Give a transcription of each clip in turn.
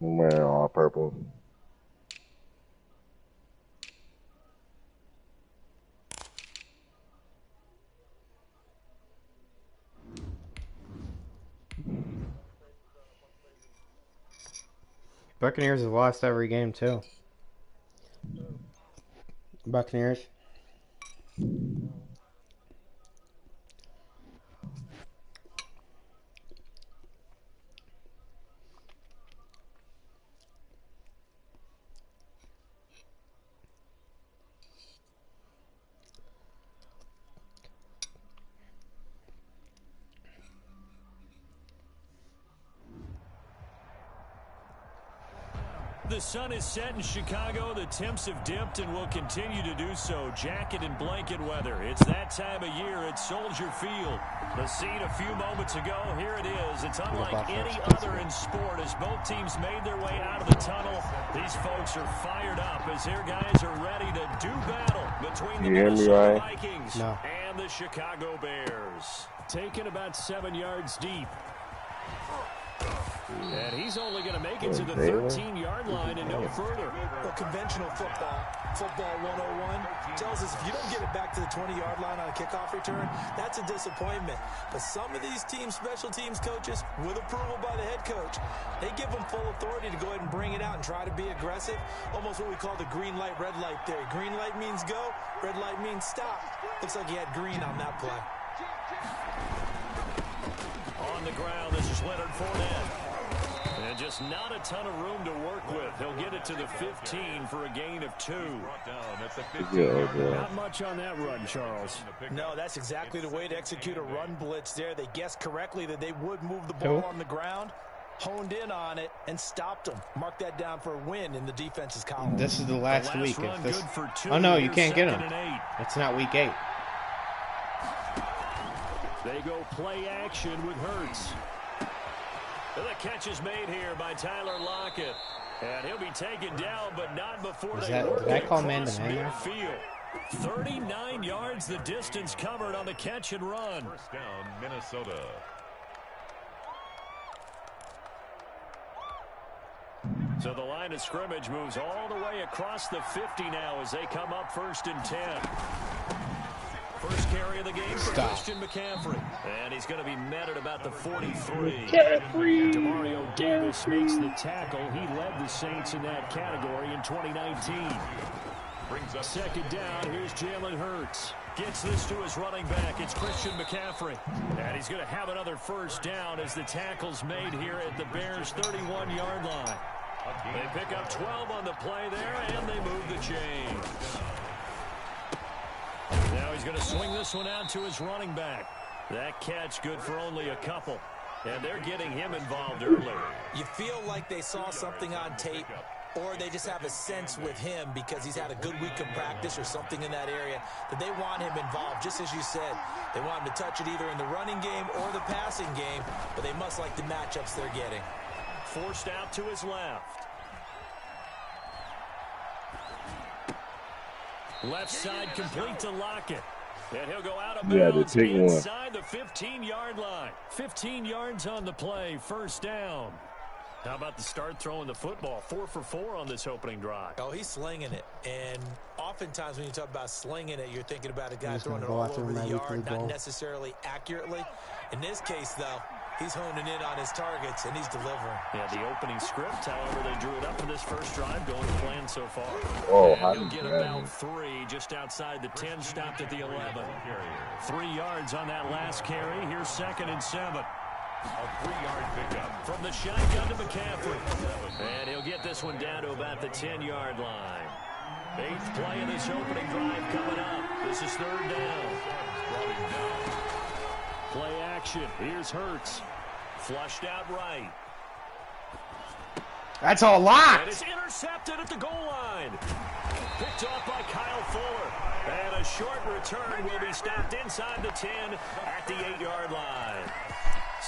I'm wearing all purple. Buccaneers have lost every game too. Buccaneers. The sun is set in Chicago. The temps have dipped and will continue to do so. Jacket and blanket weather. It's that time of year at Soldier Field. The scene a few moments ago. Here it is. It's unlike any other in sport as both teams made their way out of the tunnel. These folks are fired up as their guys are ready to do battle between the Minnesota Vikings and the Chicago Bears. Taken about 7 yards deep. And he's only going to make it to the 13-yard line and no further. Well, conventional football 101, tells us if you don't get it back to the 20-yard line on a kickoff return, that's a disappointment. But some of these teams, special teams coaches, with approval by the head coach, they give them full authority to go ahead and bring it out and try to be aggressive. Almost what we call the green light, red light theory. Green light means go, red light means stop. Looks like he had green on that play. On the ground, this is Leonard Fournette. And just not a ton of room to work with. He'll get it to the 15 for a gain of 2. Not much on that run, Charles. No, that's exactly the way to execute a run blitz there. They guessed correctly that they would move the ball on the ground, honed in on it, and stopped them. Mark that down for a win in the defense's column. This is the last week. If this... Oh, no, you can't get him. It's not week 8. They go play action with Hurts. The catch is made here by Tyler Lockett. And he'll be taken down, but not before did I call man to man? 39 yards the distance covered on the catch and run. First down, Minnesota. So the line of scrimmage moves all the way across the 50 now as they come up 1st and 10. First carry of the game for Christian McCaffrey. And he's going to be met at about the 43. Demario Davis makes the tackle. He led the Saints in that category in 2019. Brings up 2nd down. Here's Jalen Hurts. Gets this to his running back. It's Christian McCaffrey. And he's going to have another first down as the tackle's made here at the Bears' 31-yard line. They pick up 12 on the play there, and they move the chains. Now he's going to swing this one out to his running back. That catch good for only a couple. And they're getting him involved early. You feel like they saw something on tape, or they just have a sense with him because he's had a good week of practice or something in that area that they want him involved. Just as you said, they want him to touch it either in the running game or the passing game, but they must like the matchups they're getting. Forced out to his left. Left side complete to Lockett. And he'll go out of bounds inside the 15-yard line. 15 yards on the play, first down. How about the start throwing the football? 4 for 4 on this opening drive. Oh, he's slinging it. And oftentimes when you talk about slinging it, you're thinking about a guy throwing it all over the yard, not necessarily accurately. In this case, though, he's honing in on his targets, and he's delivering. Yeah, the opening script, however, they drew it up for this first drive, going to plan so far. Oh, he'll get about 3 just outside the 10, stopped at the 11. 3 yards on that last carry. Here's 2nd and 7. A 3-yard pickup. From the shotgun to McCaffrey. And he'll get this one down to about the 10-yard line. 8th play of this opening drive coming up. This is 3rd down. Play action. Here's Hurts. Flushed out right. That's a lot. And it's intercepted at the goal line. Picked off by Kyle Fuller. And a short return will be stopped inside the 10 at the 8-yard line.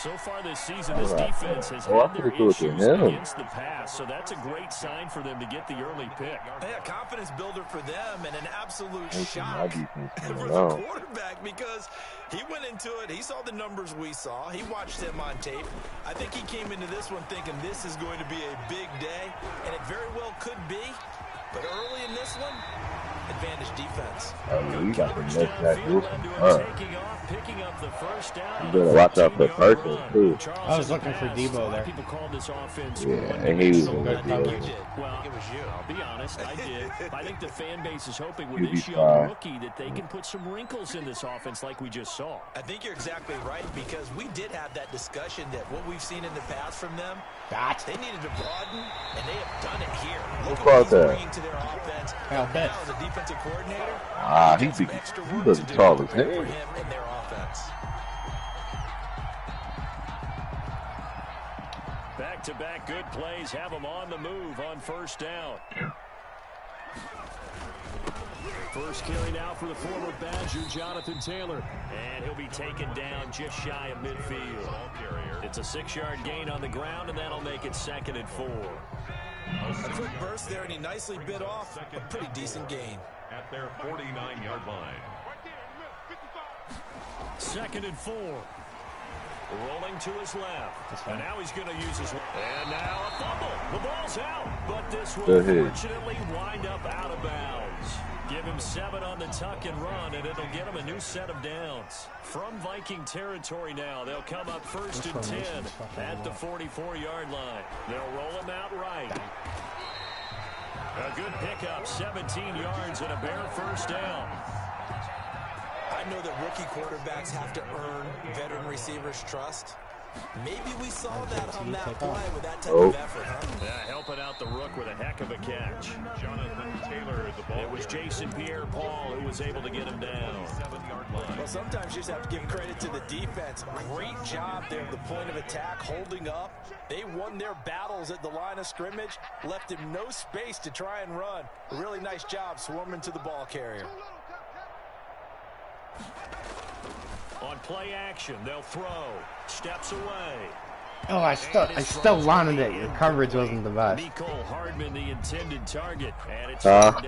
So far this season, this defense has had their issues against the pass, so that's a great sign for them to get the early pick. Yeah, confidence builder for them and an absolute shock for the quarterback because he went into it. He saw the numbers we saw. He watched them on tape. I think he came into this one thinking this is going to be a big day, and it very well could be. But early in this one, advantage defense. We got the next guy picking up the first down. You better watch out for person too. I was looking for Debo there. People call this offense and he was good. Well, it was you. I'll be honest, I did. I think the fan base is hoping with this young rookie that they can put some wrinkles in this offense like we just saw. I think you're exactly right because we did have that discussion that what we've seen in the past from them, they needed to broaden, and they have done it here. Look at what he's bringing to their offense. I'll bet. Now as a defensive coordinator, he doesn't tall as hell. for him and their offense. Back-to-back good plays have them on the move on first down. First carry now for the former Badger, Jonathan Taylor. And he'll be taken down just shy of midfield. It's a 6-yard gain on the ground, and that'll make it 2nd and 4. A quick burst there, and he nicely bit off a pretty decent gain. At their 49-yard line. 2nd and 4. Rolling to his left. And now he's going to use his... And now a fumble. The ball's out. But this will fortunately wind up out of bounds. Give him 7 on the tuck and run, and it'll get him a new set of downs. From Viking territory now, they'll come up 1st and 10 at the 44-yard line. They'll roll him out right. A good pickup, 17 yards and a bare first down. I know that rookie quarterbacks have to earn veteran receivers' trust. Maybe we saw that on that play with that type of effort, huh? Yeah, helping out the rook with a heck of a catch. Jonathan Taylor, the ball. It was Jason Pierre-Paul who was able to get him down. 7-yard line. Well, sometimes you just have to give credit to the defense. Great job there at the point of attack, holding up. They won their battles at the line of scrimmage, left him no space to try and run. A really nice job swarming to the ball carrier. On play action, they'll throw. Steps away. Oh, I still wanted it. Your coverage wasn't the best. Nicole Hardman, the intended target, and it's down.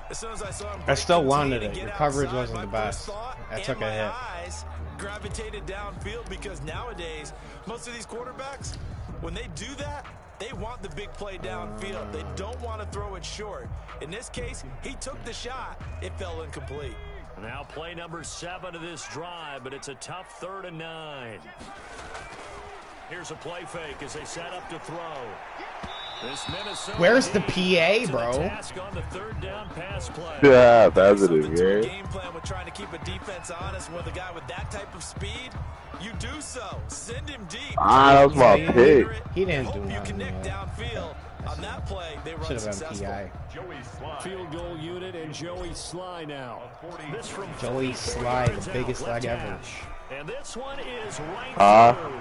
As soon as I saw him, I still wanted it. Your coverage wasn't the best. I took a hit. Eyes gravitated downfield because nowadays, most of these quarterbacks, when they do that, they want the big play downfield. They don't want to throw it short. In this case, he took the shot. It fell incomplete. Now play number 7 of this drive, but it's a tough 3rd and 9. Here's a play fake as they set up to throw. This Minnesota Where's the PA, bro? On the 3rd down pass play. Yeah, positive, yeah. Game plan with trying to keep a defense honest with a guy with that type of speed. You do so. Send him deep. That was my pick. He didn't do nothing. You nothing. connect downfield. On that play, they run successful. Field goal unit and Joey Sly now. This from Joey Sly, the biggest leg ever. And this one is right through.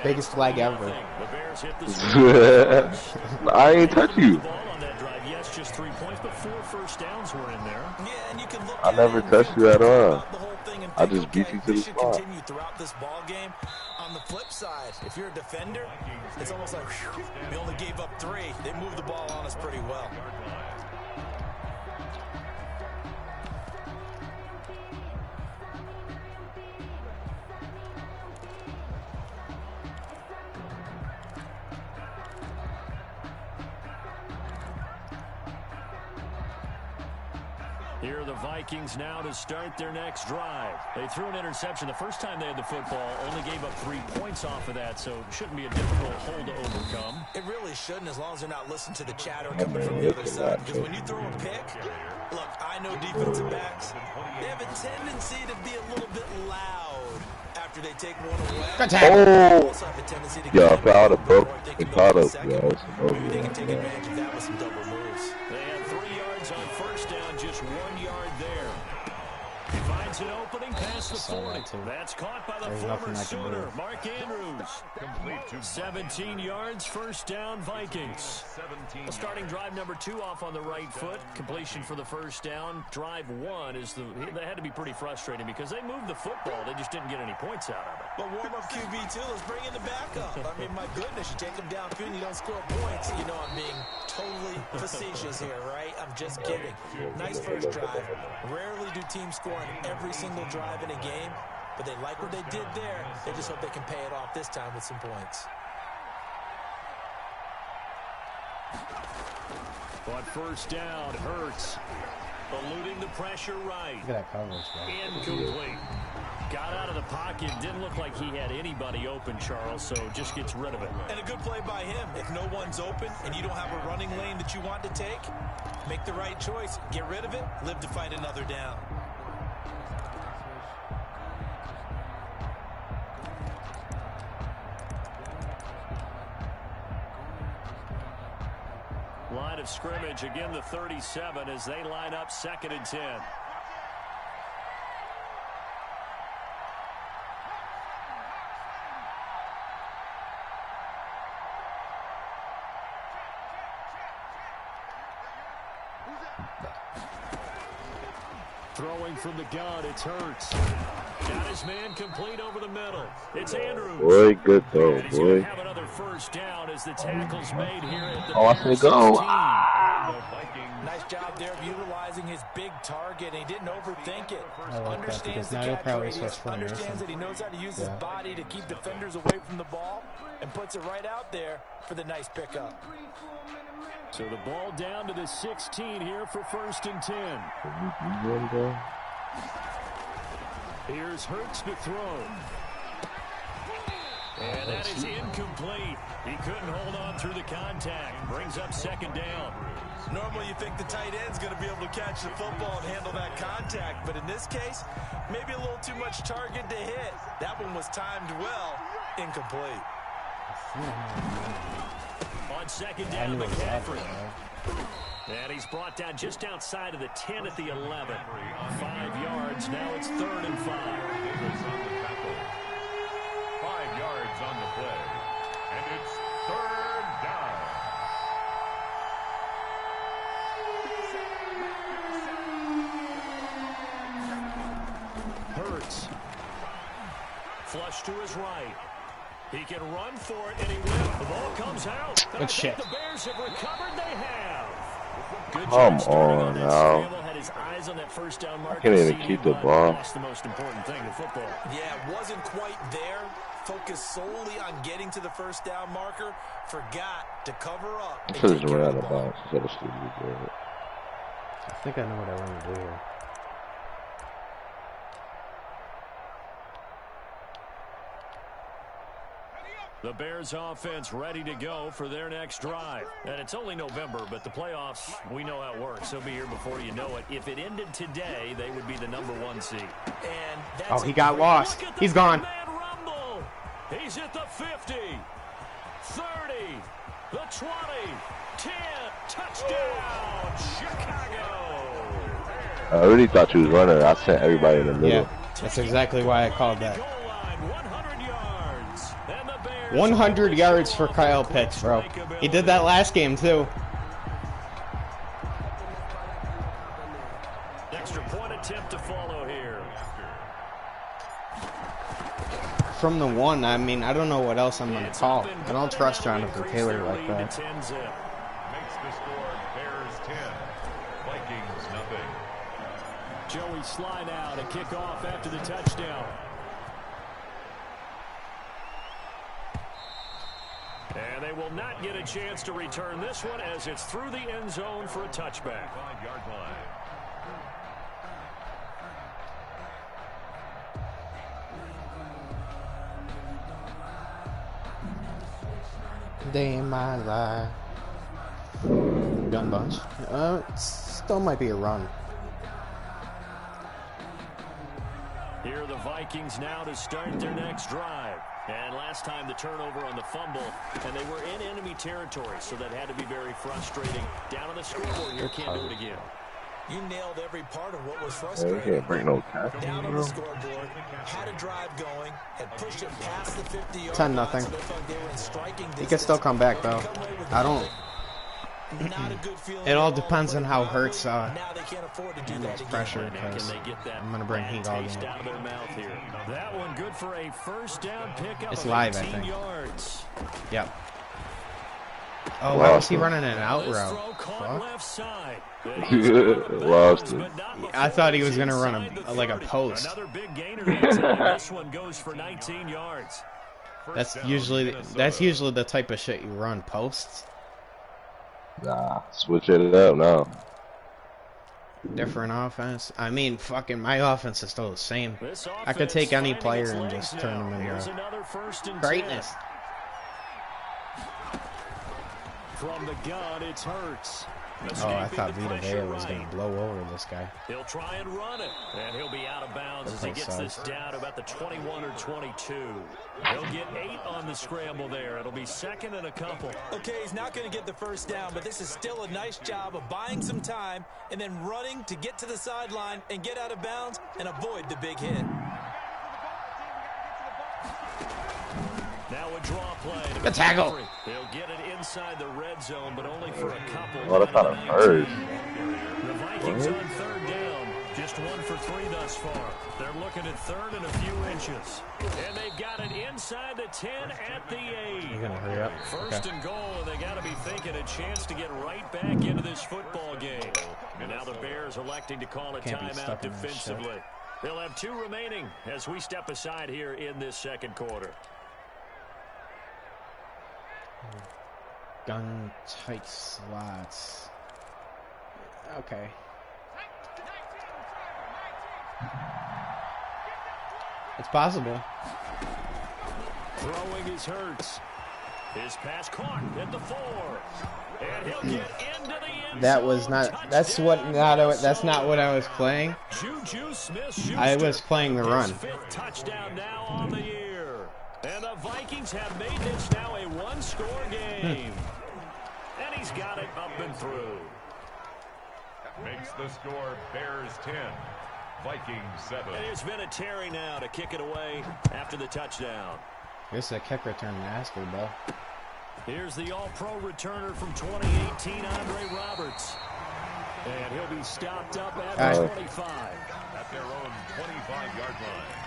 Biggest leg ever. The Bears hit the I ain't touch you. on that drive. Yes, just 3 points, but 4 first downs were in there. Yeah, and you can look I never touched you at all. I just beat you to the spot. Continue throughout this ball game. On the flip side, if you're a defender, it's almost like whew, we only gave up 3. They moved the ball on us pretty well. Here are the Vikings now to start their next drive. They threw an interception the first time they had the football, only gave up 3 points off of that, so it shouldn't be a difficult hole to overcome. It really shouldn't, as long as they're not listening to the chatter coming from the other side. Because when you throw a pick, look, I know defensive backs, they have a tendency to be a little bit loud after they take one away. Oh! Also have a tendency to Yeah, proud of both. They caught up, Maybe they can take advantage of that with some double moves. They had 3 yards on first down, just 1 yard there. He finds an opening past the 40. That's caught by the former Sooner, Mark Andrews. 17 yards, first down, Vikings. Well, starting drive number 2 off on the right foot. Completion for the first down. Drive 1 is they had to be pretty frustrating because they moved the football. They just didn't get any points out of it. But warm-up QB, too. Let's bring in the backup. I mean, my goodness, you take them downfield and you don't score points. You know I'm being totally facetious here, right? I'm just kidding. Nice first drive. Rarely do teams score on every single drive in a game, but they like what they did there. They just hope they can pay it off this time with some points. On first down, Hurts eluding the pressure right. Look at that coverage, bro. Incomplete. Got out of the pocket. Didn't look like he had anybody open, Charles, so just gets rid of it. And a good play by him. If no one's open and you don't have a running lane that you want to take, make the right choice. Get rid of it. Live to fight another down. Line of scrimmage, again the 37 as they line up 2nd and 10. Throwing from the gun, it's Hurts. Got his man complete over the middle. It's Andrews. Boy, good throw, And he's going boy. to have another first down as the tackle's made here at the Oh, I said go. Nice job there of utilizing his big target, and he didn't overthink it. I like that Understands because the now he'll catch probably radius, switch formation. understands that he knows how to use his body to keep defenders away from the ball, and puts it right out there for the nice pickup. So the ball down to the 16 here for 1st and 10. Here's Hurts to throw. And that is incomplete. He couldn't hold on through the contact. Brings up 2nd down. Normally you think the tight end's going to be able to catch the football and handle that contact, but in this case, maybe a little too much target to hit. That one was timed well. Incomplete. On 2nd down, McCaffrey. And he's brought down just outside of the 10 at the 11. 5 yards. Now it's 3rd and 5. 5 yards on the play. And it's 3rd down. Hurts. Flush to his right. He can run for it, and he will. The ball comes out. Good shit. The Bears have recovered. They have. Good Come job starting on that now. scramble. Had his eyes on that first down mark. I can't even See keep him, the ball. That's the most important thing in football. Yeah, wasn't quite there. Focused solely on getting to the first down marker. Forgot to cover up. I and should have take just care run of out the of ball. bounds instead of stupid. I think I know what I want to do here. The Bears offense ready to go for their next drive. And it's only November, but the playoffs, we know how it works. They'll be here before you know it. If it ended today, they would be the #1 seed. And that's Oh, he got lost. Look at the He's gone. man rumble. He's at the 50, 30, the 20, 10, touchdown, Chicago. I really thought you was running. I sent everybody in the middle. Yeah, that's exactly why I called that. Goal line, 100 yards. And the Bears 100 yards for Kyle Pitts, bro. He did that last game, too. extra point attempt to follow here. From the 1, I mean, I don't know what else I'm going to call. I don't trust Jonathan Taylor like that. Makes the score Bears 10, Vikings nothing. Joey slide out, a kickoff after the touchdown. And they will not get a chance to return this one as it's through the end zone for a touchback. 5-yard line. Day in my life. Gun bunch. Still might be a run. Here are the Vikings now to start their next drive. And last time the turnover on the fumble, and they were in enemy territory, so that had to be very frustrating. Down on the scoreboard here, can't do it again. You nailed every part of what was Yeah, frustrating. you can't break no tackle, Down on bro. the scoreboard, had a drive going, had pushed it past the 50-yard 10-0. line, so they felt they were in striking He could still distance. come back though. Come away with I don't. not a good feeling It all at depends on how Hurts now they can't afford to do that again. pressure, Now can because they get that I'm gonna bring bad heat all taste game. out of their mouth here? That one good for a first down pickup It's of live, I 18 think. yards. Yep. Oh, why was he running an out This route? throw caught Fuck. left side. Lost it. I thought he was gonna run like a post. Another big gainer that time. This one goes for 19 yards. That's usually the type of shit you run, posts. Nah, switch it up now. Different offense. I mean, fucking my offense is still the same. This I could take offense any finding player its and legs just turn now. them Here's into another 1st and 10. greatness. From the gun, it's Hurts. Oh, I thought Vita Vea was gonna blow over this guy. He'll try and run it, and he'll be out of bounds as he gets this down to about the 21 or 22. He'll get 8 on the scramble there. It'll be second and a couple. Okay, he's not going to get the first down, but this is still a nice job of buying some time and then running to get to the sideline and get out of bounds and avoid the big hit. Now a draw play. Good tackle. They'll get it inside the red zone, but only for a couple. Oh, that's not a first. The Vikings on 3rd down. Just 1 for 3 thus far. They're looking at 3rd and a few inches. And they've got it inside the 10 at the 8. You're gonna hurry up. First and goal, and they got to be thinking a chance to get right back into this football game. And now the Bears electing to call a Can't be timeout stuck in this defensively. They'll have 2 remaining as we step aside here in this second quarter. Gun tight slots. Okay. It's possible. Throwing his Hurts. His pass caught at the 4. And he'll get into the end That was zone. not. That's what. That's not what I was playing. Juju Smith-Schuster. I was playing the run. His 5th touchdown now on the year. And the Vikings have made this now a 1-score game. And he's got it up and through. Makes the score Bears 10, Vikings 7. And it's been a Terry now to kick it away after the touchdown. Here's a kick return master, bro. Here's the all-pro returner from 2018, Andre Roberts. And he'll be stopped up at the 25. At their own 25-yard line.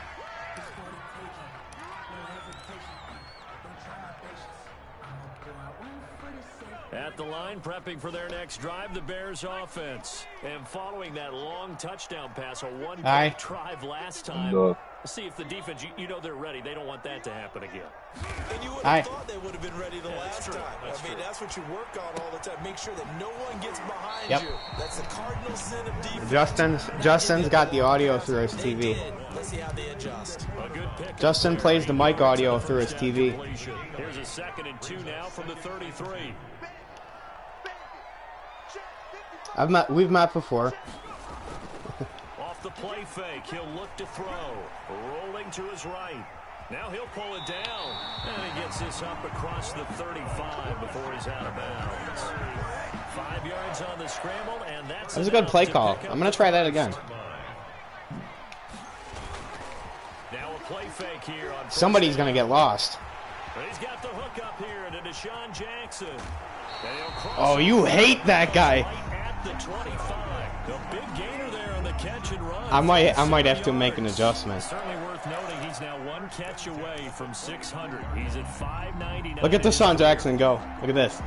At the line, prepping for their next drive, the Bears offense. And following that long touchdown pass, a one-play drive last time. Let's see if the defense, you know they're ready. They don't want that to happen again. And you would have thought they would have been ready the last time. That's what you work on all the time. Make sure that no one gets behind you. That's the cardinal sin of defense. Justin's got the audio through his TV. Let's see how they adjust. Justin plays the mic audio through his TV. Here's a 2nd and 2 now from the 33. We've met before. Off the play fake, he'll look to throw. Rolling to his right. Now he'll pull it down. And he gets this up across the 35 before he's out of bounds. 5 yards on the scramble, and that's That was a good play call. I'm going to try that again. Now a play fake here on Somebody's going to get lost. He's got the hook up here to Deshaun Jackson. Oh, you hate that guy. At the 25. The big gainer there on the catch and run. I might have to make an adjustment. Certainly worth noting he's now 1 catch away from 600. He's at 599. Look at Deshaun Jackson go. Look at this.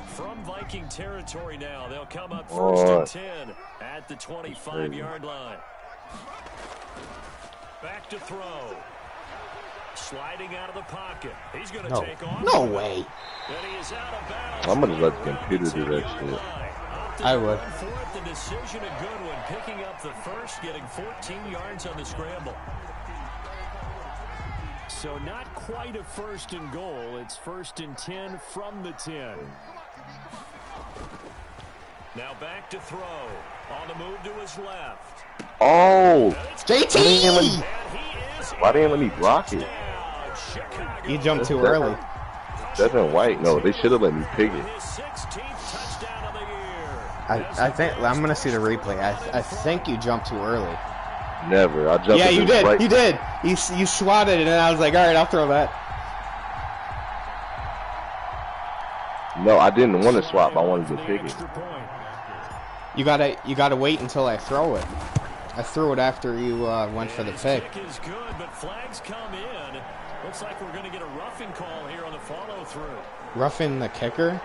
From Viking territory now, they'll come up 1st and 10 at the 25-yard line. Back to throw. Sliding out of the pocket. He's going to take off. No way. And he is out of bounds. I'm going to let the computer do that shit. I would. The decision a good one. Picking up the first, getting 14 yards on the scramble. So not quite a 1st and goal. It's 1st and 10 from the 10. Now back to throw. On the move to his left. Oh! JT! Why didn't let me block it? Chicago. You jumped too early. That's in white. No, they should have let me pick it. His 16th touchdown of the year. I think I'm gonna see the replay. I think you jumped too early. Never. I jumped. Yeah, you did. Right. You did. You swatted it, and I was like, all right, I'll throw that. No, I didn't want to swap. I wanted to pick it. Extra point. You gotta wait until I throw it. I threw it after you went for the His pick. kick is good, but flags come in. Looks like we're going to get a roughing call here on the follow-through. Roughing the kicker?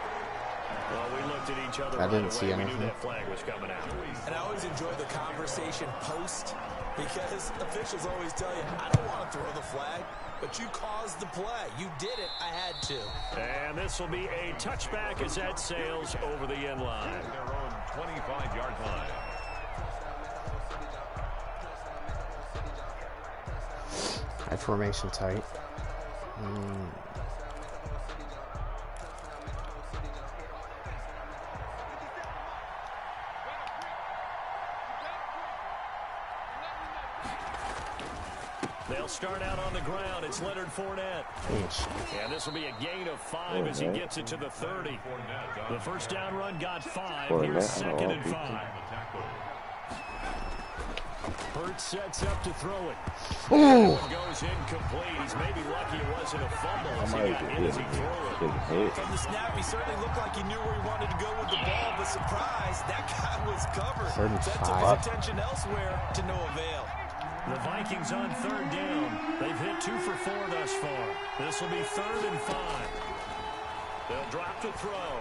Well, we looked at each other. I didn't right see away. We anything. knew that flag was coming out. And I always enjoy the conversation post because officials always tell you, I don't want to throw the flag, but you caused the play. You did it. I had to. And this will be a touchback as that sails over the end line. Their own 25-yard line. That formation tight. They'll start out on the ground. It's Leonard Fournette. And this will be a gain of 5 as he gets it to the 30. The first down run got 5. Here's 2nd and 5. Hurts sets up to throw it. Ooh. Goes incomplete. He's maybe lucky it wasn't a fumble as he might got have hit as he been threw it. hit. From the snap, he certainly looked like he knew where he wanted to go with the ball, but surprise, that guy was covered. 35. That took his attention elsewhere to no avail. The Vikings on 3rd down. They've hit 2 for 4 thus far. This will be 3rd and 5. They'll drop to throw.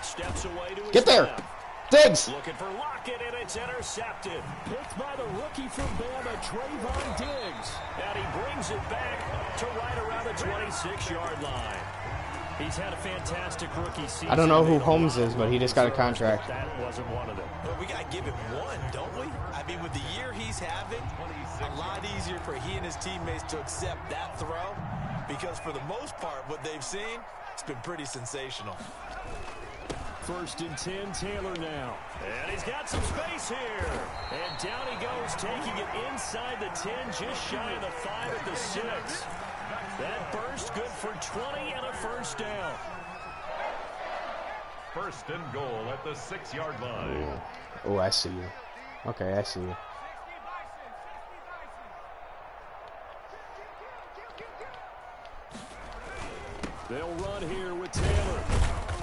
Steps away to his Get there. left. Diggs! Looking for Lockett, and it's intercepted. Picked by the rookie from Bama, Trayvon Diggs. And he brings it back to right around the 26-yard line. He's had a fantastic rookie season. I don't know who Holmes is, but he just got a contract. That wasn't one of them. Well, we got to give him one, don't we? I mean, with the year he's having, a lot easier for he and his teammates to accept that throw because for the most part, what they've seen, it's been pretty sensational. 1st and 10, Taylor now. And he's got some space here. And down he goes, taking it inside the 10, just shy of the 5 at the 6. That burst good for 20 and a first down. 1st and goal at the 6-yard line. Oh, I see you. Okay, I see you. They'll run here with Taylor.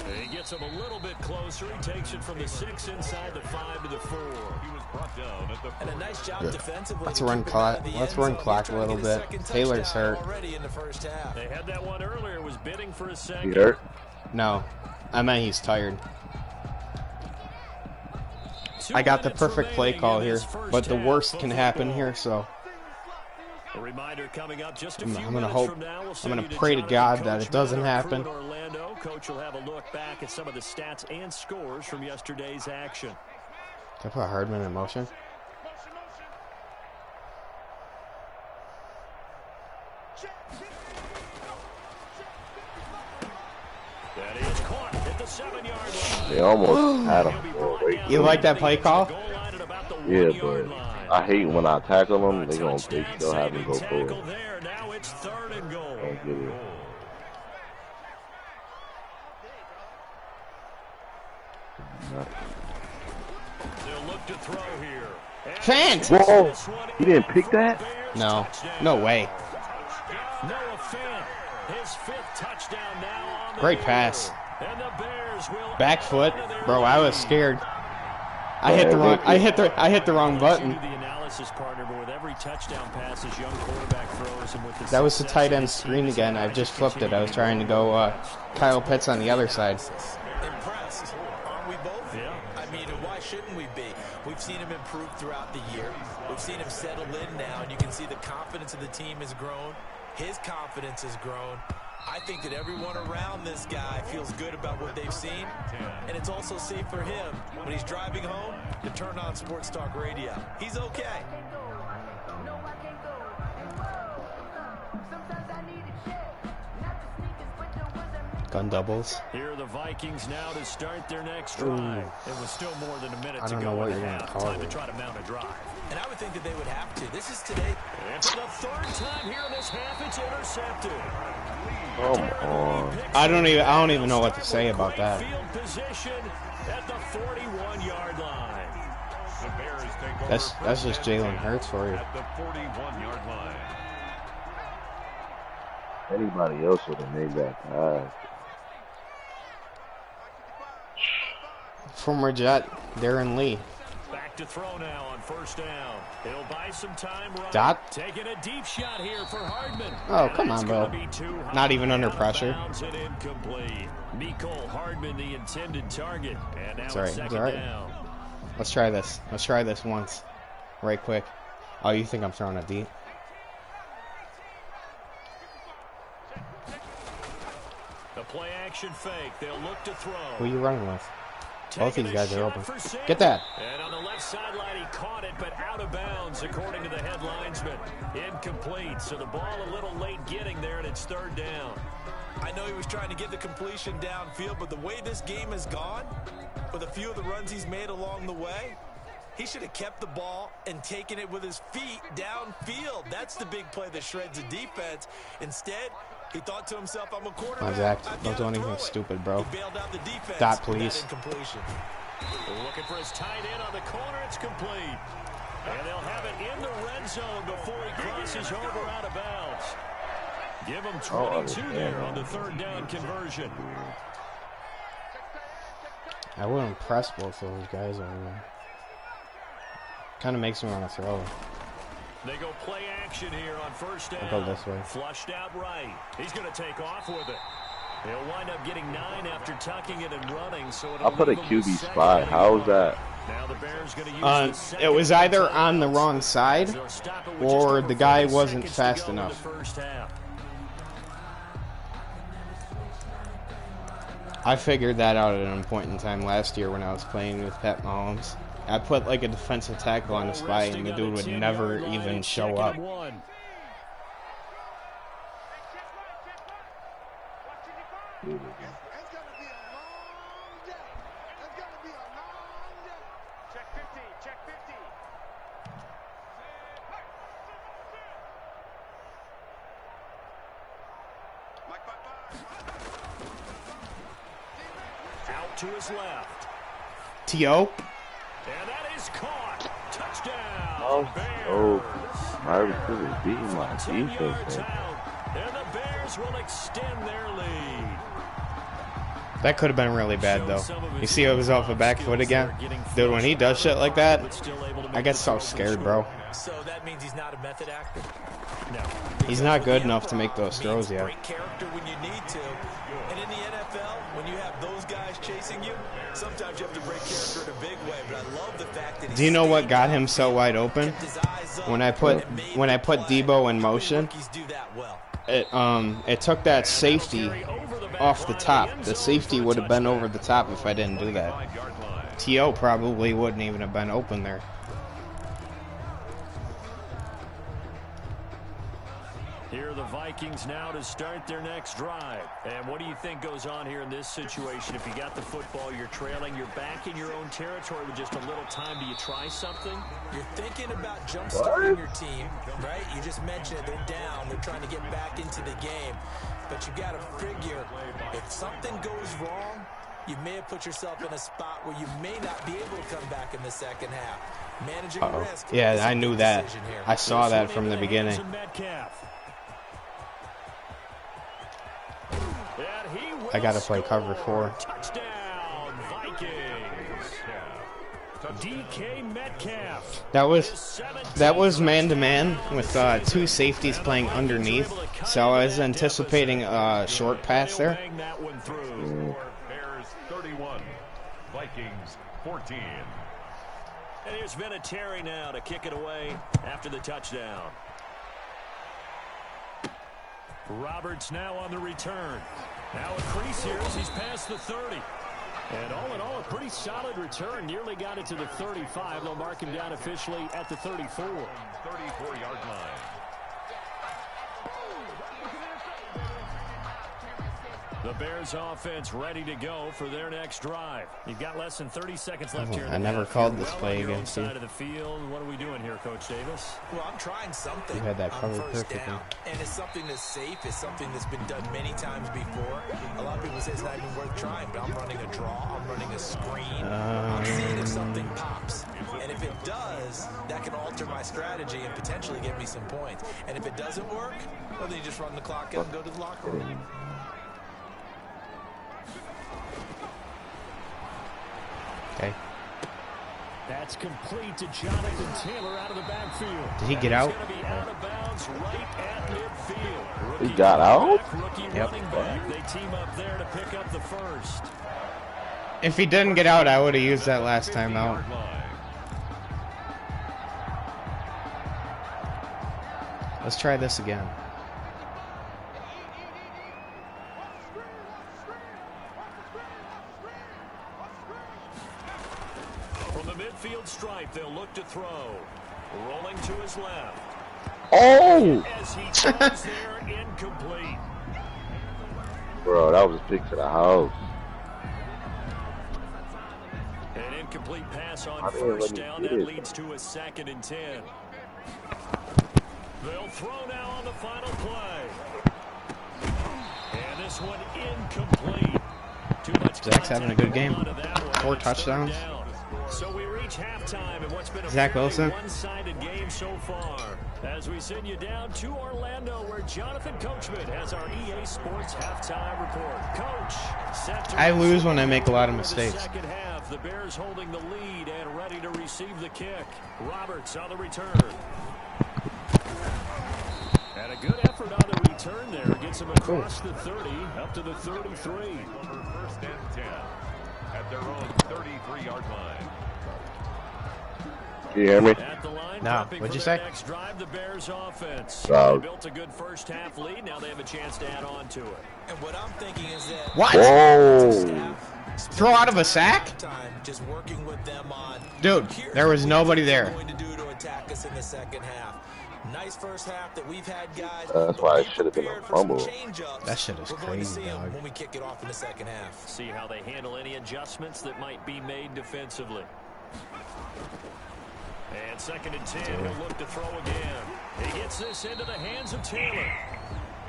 And he gets him a little bit closer. He takes it from the 6 inside the 5 to the 4. He was brought down at the 4. And a nice job defensively. Let's run clock. Let's run clock a little bit. Taylor's hurt. Already in the first half. They had that one earlier. Was bidding for a second. You hurt? No, I meant he's tired. I got the perfect play call here, but the worst can happen here, so A reminder coming up just a I'm few gonna minutes hope. from now. We'll I'm send gonna you to pray to Jonathan God that it Coachman, doesn't our crew happen. in Orlando. Coach will have a look back at some of the stats and scores from yesterday's action. Can I put Hardman in motion? That is caught at the 7-yard line. They almost had him. Oh, wait. You like that play call? Goal line at about the Yeah, 1-yard but line. I hate when I tackle them. They still have me go Tackle forward. there. Now it's 3rd and goal. Don't get it. They'll look to throw here. And Fant! Whoa! this one He didn't is pick for the that? Bears. No, Touchdown. no way. Noah Fant, his 5th touchdown now on the Great year. pass. And the Bears will Back foot, add on to their bro. I was lead. scared. I hit the wrong. I hit the wrong You button. do the analysis partner, but with every touchdown pass, his young quarterback throws, and with the That was the success tight of end his team, screen he's again. got I to just flipped it. I was continue trying to to go Kyle Pitts on the other side. Impressed, aren't we both? Yeah. I mean, and why shouldn't we be? We've seen him improve throughout the year. We've seen him settle in now, and you can see the confidence of the team has grown. His confidence has grown. I think that everyone around this guy feels good about what they've seen, and it's also safe for him when he's driving home to turn on Sports Talk Radio. He's okay. Gun doubles. Here are the Vikings now to start their next drive. It was still more than a minute I to don't go know what in the you're gonna half. call Time to it. try to mount a drive. And I would think that they would have to. This is today. And for the third time here in this half, it's intercepted. Come on. I don't even know what to say about that. Field position at the 41-yard line. The Bears take over That's just Jalen Hurts for you. at the 41-yard line. Anybody else would have made that pass. Former Jet, Darren Lee. Back to throw now on first down. He'll buy some time. Right. Dot. Taking a deep shot here for Hardman. Oh, come on, It's bro. gonna be too high. Not even under Out of pressure. bounds and incomplete. Mecole Hardman, the intended target. And now It's all right, it's it's second all right. down. Let's try this. Let's try this once. Right quick. Oh, you think I'm throwing a deep? The play action fake. They'll look to throw. Who are you running with? Both Taking these a guys are shot open. for safety. Get that. And on the left sideline, he caught it, but out of bounds, according to the head linesman. Incomplete. So the ball a little late getting there, and it's third down. I know he was trying to get the completion downfield, but the way this game has gone, with a few of the runs he's made along the way, he should have kept the ball and taken it with his feet downfield. That's the big play that shreds the defense. Instead, he thought to himself, I'm a quarterback. Zach, I've don't gotta do anything throw it. stupid, bro. He bailed out the defense. Dot, with that please. incompletion. Looking for his tight end on the corner. It's complete. And they'll have it in the red zone before he crosses over out of bounds. Give him 22 there on the third down conversion. I wouldn't press both of those guys over there. Kind of makes me want to throw. They go play action here on first down. I'll go this way. Flushed out right. He's going to take off with it. He'll wind up getting 9 after tucking it and running. So I'll put a QB spy. How is that? Now the Bears going to use the It was second either time on the wrong side They'll stop it with just or over the guy 40 wasn't seconds to fast go in the enough. first half. I figured that out at a point in time last year when I was playing with Pat Mahomes. I put like a defensive tackle on a spy and the dude would never even show up. Out to his left. T.O. And that is caught. Touchdown. Oh, Bears. my receiver beating my 10 yards defense. out. And the Bears will extend their lead. That could have been really bad though. You see, it was off a back foot again. Dude, when he does shit like that, I get so scared, bro. So that means he's not a method actor. No. He's not good enough to make those throws yet. Break character when you need to. And in the NFL, when you have those guys chasing you, sometimes you have to break character in a big way. But I love the fact that Do you know what got him so wide open? When I put Debo in motion, it took that safety off the top. The safety would have been over the top if I didn't do that. T.O. probably wouldn't even have been open there. Here are the Vikings now to start their next drive. And what do you think goes on here in this situation? If you got the football, you're trailing, you're back in your own territory with just a little time. Do you try something? You're thinking about jump-starting your team, right? You just mentioned it. They're down. They're trying to get back into the game. But you got to figure, if something goes wrong, you may have put yourself in a spot where you may not be able to come back in the second half. Managing risk. Yeah, I knew that. I saw that from the beginning. I gotta play cover 4. Touchdown, Vikings. DK Metcalf. That was man-to-man with 2 safeties playing underneath. So I was anticipating a short pass there. Bears 31, Vikings 14. And here's Vinatieri now to kick it away after the touchdown. Roberts now on the return. Now a crease here as he's past the 30. And all in all, a pretty solid return. Nearly got it to the 35. They'll mark him down officially at the 34. 34-yard line. The Bears offense ready to go for their next drive. You've got less than 30 seconds left here. I never called this play against you. Side of the field. What are we doing here, Coach Davis? Well, I'm trying something. You had that covered first perfectly. down. And it's something that's safe. It's something that's been done many times before. A lot of people say it's not even worth trying, but I'm running a draw. I'm running a screen. I'm seeing if something pops. And if it does, that can alter my strategy and potentially get me some points. And if it doesn't work, well, then you just run the clock out and go to the locker room. Okay. That's complete to Jonathan Taylor out of the backfield. Did he get out? He's going to be out of bounds right at midfield. He got out? Rookie Yep. running back. They team up there to pick up the first. If he didn't get out, I would have used that last time out. Let's try this again. From the midfield stripe, they'll look to throw. Rolling to his left. Oh! As he throws there, incomplete. Bro, that was a pick to the house. An incomplete pass on I didn't let first me down. get That it. leads to a 2nd and 10. They'll throw now on the final play. And this one incomplete. Too much Zach's having a good game. contact on that one. 4 touchdowns. Down. So we reach halftime in what's been a Zach very Wilson. one-sided game so far. As we send you down to Orlando, where Jonathan Coachman has our EA Sports halftime report. Coach, set to I lose when I make a lot of the mistakes. second half, the Bears holding the lead and ready to receive the kick. Roberts on the return. And a good effort on the return there. Gets him across the 30, up to the 33. For first and 10 at their own 33-yard line. Can you hear me? At the line, No, prepping what'd for you their say? next drive, the Bears offense. Wow. They built a good first half lead. Now they have a chance to add on to it. And what I'm thinking is that What? Whoa! Throw out of a sack? time just working with them on Dude, here's there was what nobody they're there. going to do to attack us in the second half. Nice first half that we've had, guys. That's why it should have been a Prepared for some fumble. change-ups. That shit is We're going to crazy, see 'em dog. when we kick it off in the second half. See how they handle any adjustments that might be made defensively. And 2nd and 10, he'll look to throw again. He gets this into the hands of Taylor.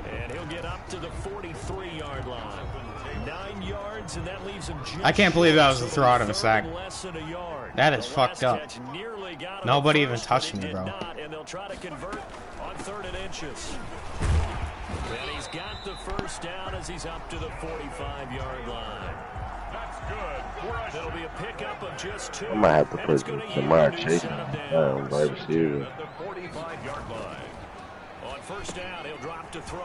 And he'll get up to the 43-yard line. 9 yards, and that leaves him just I can't believe that was a throw out of a sack. less than a yard. That is The fucked last up. catch nearly got him Nobody at even first, touched but he me, did bro. not, and they'll try to convert on 3rd and inches. And he's got the first down as he's up to the 45-yard line. That's good. It'll be a pickup of just 2. I might have to and put it's gonna Jamar yield a new Chase set of on downs. wide receiver. At the 45-yard line. On first down, he'll drop to throw.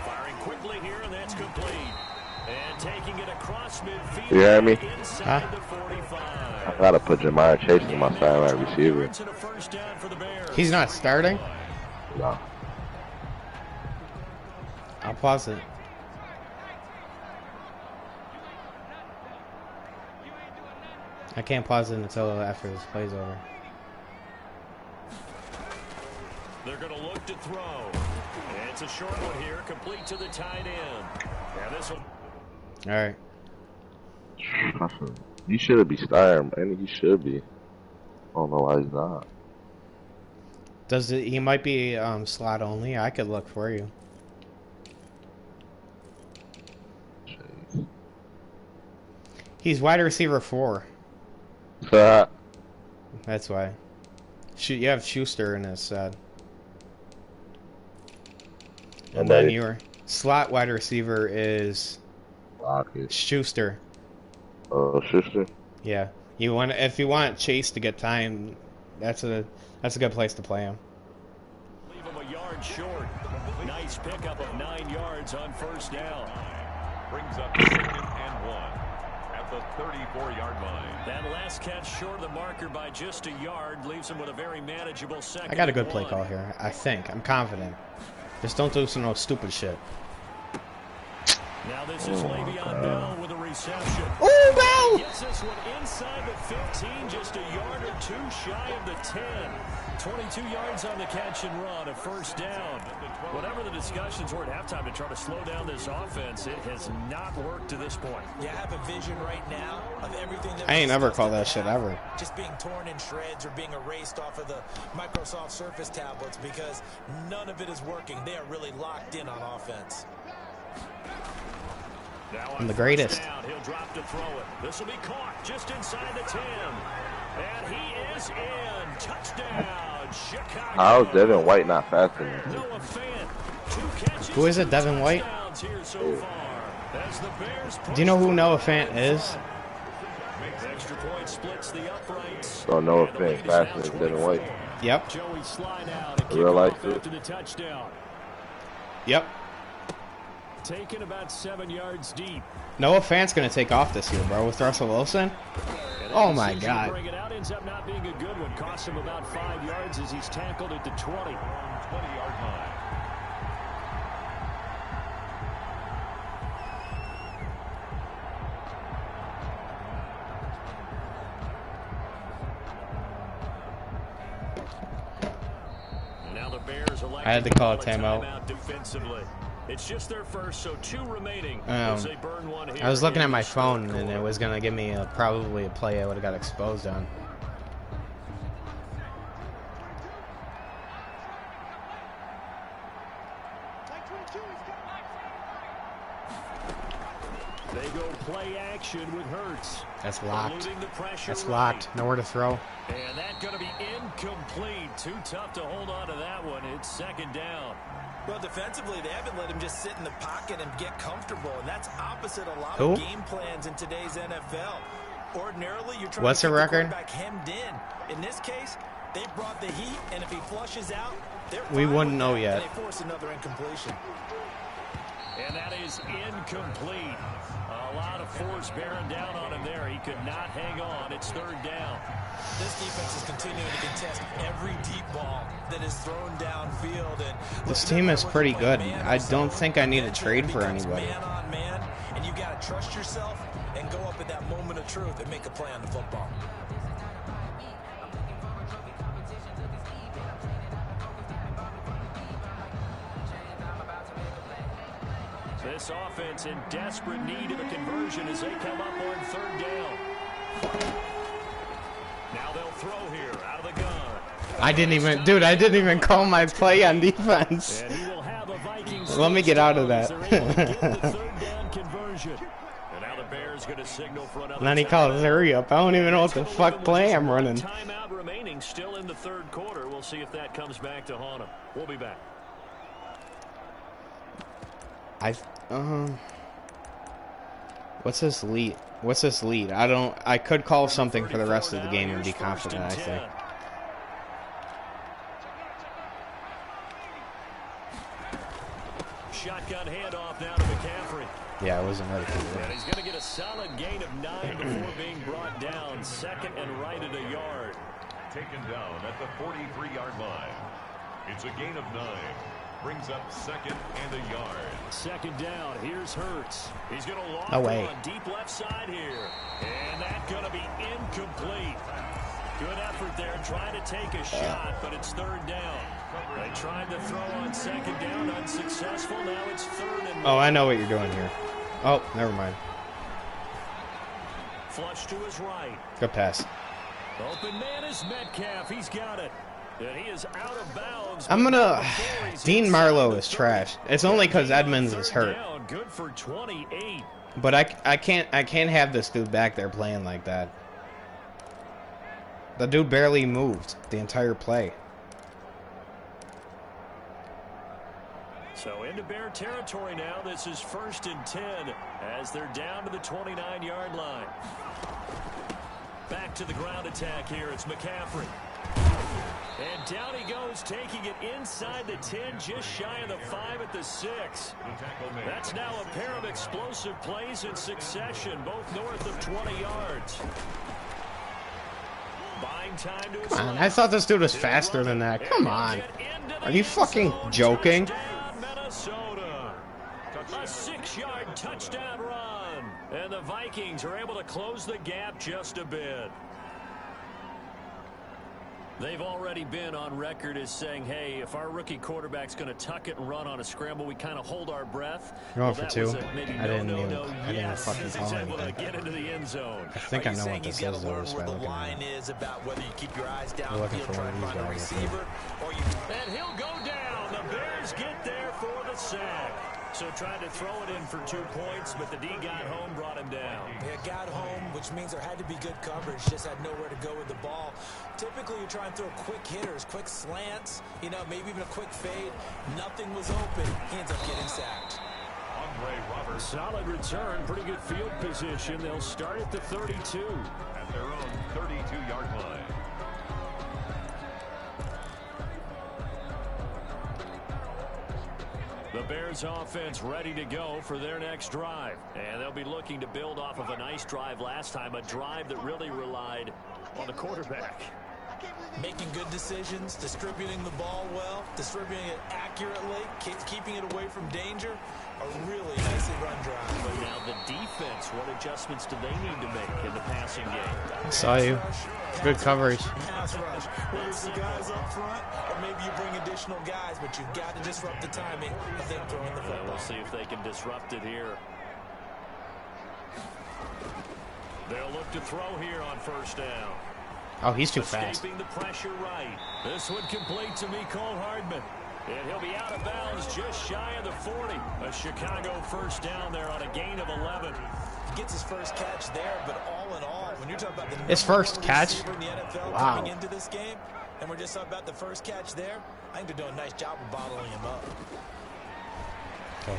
Firing quickly here, and that's complete. And taking it across midfield. You hear me? Inside Huh? the 45. I gotta put Jamar Chase on my side wide receiver. Yards and a first down for the Bears. He's not starting? No. I'll pause it. I can't pause it until after this play's over. They're going to look to throw. And it's a short one here, complete to the tight end. And this will... Alright. He should be starting, man. He should be. I don't know why he's not. Does it, he might be slot only. I could look for you. Jeez. He's wide receiver 4. That's why. You have Schuster in his set. And then your slot wide receiver is Rocket. Schuster. Oh, Schuster? Yeah. You want if you want Chase to get time, that's a good place to play him. Leave him a yard short. Nice pickup of 9 yards on first down. Brings up 2nd and 1 at the 34-yard line. That last catch short of the marker by just a yard leaves him with a very manageable second. I got a good and play 1. call here. I think. I'm confident. Just don't do some no stupid shit. Now this is Le'Veon Bell with a reception. Oh, Bell! Gets this one inside the 15, just a yard or two shy of the 10. 22 yards on the catch and run, a first down. Whatever the discussions were at halftime to try to slow down this offense, it has not worked to this point. Yeah, I have a vision right now of everything that I ain't never called that shit ever. just being torn in shreds or being erased off of the Microsoft Surface tablets because none of it is working. They are really locked in on offense. I'm the greatest. Down, he'll drop to throw it. This will be caught just inside the 10. And he is in. Touchdown, Chicago. How's Devin White not faster than him? Noah Fant, 2 catches, Who is it, Devin White? touchdowns here so far as the Bears Do you know who Noah Fant is? extra point splits the uprights. Don't know if Fant faster than Devin White. Yep. Joey slide out and Real life kickoff shit. after the touchdown. Yep. Taken about 7 yards deep. Noah Fant's going to take off this year, bro, with Russell Wilson. And Oh, that my decision to God. bring it out ends up not being a good one. Costs him about 5 yards as he's tackled at the 20. 20-yard line. Now the Bears elect I had to call a timeout. defensively. It's just their first, so 2 remaining. Um, as they burn one here I was looking in at my this third phone, and it quarter. was going to give me probably a play I would have got exposed on. They go play action with Hurts. That's locked. Eluding the pressure That's right. locked. Nowhere to throw. And that's going to be incomplete. Too tough to hold on to that one. It's second down. Well, defensively, they haven't let him just sit in the pocket and get comfortable, and that's opposite a lot Who? of game plans in today's NFL. Ordinarily, you're trying What's to the keep the record? quarterback hemmed in. In this case, they brought the heat, and if he flushes out, they're We fine wouldn't with know that, yet. and they force another incompletion. And that is incomplete. A lot of force bearing down on him there. He could not hang on. It's third down. This defense is continuing to contest every deep ball that is thrown downfield. And This look, team no is matter what pretty you play, good. man I or don't zone, think I need to eventually it trade for becomes anybody. Man on man, and you got to trust yourself and go up at that moment of truth and make a play on the football. This offense in desperate need of a conversion as they come up on third down. Now they'll throw here out of the gun. I didn't even call my play on defense. And he will have a Vikings Let me get out of touchdown as they're able to get the that. third down conversion. And now the Bears going to signal for another And then he timeout. calls hurry up. I don't even know what the It's gonna fuck leave play them I'm with running. just one timeout remaining still in the third quarter. We'll see if that comes back to haunt him. We'll be back. What's this lead? What's this lead? I could call something for the rest of the game and be confident, I think. Shotgun handoff now to McCaffrey. Yeah, I wasn't ready for And that. he's going to get a solid gain of 9 before being brought down. Second and right at a yard. Taken down at the 43-yard line. It's a gain of 9. Brings up second and a yard. Second down. Here's Hurts. He's going to lock No way. on deep left side here. And that's going to be incomplete. Good effort there trying to take a shot, but it's third down. They tried to throw on second down, unsuccessful. Now it's third and Oh, I know what you're doing here. Oh, never mind. flush to his right. Good pass. Open man is Metcalf. He's got it. And he is out of bounds. I'm gonna. Before he's Dean inside Marlowe the is 30. trash. It's only because Edmonds is Third hurt. down, good for 28. But I can't have this dude back there playing like that. The dude barely moved the entire play. So into Bear territory now. This is 1st and 10 as they're down to the 29-yard line. Back to the ground attack here. It's McCaffrey. And down he goes, taking it inside the 10, just shy of the 5 at the 6. That's now a pair of explosive plays in succession, both north of 20 yards. Buying time to his Man, left. I thought this dude was faster than that. Come on. Are you fucking joking? Minnesota. A 6-yard touchdown run. And the Vikings are able to close the gap just a bit. They've already been on record as saying, hey, if our rookie quarterback's going to tuck it and run on a scramble, we kind of hold our breath. You're on for two. I didn't even fucking call anything. Get into the end zone. I think I know what this is, though, just by looking at it. Is about whether you keep your eyes down We're looking field, for try one to of find a these guys. receiver, or you. And he'll go down. The Bears get there for the sack. So tried to throw it in for 2 points, but the D got home, brought him down. Yeah, got home, which means there had to be good coverage. Just had nowhere to go with the ball. Typically, you try and throw quick hitters, quick slants, you know, maybe even a quick fade. Nothing was open. He ends up getting sacked. Solid return, pretty good field position. They'll start at the 32. At their own 32-yard line. The Bears offense ready to go for their next drive. And they'll be looking to build off of a nice drive last time, a drive that really relied on the quarterback. Making good decisions, distributing the ball well, distributing it accurately, keeping it away from danger. A really nicely run drive. But now the defense, what adjustments do they need to make in the passing game? I saw you. Good coverage. Pass rush. Whether it's the guys up front, or maybe you bring additional guys, but you've got to disrupt the timing of them throwing the football. We'll see if they can disrupt it here. They'll look to throw here on first down. Oh, he's too fast. Escaping the pressure right. This one complete to Mecole Hardman. And he'll be out of bounds just shy of the 40. A Chicago first down there on a gain of 11. He gets his first catch there, but all in all, when you're talking about the his first catch? in the NFL wow. coming into this game, and we're just talking about the first catch there, I think they're doing a nice job of bottling him up. Okay.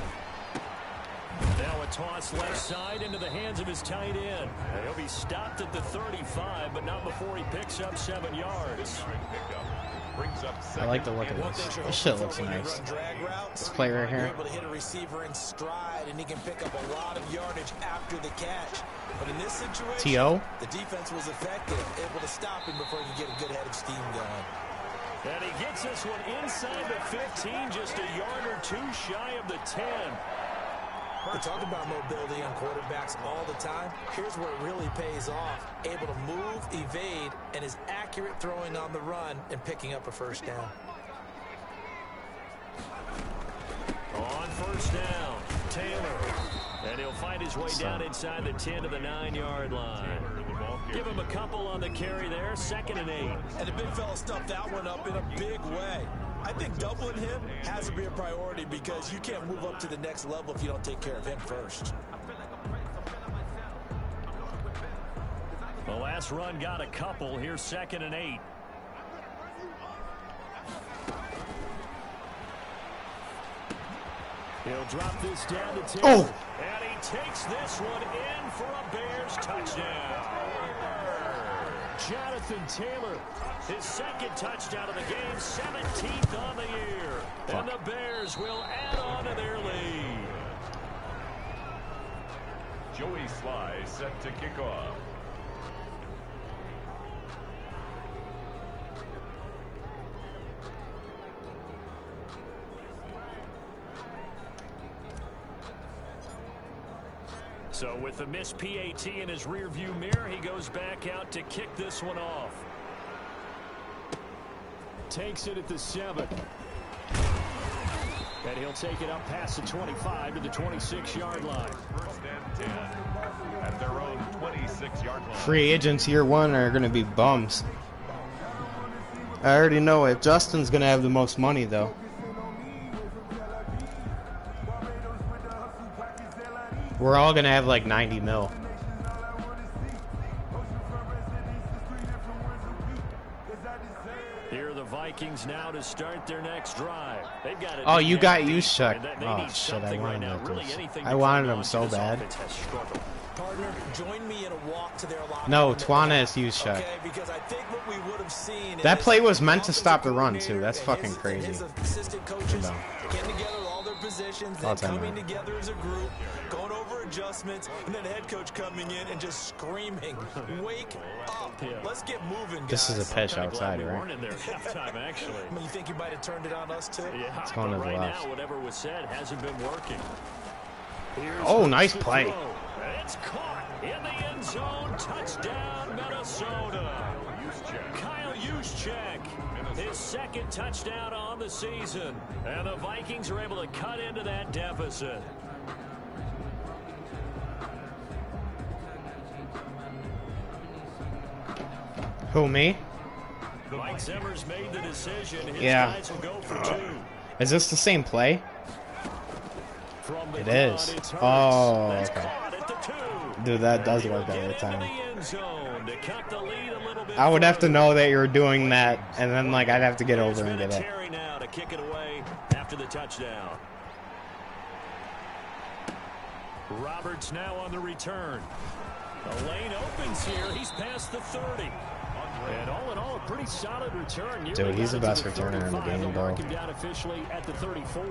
Now a toss left side into the hands of his tight end. And he'll be stopped at the 35, but not before he picks up 7 yards. I like the look of this. This shit looks nice. This play right here. Able to hit a receiver in stride, and he can pick up a lot of yardage after the catch. But in this situation, T.O. the defense was effective, able to stop him before he could get a good head of steam going. And he gets this one inside the 15, just a yard or two shy of the 10. We talk about mobility on quarterbacks all the time. Here's where it really pays off. Able to move, evade, and is accurate throwing on the run and picking up a first down. On first down, Taylor. And he'll find his way down inside the 10 to the 9-yard line. Give him a couple on the carry there, 2nd and 8. And the big fella stuffed that one up in a big way. I think doubling him has to be a priority because you can't move up to the next level if you don't take care of him first. The last run got a couple. Here's 2nd and 8. He'll drop this down to 10. Oh! And he takes this one in for a Bears touchdown. Jonathan Taylor, his 2nd touchdown of the game, 17th on the year. And the Bears will add on to their lead. Joey Sly set to kick off. So with the missed PAT in his rearview mirror, he goes back out to kick this one off. Takes it at the 7. And he'll take it up past the 25 to the 26-yard line. 1st and 10 at their own 26-yard line. Free agents year 1 are going to be bums. I already know it. Justin's going to have the most money, though. We're all going to have like 90 mil. Here are the Vikings now to start their next drive. They've got Oh, you got use check. Oh, shit, I wanted I wanted him so bad. Partner, join me in a walk to their locker. No, Twana use check. Okay, because I think what we would have seen that play was meant to stop the run, too. That's fucking crazy. His assistant coaches getting together all their positions, then coming together as a group, going over adjustments, and then the head coach coming in and just screaming, wake up. Let's get moving, guys. This is a pitch outside, right? In there halftime, actually. You think you might have turned it on us, too? Yeah, it's going to the right left. now, whatever was said hasn't been working. Oh, nice play. It's caught in the end zone. Touchdown, Minnesota. Kyle Juszczyk, his second touchdown on the season. And the Vikings are able to cut into that deficit. Who, me? Mike Zimmer's made the decision. His Yeah. guys will go for two. Is this the same play? From the It gun, is. it's Hurts. Oh, That's okay. caught at the 2. Dude, that does And work he'll every get into time. the end zone to cut the lead a little bit I would have to further. know that you're doing that, and then like I'd have to get There's over and get it. Vinatieri now to kick it away after the touchdown. Roberts now on the return. The lane opens here. He's past the 30. And all in all, a pretty solid return. Nearly Dude, he's got the it best to the returner in the 35. game, They'll bro. mark him down officially at the 34.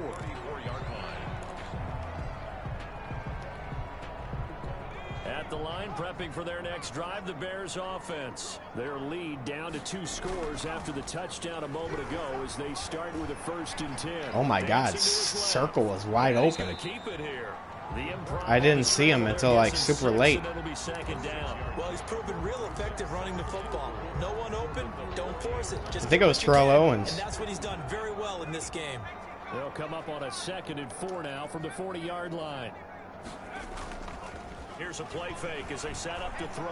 At the line, prepping for their next drive, the Bears offense. Their lead down to 2 scores after the touchdown a moment ago as they start with a 1st and 10. Oh my God, circle was wide open. I didn't see him until like super late. Well, he's proven real effective running the football. No one open, don't force it. Just I think it was Terrell Owens. And that's what he's done very well in this game. They'll come up on a 2nd and 4 now from the 40-yard line. Here's a play fake as they set up to throw.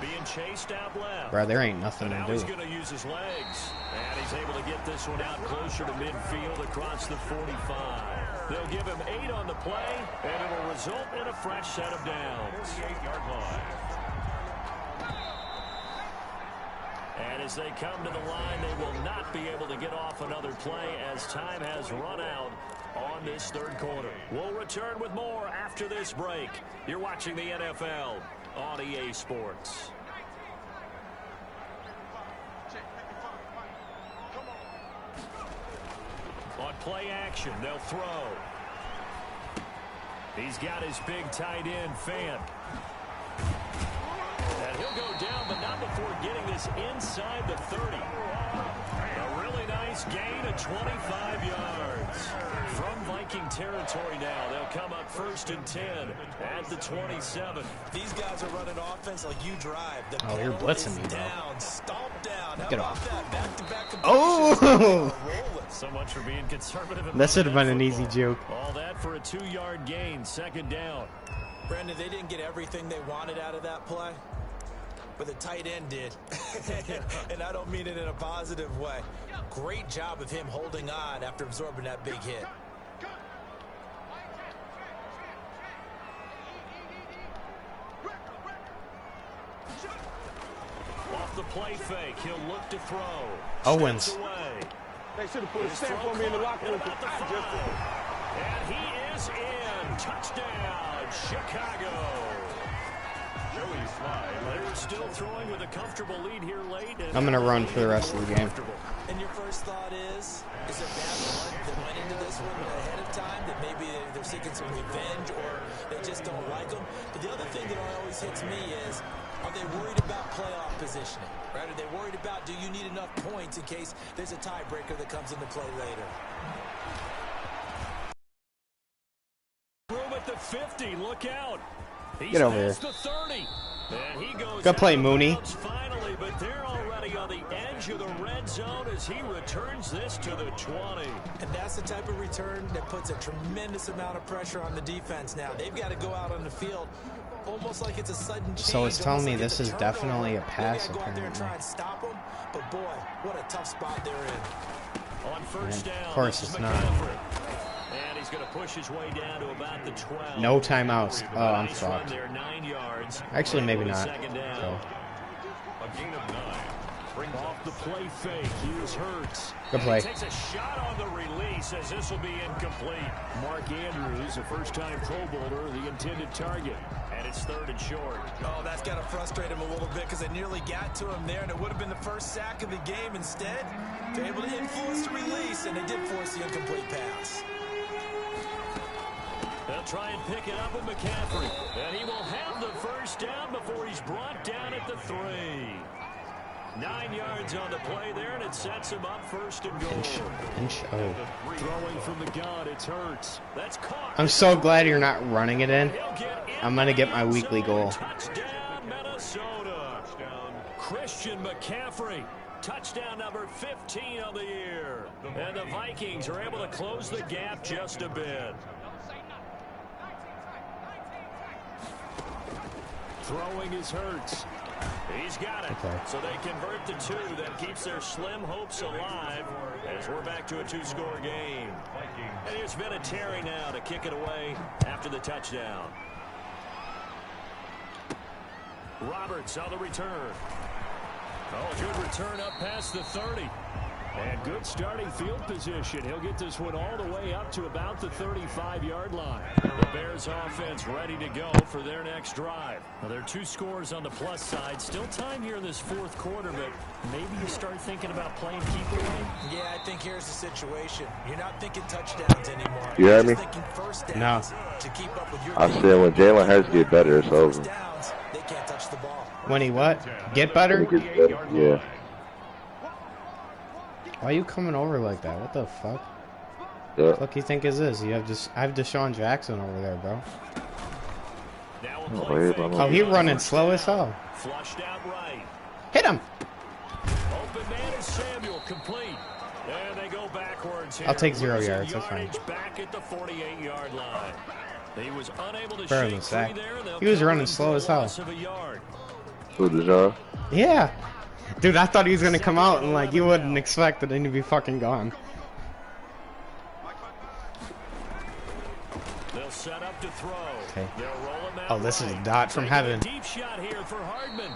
Being chased out left. Bro, there ain't nothing Now to he's do. going to use his legs. And he's able to get this one out closer to midfield across the 45. They'll give him 8 on the play, and it'll result in a fresh set of downs. 48-yard line. And as they come to the line, they will not be able to get off another play as time has run out on this 3rd quarter. We'll return with more after this break. You're watching the NFL on EA Sports. On play action, they'll throw. He's got his big tight end, Fant. And he'll go down, but not before getting this inside the 30. A really nice gain of 25 yards. From Viking territory now, they'll come up 1st and 10 at the 27. These guys are running offense like you drive. The Oh, you're pedal blitzing is me, bro. down, stomp down. How Get about off. that? Back-to-back completions. Oh! So much for being conservative. That should have been an easy joke. All that for a 2-yard gain, 2nd down. Brandon, they didn't get everything they wanted out of that play, but the tight end did. And I don't mean it in a positive way. Great job of him holding on after absorbing that big hit. Off the play fake, he'll look to throw. Owens. Steps away. They should have put a stamp on me in the locker room. And he is in. Touchdown, Chicago. They're still throwing with a comfortable lead here late. I'm going to run for the rest of the game. And your first thought is there bad blood that went into this one ahead of time, that maybe they're seeking some revenge or they just don't like them? But the other thing that always hits me is, are they worried about playoff positioning? Right? Are they worried about, do you need enough points in case there's a tiebreaker that comes into play later? Room at the 50, look out. He's Get over here. the 30. And he goes Good play, out of Mooney. bounds finally, but they're already on the edge of the red zone as he returns this to the 20. And that's the type of return that puts a tremendous amount of pressure on the defense now. They've got to go out on the field almost like it's a sudden change. So it's telling almost me like this it's is turnover. definitely a They pass, gotta go out there and apparently. try and stop them. But boy, what a tough spot they're in. On 1st down, Of course this is it's not. McCaffrey. And he's going to push his way down to about the 12. No timeouts. Oh, I'm Nice run fucked. there, 9 yards. Actually, maybe And not. 2nd down. So, A gain of 9. Brings Off the play fake, here's Hurts. good And play. he takes a shot on the release as this will be incomplete. Mark Andrews, a first-time Pro Bowler, the intended target. And it's 3rd and short. Oh, that's got to frustrate him a little bit because they nearly got to him there, and it would have been the first sack of the game. Instead, they're able to influence the release, and they did force the incomplete pass. They'll try and pick it up with McCaffrey. And he will have the 1st down before he's brought down at the 3. 9 yards on the play there, and it sets him up first and goal. Throwing from the gun, it's Hurts. That's caught. I'm so glad you're not running it in. I'm going to get my weekly goal. Touchdown, Minnesota. Christian McCaffrey. Touchdown number 15 on the year. And the Vikings are able to close the gap just a bit. Throwing is Hurts. He's got it. Okay. So they convert to 2. That keeps their slim hopes alive as we're back to a 2-score game. And here's Vinatieri now to kick it away after the touchdown. Roberts on the return. Oh, good return up past the 30. And good starting field position. He'll get this one all the way up to about the 35-yard line. The Bears offense ready to go for their next drive. Now, there are 2 scores on the plus side. Still time here in this 4th quarter, but maybe you start thinking about playing keep away. Yeah, I think here's the situation. You're not thinking touchdowns anymore. You hear me? You're just thinking first downs to keep up with your I said when Jalen Hurts get better, it's over. downs, they can't touch the ball. When he what? Get better? When he gets better, yeah. Why are you coming over like that? What the fuck? Yeah. Fuck you think is this? You have just I have Deshaun Jackson over there, bro. Now Oh, a play wait, fake. Oh, he running slow as hell. Flushed out right. Hit him. Open man is Samuel, complete. And they go backwards here. I'll take 0 Losing yards, that's fine. yardage back at the 48-yard line. He was unable to Better shake than sack. free there, and they'll He was cover running him slow for as a hell. loss of a yard. Who, Deshaun? Yeah. Dude, I thought he was gonna come out and like you wouldn't expect that him to be fucking gone. They'll set up to throw. Okay. They'll roll him out Oh, this is a right. dot from Taking a heaven. Deep shot here for Hardman,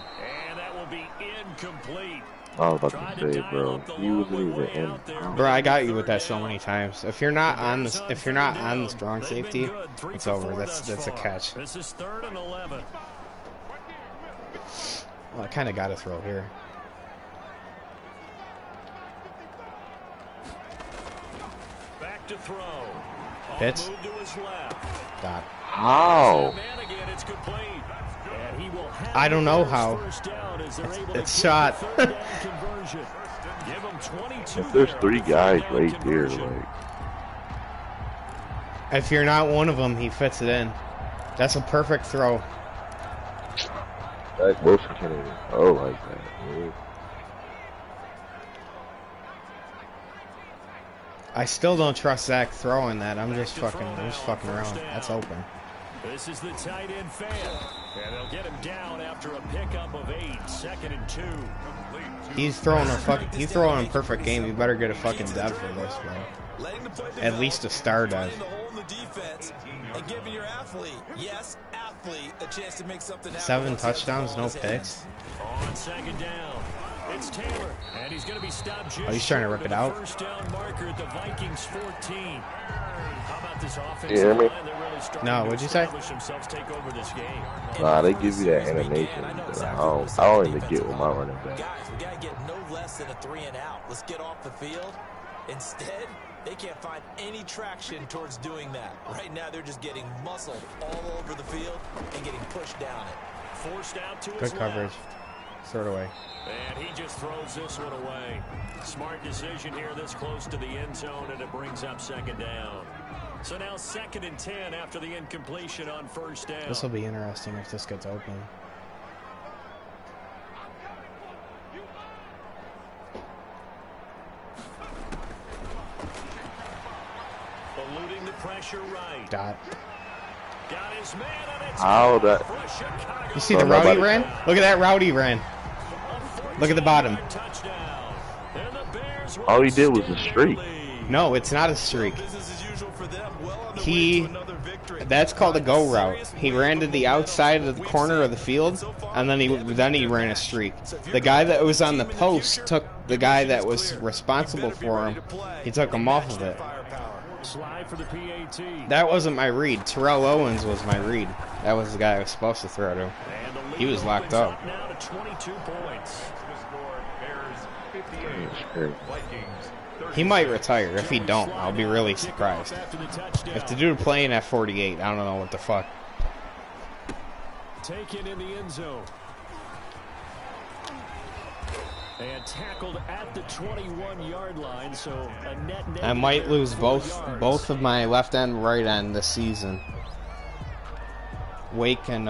and that will be incomplete. I was about Tried to say, dial bro. up the He long wasn't even way in. out there, Bro, I got you but with that so many times. If you're not on the Bears strong They've safety, been good. 3 it's for over. 4 That's thus a far. catch. This is 3rd and 11. Well, I kind of got to throw here. Back to throw. On Pitts. the move to his left. Dot. How? Man again, it's complete. And he will have I don't know how. first down as they're able It's to shot. get the 3rd down conversion. Give him 22 If there's there 3 on the guys 3rd down right there, conversion. like, If you're not one of them, he fits it in. That's a perfect throw. Zach Wilson can't even throw like that, dude. I still don't trust Zach throwing that. I'm just fucking around. That's open. This is the tight end fan. And they'll get him down after a pickup of 8. 2nd and 2. He's throwing a perfect game. You better get a fucking dev for this, bro. Letting the play At least a star dev. finding the hole in the defense, and giving your athlete, a chance to make something happen. 7 once he has the touchdowns, ball in no his picks. hands. On 2nd down, it's Taylor, and he's going to be stopped just Oh, he's trying to short rip of it the out? first down marker at the Vikings 14. How about this offensive You hear me? line? They're really starting No, to what'd you say? establish themselves, take over this game. Nah, they give you that animation. But I don't even get with my running back. Guys, we got to get no less than a 3 and out. Let's get off the field. Instead, they can't find any traction towards doing that. Right now, they're just getting muscled all over the field and getting pushed down it. Forced out to his Good coverage. left. Throw it away. And he just throws this one away. Smart decision here this close to the end zone, and it brings up 2nd down. So now 2nd and 10 after the incompletion on 1st down. This will be interesting if this gets open. Eluding the pressure right. Dot. Got his man, and it's How good that? for Chicago. You see the Oh, route he nobody- ran? Look at that route he ran. Look at the bottom. Touchdown. And the Bears will All he did was a extend streak. their lead. No, it's not a streak. Business as usual for them. Well on their way He, to another victory. that's called a go route. He ran to the outside of the corner of the field, and then he ran a streak. The guy that was on the post took the guy that was responsible for him. He took him off of it. Slide for the PAT. That wasn't my read. Terrell Owens was my read. That was the guy I was supposed to throw to. And the lead He was locked opens up. Now to 22 points. He might retire. If he don't, I'll be really surprised. After the touchdown. If the dude playing at 48, I don't know what the fuck. Taken in the end zone. And tackled at the 21-yard line, so a net I might lose 4 both yards. of my left end, right end this season. Wake and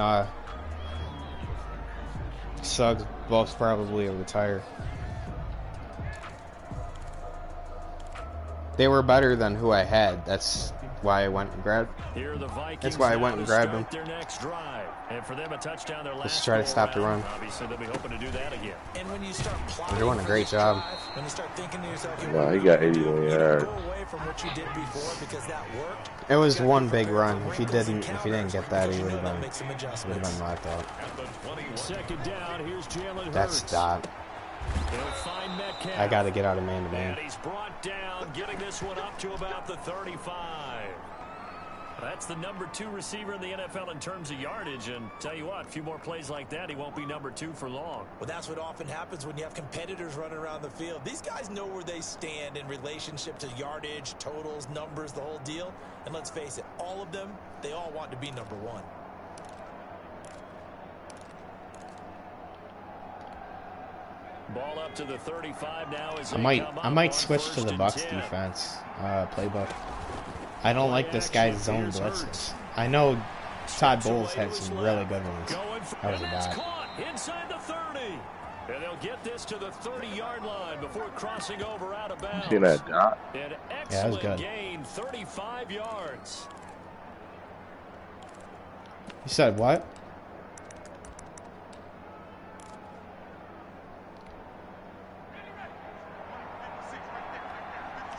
Suggs both probably retire. They were better than who I had. That's why I went and grabbed. Here are the Vikings. That's why I went and grabbed them. Their next drive. And for them, a touchdown their last Just try to stop the run. Obviously, they'll be hoping to do that again. And when you start They're doing a great job. When you start thinking to yourself, No, he got 81 yards. go away from what you did before because that worked. It was one big run. If he didn't get that, he would have been locked out. Second down, here's Jalen Hurts. That's stop. He'll find Metcalf. I got to get out of man-to-man. And he's brought down, getting this one up to about the 35. That's the number 2 receiver in the NFL in terms of yardage. And tell you what, a few more plays like that, he won't be number 2 for long. Well, that's what often happens when you have competitors running around the field. These guys know where they stand in relationship to yardage, totals, numbers, the whole deal. And let's face it, all of them, they all want to be number 1. Ball up to the 35 now. As I might switch to the Bucs defense playbook. I don't like this guy's zone blitzes. I know Todd Bowles had some really good ones. That was a dot. Inside the 30. And they'll get this to the 30-yard line before crossing over out of bounds. See that dot? An Yeah, that was excellent good. gain, 35 yards. You said what?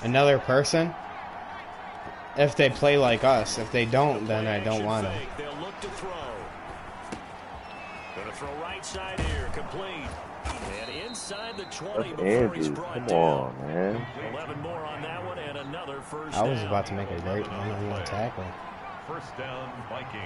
Another person? If they play like us. If they don't, then I don't want them. They'll look to throw. Gonna throw right side here, complete. And inside the 20 That's before he's Andrews. brought Come down. on, man. 11 more on that one and another first I was down. about to make a great one-on-one tackle. First down, Vikings.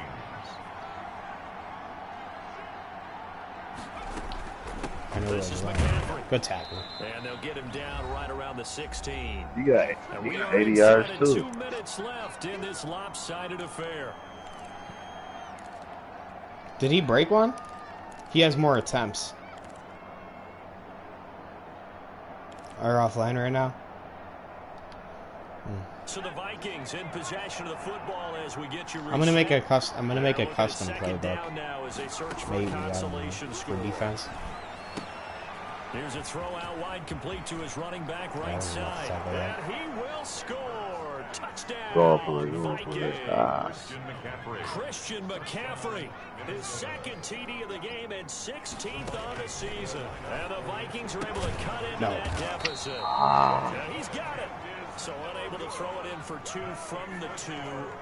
I know it This was is wrong. McCaffrey. Good tackle. And they'll get him down right around the 16. You got And we are 80 inside yards at too. 2 minutes left in this lopsided affair. Did he break one? He has more attempts. Are offline right now? So the Vikings in possession of the football as we get you. I'm gonna make a custom Second playbook. down now as they search for Maybe a I don't know, consolation for score. defense. Here's a throw out wide, complete to his running back right side, and he will score. Touchdown, Going for it. Vikings. Christian McCaffrey, his second TD of the game and 16th on the season. And the Vikings are able to cut into that deficit. And he's got it. So unable to throw it in for 2 from the 2.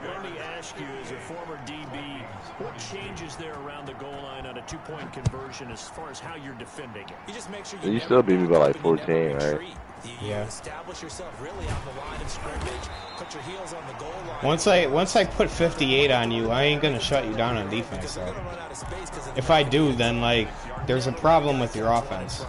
Let me ask you, as a former DB, what changes there around the goal line on a 2-point conversion as far as how you're defending it? You just make sure You still beat me by like 14, right? You establish yourself really on the line of scrimmage. Put your heels on the goal line. Once I put 58 on you, I ain't gonna shut you down on defense. So. If I do, then like there's a problem with your offense.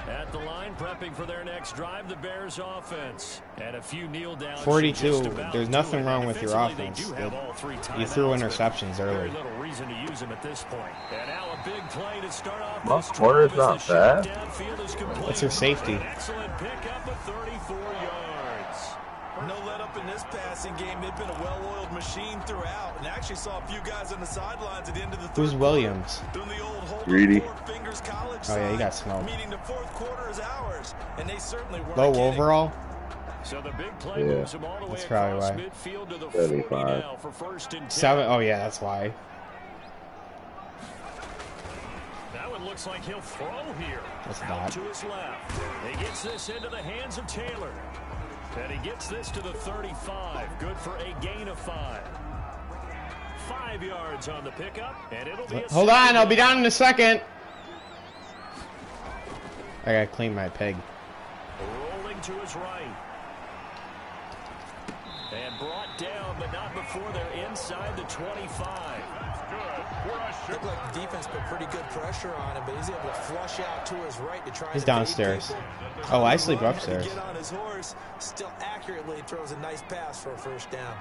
At the line, prepping for their next drive, the Bears offense. And a few kneel down. 42. There's nothing wrong with your offense. You threw interceptions early. Very little reason to use them at this point. And now a big play to start off My this corner's drive not as the shot bad. downfield is complete. What's your safety? An excellent pickup of 34 yards. No let up in this passing game. They've been a well-oiled machine throughout, and actually saw a few guys on the sidelines at the end of the third. Who's Williams? Doing the old hold Greedy. four fingers college Oh yeah, he got sign, smoked. meaning the fourth quarter is ours, and they certainly weren't Low kidding. overall. So the big play Yeah. moves him all the way That's probably across why. midfield to the 75. 40 now for first and 10. 7. Oh yeah, that's why. That one looks like he'll throw here. That's Out not. to his left. He gets this into the hands of Taylor. And he gets this to the 35. Good for a gain of 5. 5 yards on the pickup, and it'll be a Hold on, second I'll be down. down in a second. I gotta clean my pig. Rolling to his right. And brought down, but not before they're inside the 25. Looked like the defense put pretty good pressure on him, but he's able to flush out to his right to try He's and downstairs. evade people. Oh, I sleep Run, upstairs. Get on his horse, still accurately throws a nice pass for a first down.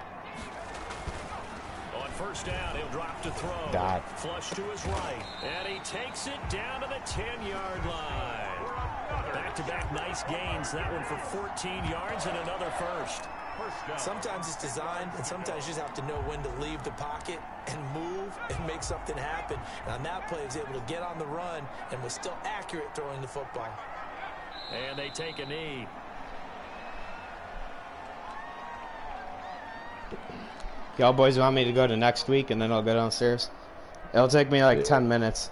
On first down. He'll drop to throw. God. Flush to his right. And he takes it down to the 10-yard line. Back-to-back nice gains. That one for 14 yards and another first. Sometimes it's designed, and sometimes you just have to know when to leave the pocket and move and make something happen. And on that play, he was able to get on the run and was still accurate throwing the football. And they take a knee. Y'all boys want me to go to next week, and then I'll go downstairs? It'll take me like 10 minutes.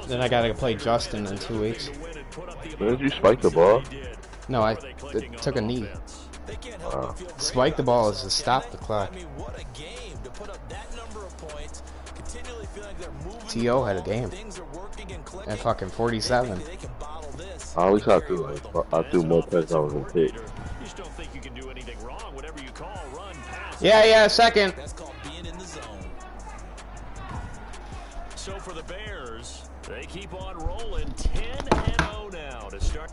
Then I gotta play Justin in 2 weeks. When did you spike the ball? No, I took a knee. Spike the ball is to stop the clock. T.O. had a game at fucking 47. I always have to, like, I do more touchdowns than pick. Yeah, second. So for the Bears, they keep on rolling 10-0 now to start.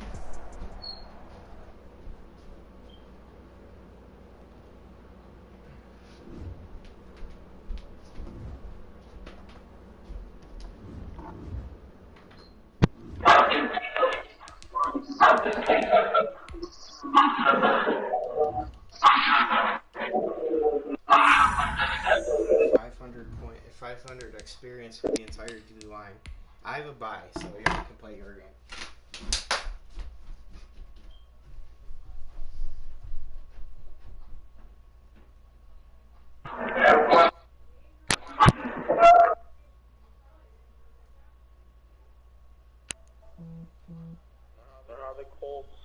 .500 experience for the entire D line. I have a bye, so you can play your game. The Colts.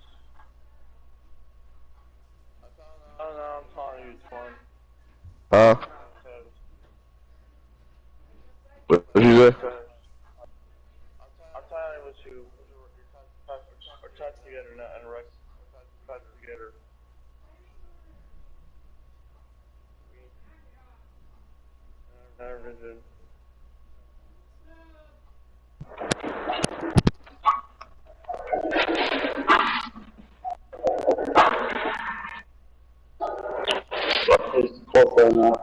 I don't know, I'm telling you, it's fun. Huh? What did you say? I'm telling you what you are trying together and right together. Never did. It's close right now.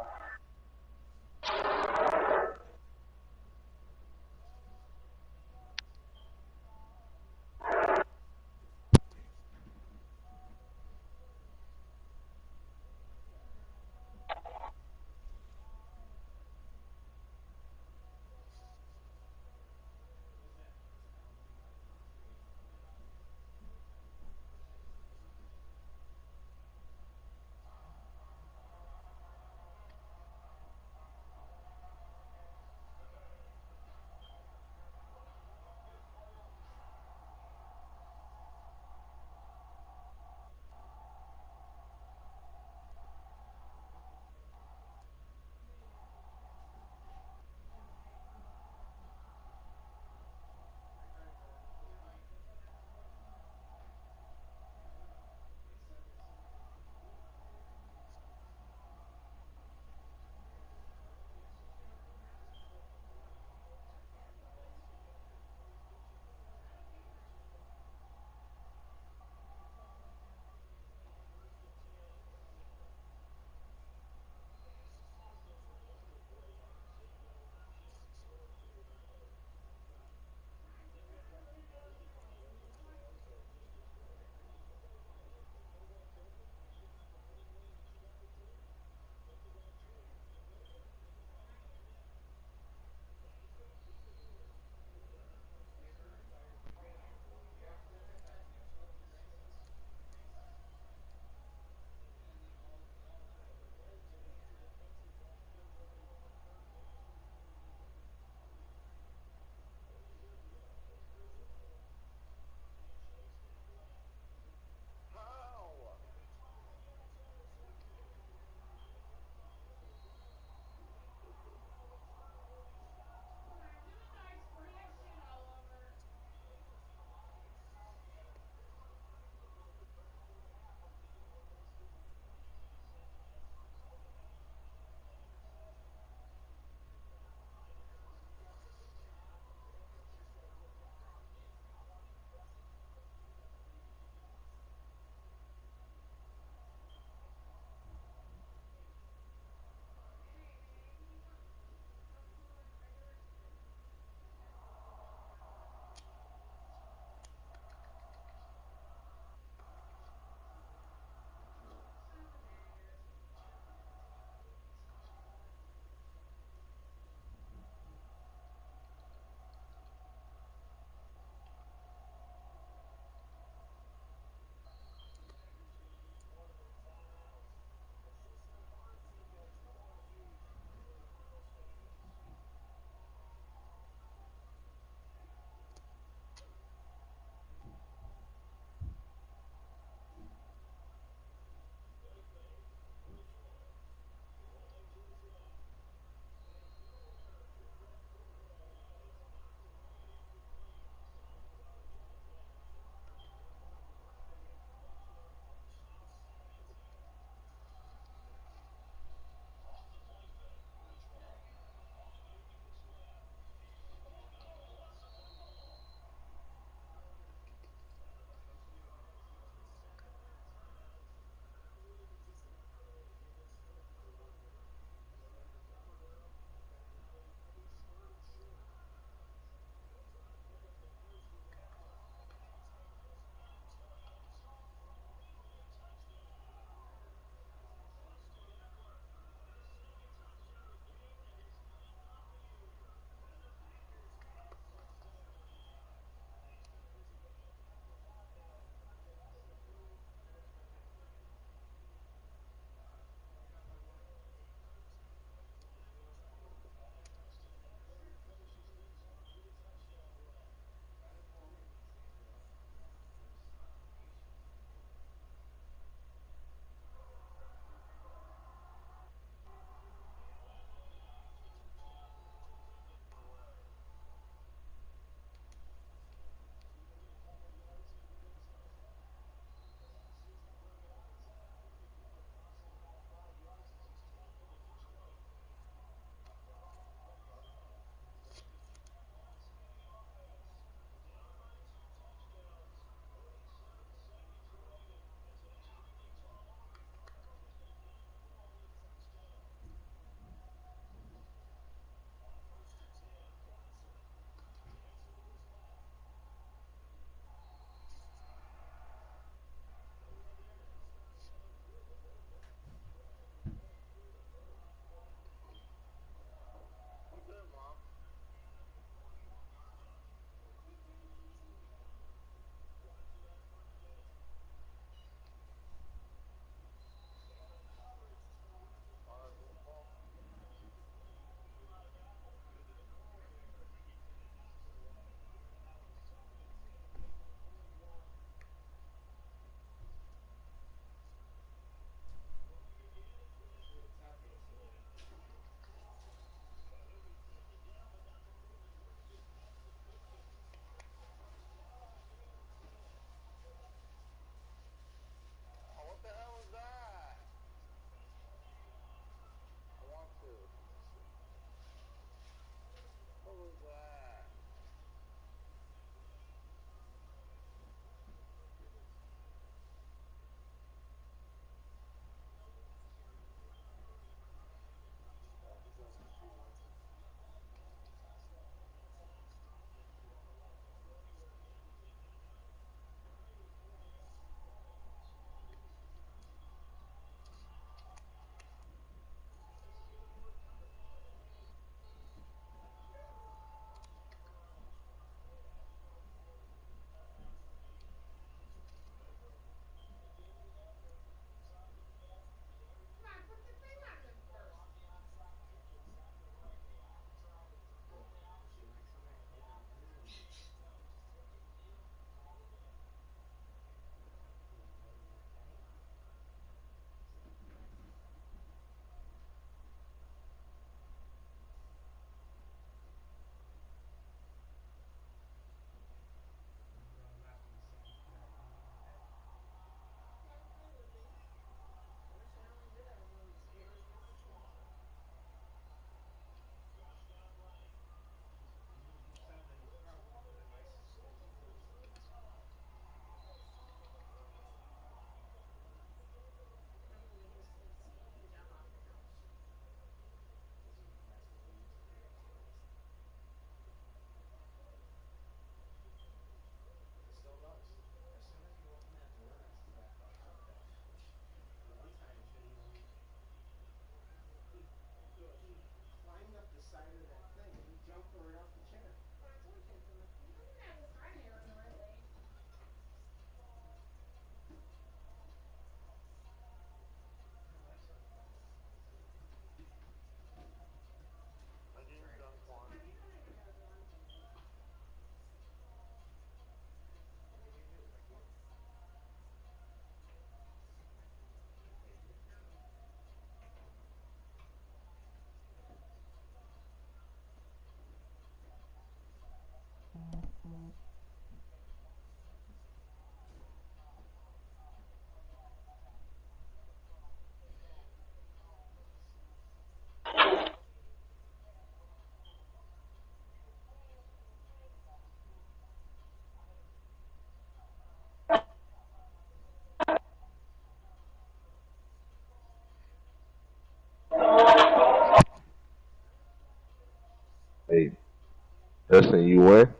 Listen, you win?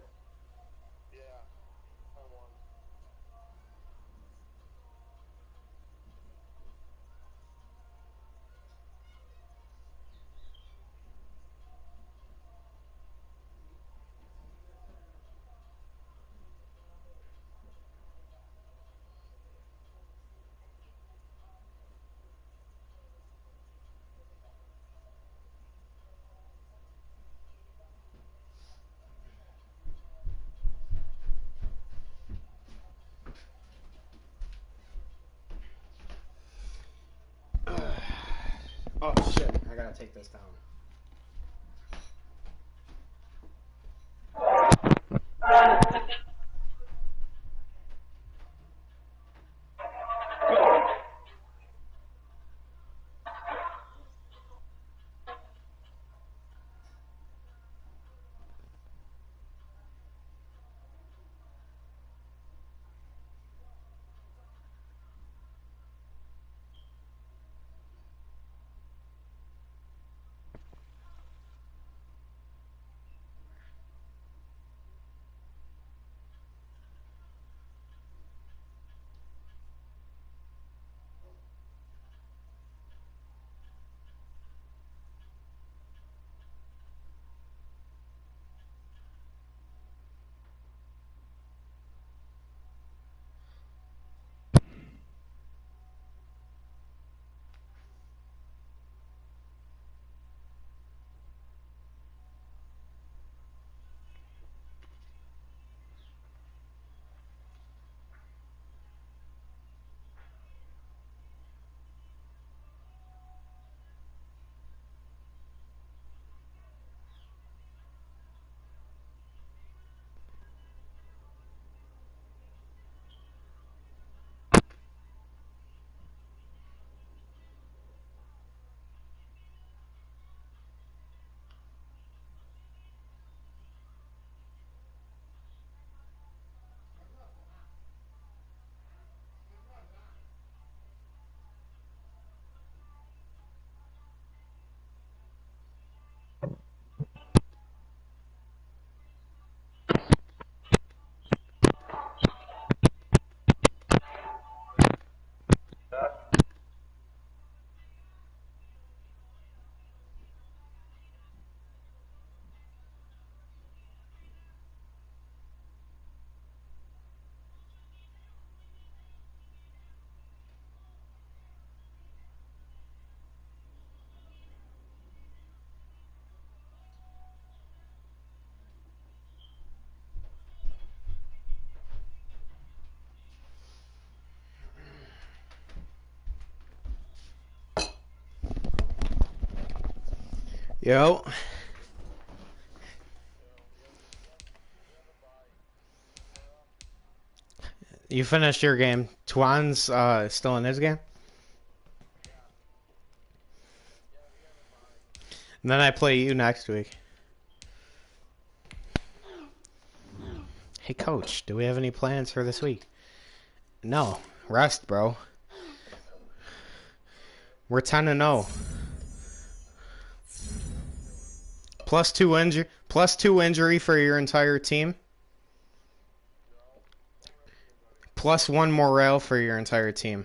Yeah. I won. Oh shit! I gotta take this down. Yo. You finished your game. Tuan's still in his game? And then I play you next week. Hey, Coach, do we have any plans for this week? No. Rest, bro. We're 10-0. Plus two injury for your entire team. Plus one morale for your entire team.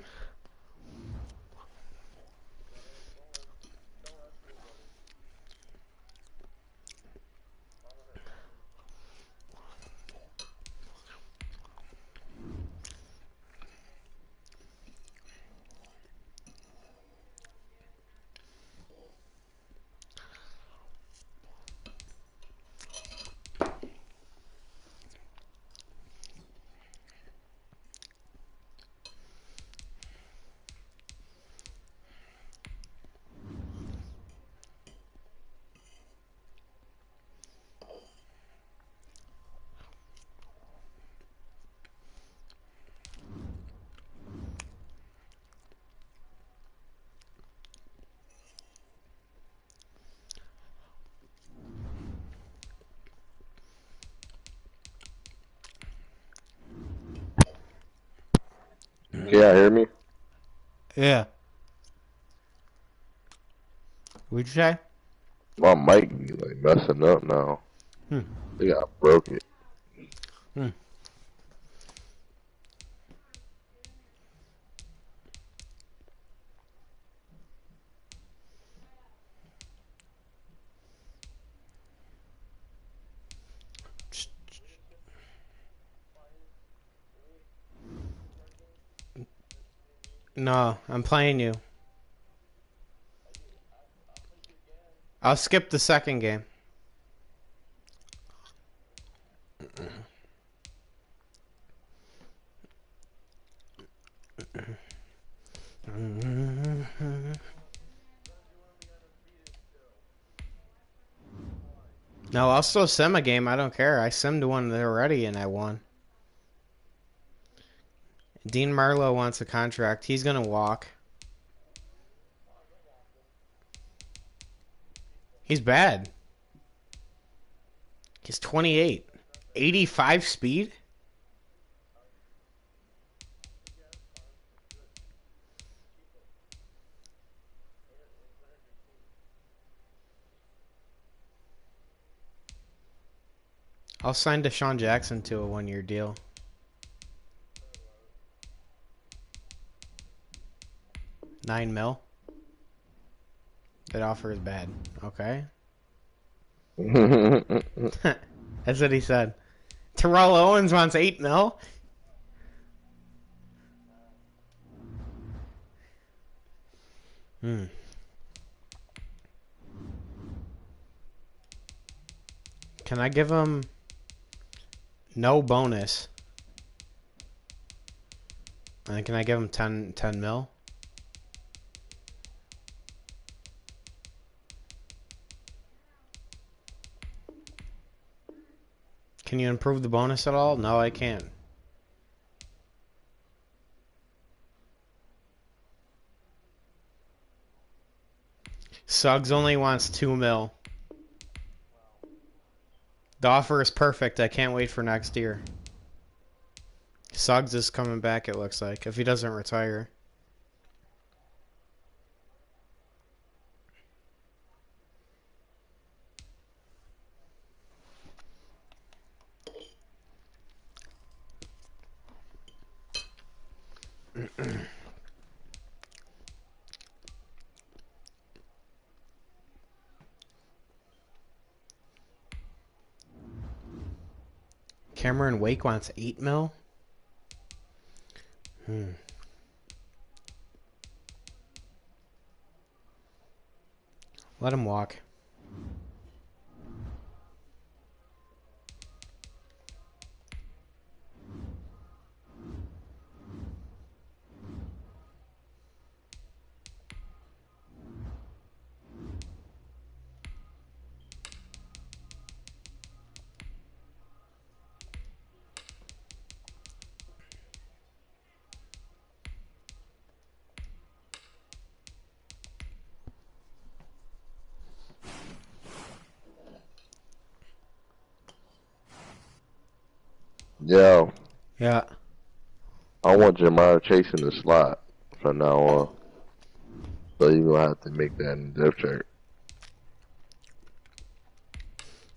Can y'all hear me? Yeah. What'd you say? My mic be like messing up now. They got broke it. Hmm. No, I'm playing you. I'll skip the second game. No, I'll still sim a game. I don't care. I simmed one already and I won. Dean Marlowe wants a contract. He's gonna walk. He's bad. He's 28. 85 speed? I'll sign Deshaun Jackson to a 1-year deal. $9 million. That offer is bad. Okay. That's what he said. Terrell Owens wants $8 million. Can I give him no bonus? And can I give him 10 mil? Can you improve the bonus at all? No, I can't. Suggs only wants 2 mil. The offer is perfect. I can't wait for next year. Suggs is coming back, it looks like, if he doesn't retire. Cameron Wake wants 8 mil? Let him walk. Yo, Yeah. I want Jamar chasing the slot from now on. So you're gonna have to make that in the depth chart.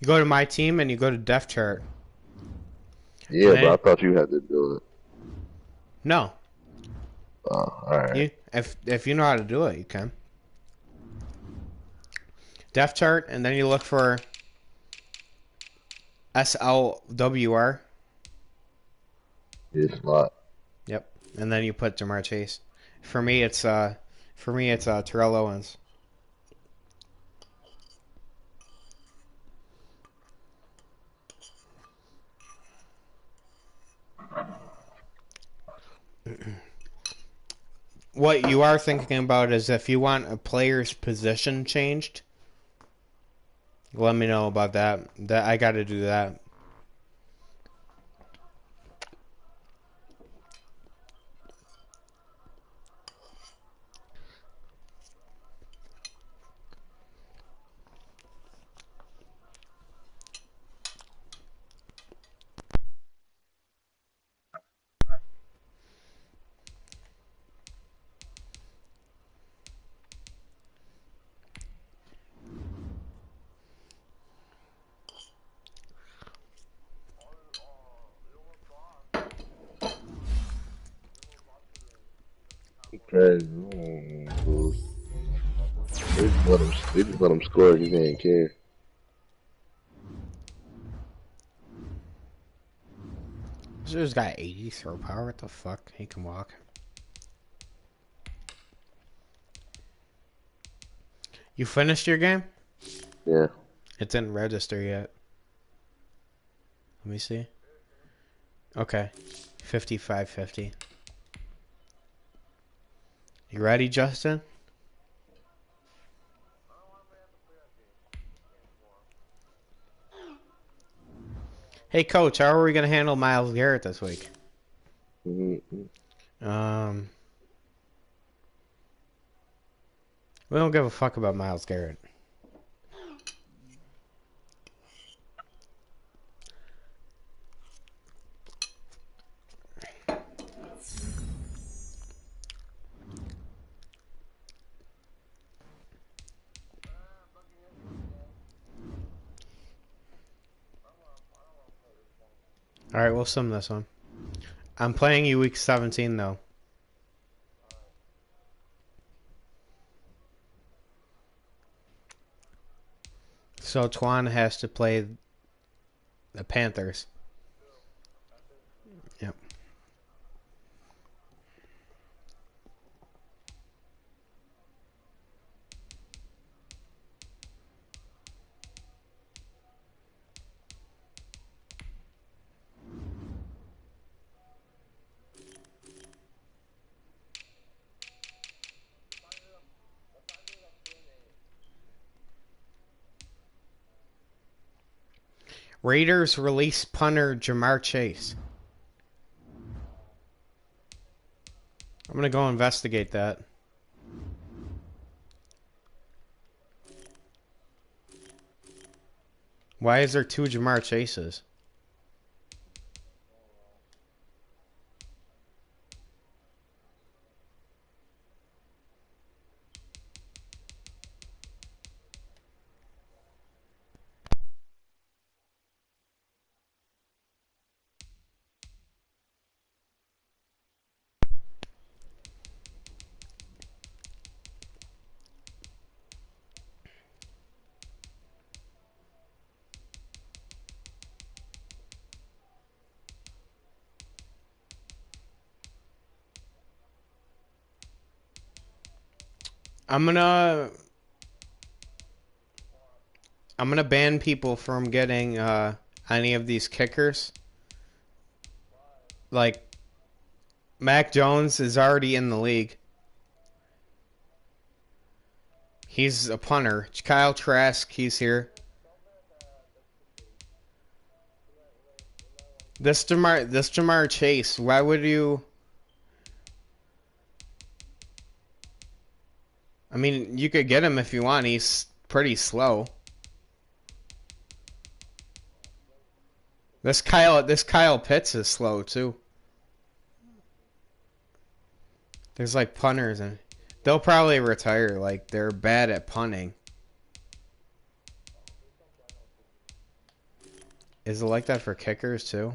You go to my team and you go to depth chart. Yeah, but I thought you had to do it. No. Oh, alright. If you know how to do it, you can. Depth chart, and then you look for SLWR. His slot. Yep. And then you put Jamar Chase. For me it's Terrell Owens. What you are thinking about is if you want a player's position changed, let me know about that. I got to do that. Crazy. They just let him score because they didn't care. This dude's got 80 throw power. What the fuck? He can walk. You finished your game? Yeah. It didn't register yet. Let me see. Okay. 55-50. You ready, Justin? Hey, Coach, how are we going to handle Myles Garrett this week? We don't give a fuck about Myles Garrett. Alright, we'll sim this one. I'm playing you week 17, though. So Twan has to play the Panthers. Yep. Raiders release punter Jamar Chase. I'm going to go investigate that. Why is there 2 Jamar Chases? I'm gonna ban people from getting any of these kickers. Like, Mac Jones is already in the league. He's a punter. Kyle Trask, he's here. This Jamar Chase, why would you... I mean, you could get him if you want. He's pretty slow. This Kyle Pitts is slow too. There's like punters and they'll probably retire. Like, they're bad at punting. Is it like that for kickers too?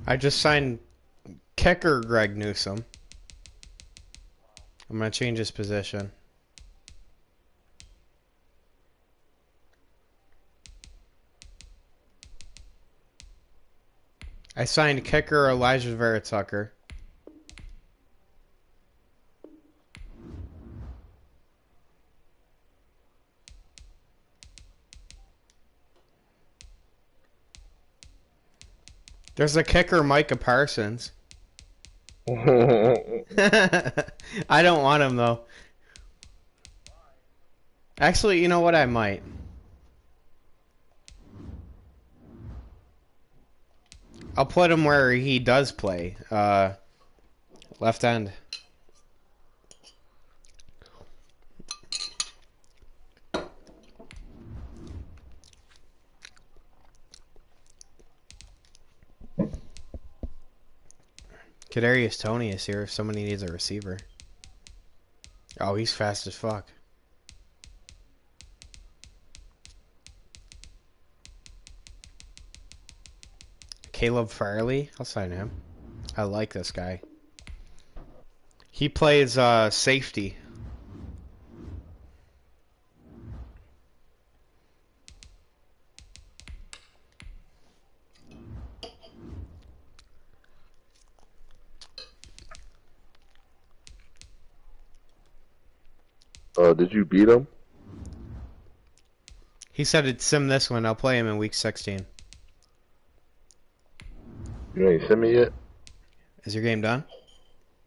I just signed kicker Greg Newsome. I'm gonna change his position. I signed kicker Elijah Vera Tucker. There's a kicker Micah Parsons. I don't want him though. Actually, you know what? I might. I'll put him where he does play. Left end. Kadarius Toney is here if somebody needs a receiver. Oh, he's fast as fuck. Caleb Farley, I'll sign him. I like this guy. He plays safety. Did you beat him? He said it'd sim this one. I'll play him in week 16. You ain't sent me yet? Is your game done?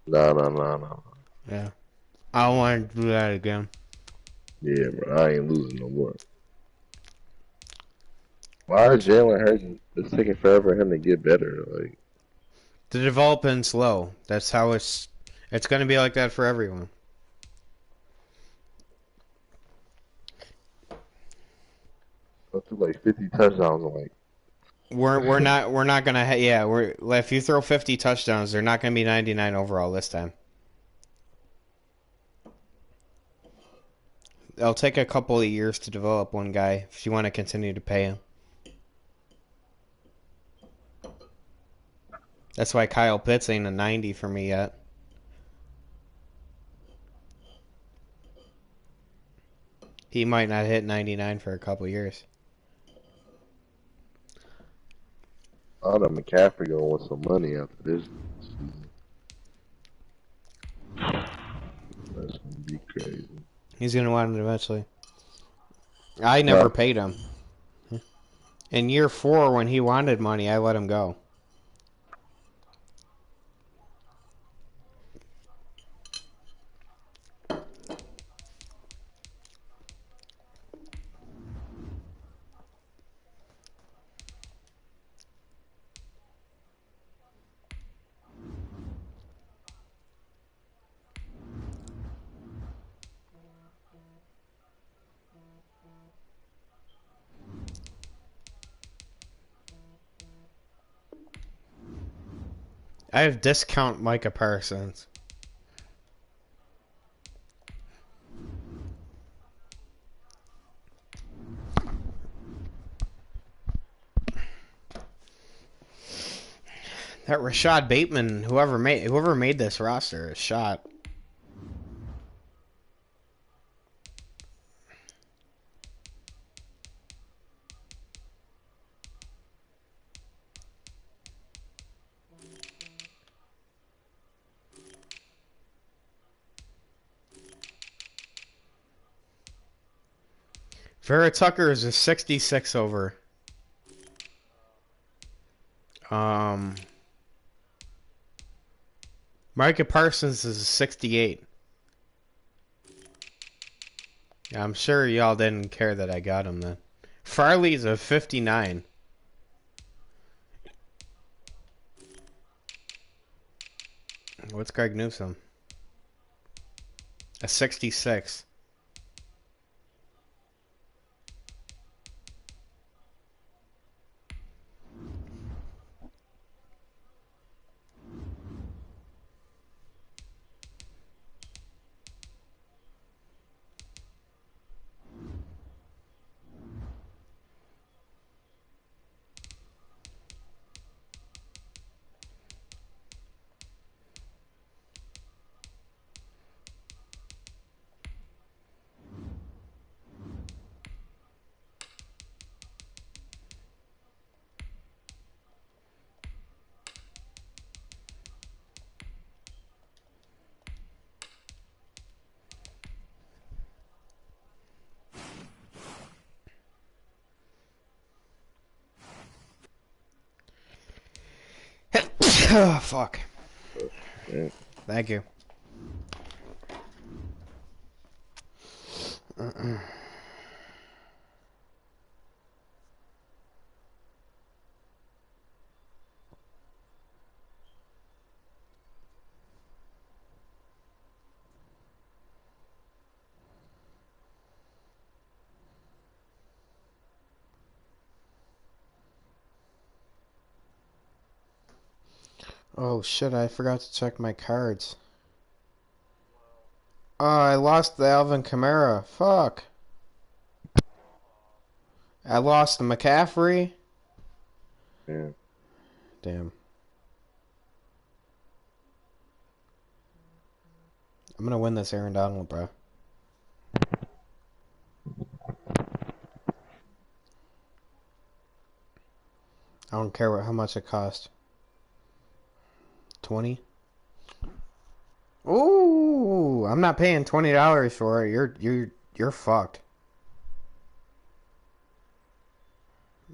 No. Yeah. I don't want to do that again. Yeah, bro. I ain't losing no more. Why is Jalen Hurts? It's taking forever for him to get better. Like, The development's low. That's how it's going to be like that for everyone. I threw like 50 touchdowns. I'm like, We're not gonna if you throw 50 touchdowns, they're not gonna be 99 overall this time. It'll take a couple of years to develop one guy if you want to continue to pay him. That's why Kyle Pitts ain't a 90 for me yet. He might not hit 99 for a couple of years. I know McCaffrey gonna want some money after this season. That's gonna be crazy. He's gonna want it eventually. I never paid him. In year 4, when he wanted money, I let him go. I have discount Micah Parsons. That Rashad Bateman, whoever made this roster, is shot. Vera Tucker is a 66 over. Micah Parsons is a 68. I'm sure y'all didn't care that I got him then. Farley's a 59. What's Greg Newsome? A 66. Oh, fuck. Yeah. Thank you. Oh shit, I forgot to check my cards. Oh, I lost the Alvin Kamara. Fuck. I lost the McCaffrey. Yeah. Damn. I'm gonna win this Aaron Donald, bro. I don't care how much it cost. 20? Ooh, I'm not paying $20 for it. You're fucked.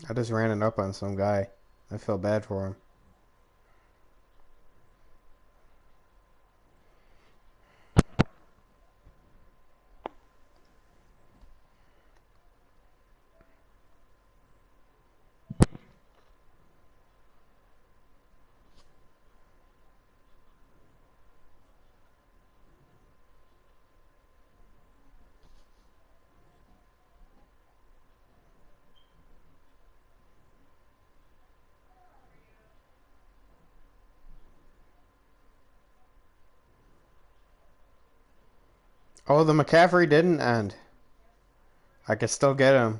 I just ran it up on some guy. I feel bad for him. Oh, the McCaffrey didn't end. I could still get him.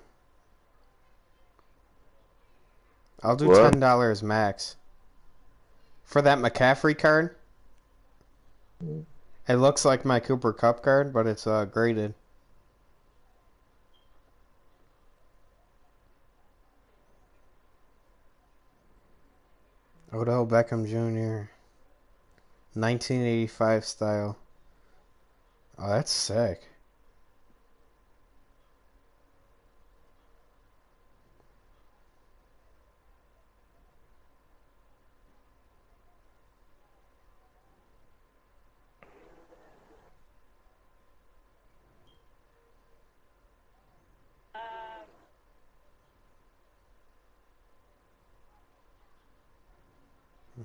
I'll do What? $10 max. For that McCaffrey card, it looks like my Cooper Cup card, but it's graded. Odell Beckham Jr. 1985 style. Oh, that's sick.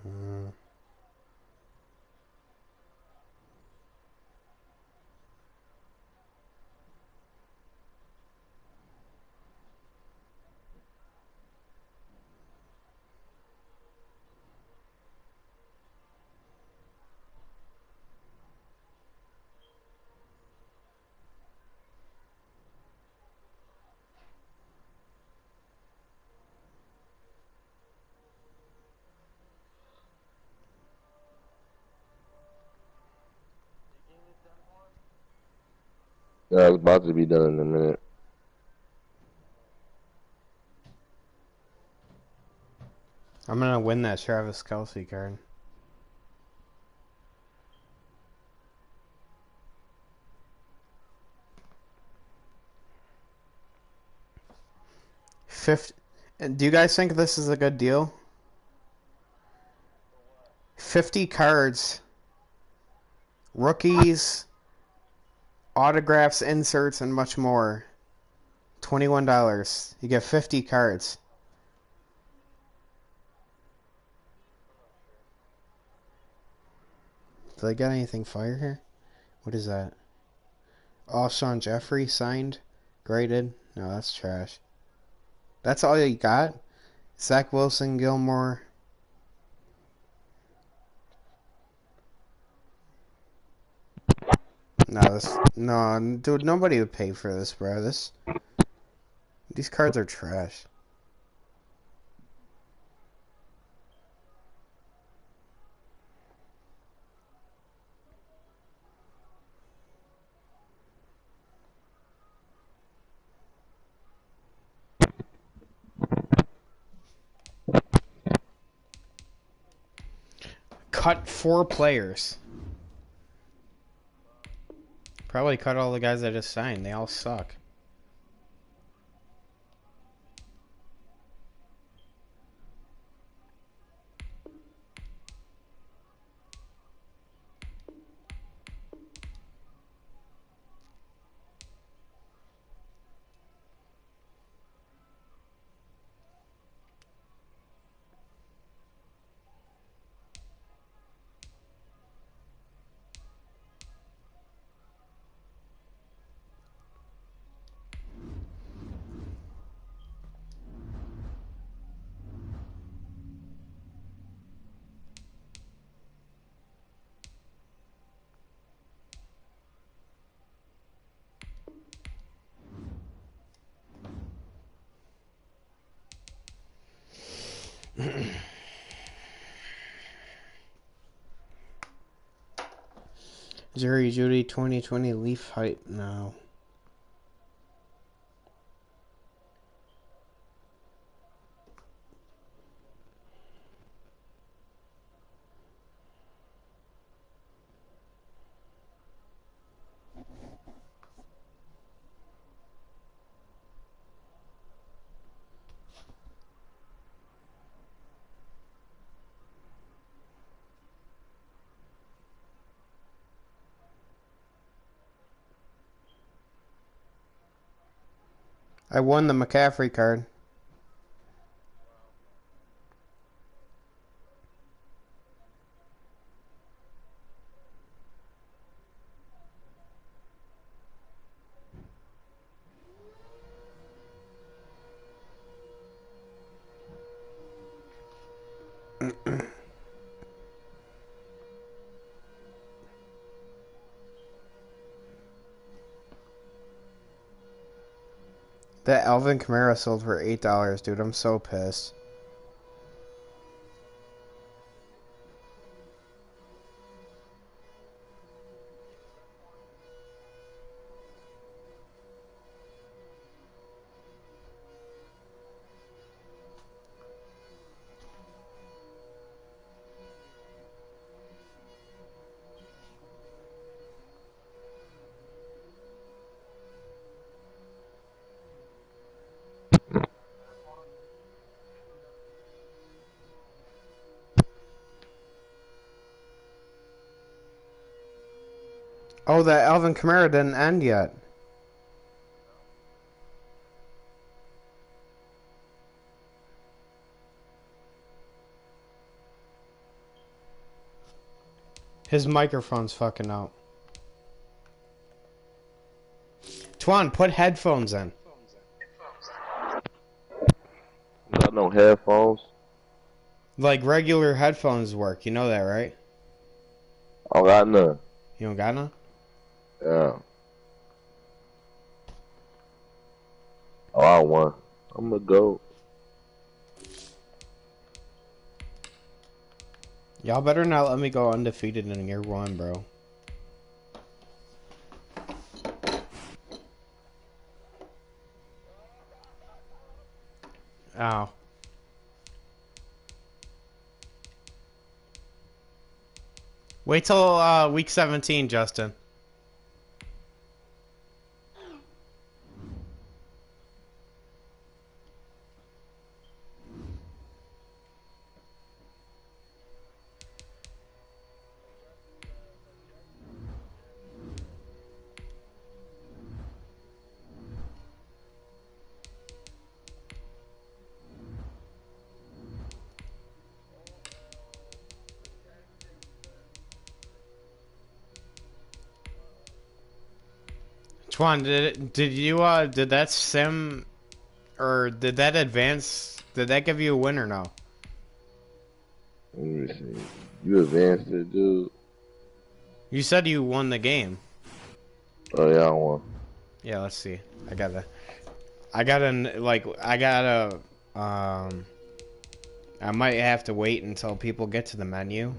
Mm. Yeah, it's about to be done in a minute. I'm gonna win that Travis Kelce card. Do you guys think this is a good deal? 50 cards, rookies, autographs, inserts, and much more. $21. You get 50 cards. Did I get anything fire here? What is that? Alshon Jeffrey signed, graded. No, that's trash. That's all you got? Zach Wilson, Gilmore. No, dude, nobody would pay for this, bro. These cards are trash. Cut 4 players. Probably cut all the guys I just signed. They all suck. Jerry Judy 2020 Leaf hype now. I won the McCaffrey card. That Alvin Kamara sold for $8, dude. I'm so pissed. Oh, that Alvin Kamara didn't end yet. His microphone's fucking out. Twan, put headphones in. Got no headphones. Like regular headphones work. You know that, right? I got none. You don't got none? Yeah. Oh, I won. I'm gonna go. Y'all better not let me go undefeated in year one, bro. Ow. Wait till week 17, Justin. Twan, did that sim or did that advance? Did that give you a win or no? Let me see. You advanced it, dude. You said you won the game. Oh yeah, I won. Yeah, let's see. I might have to wait until people get to the menu.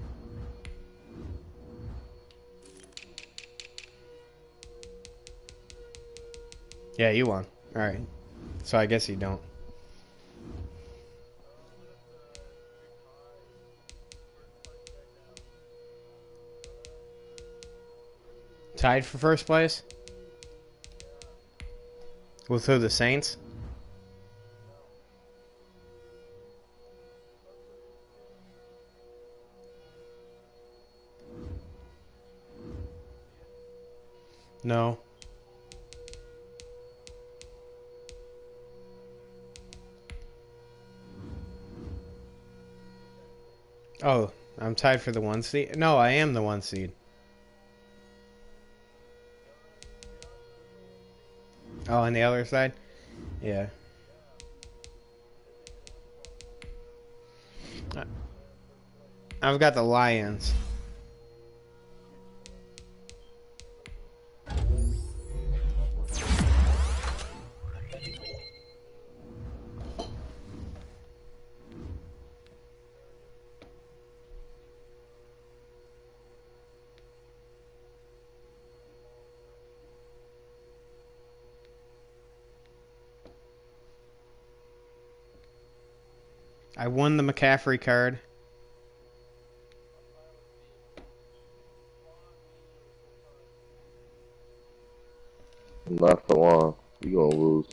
Yeah, you won. Alright. So I guess you don't. Tied for first place? With who, the Saints? No. Oh, I'm tied for the 1 seed? No, I am the 1 seed. Oh, on the other side? Yeah. I've got the Lions. I won the McCaffrey card. Not for long. You gonna lose.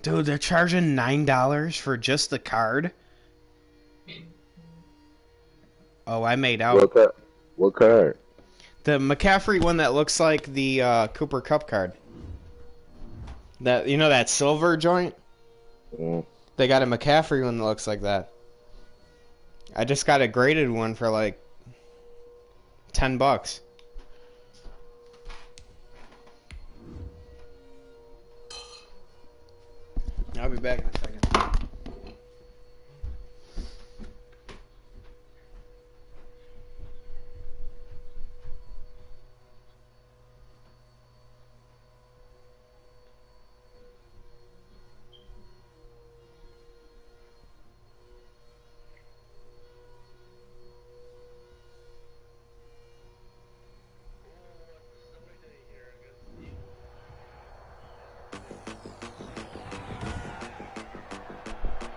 Dude, they're charging $9 for just the card? Oh, I made out. What card? The McCaffrey one that looks like the Cooper Cup card. That, you know, that silver joint? Mm. They got a McCaffrey one that looks like that. I just got a graded one for like $10. I'll be back in a second.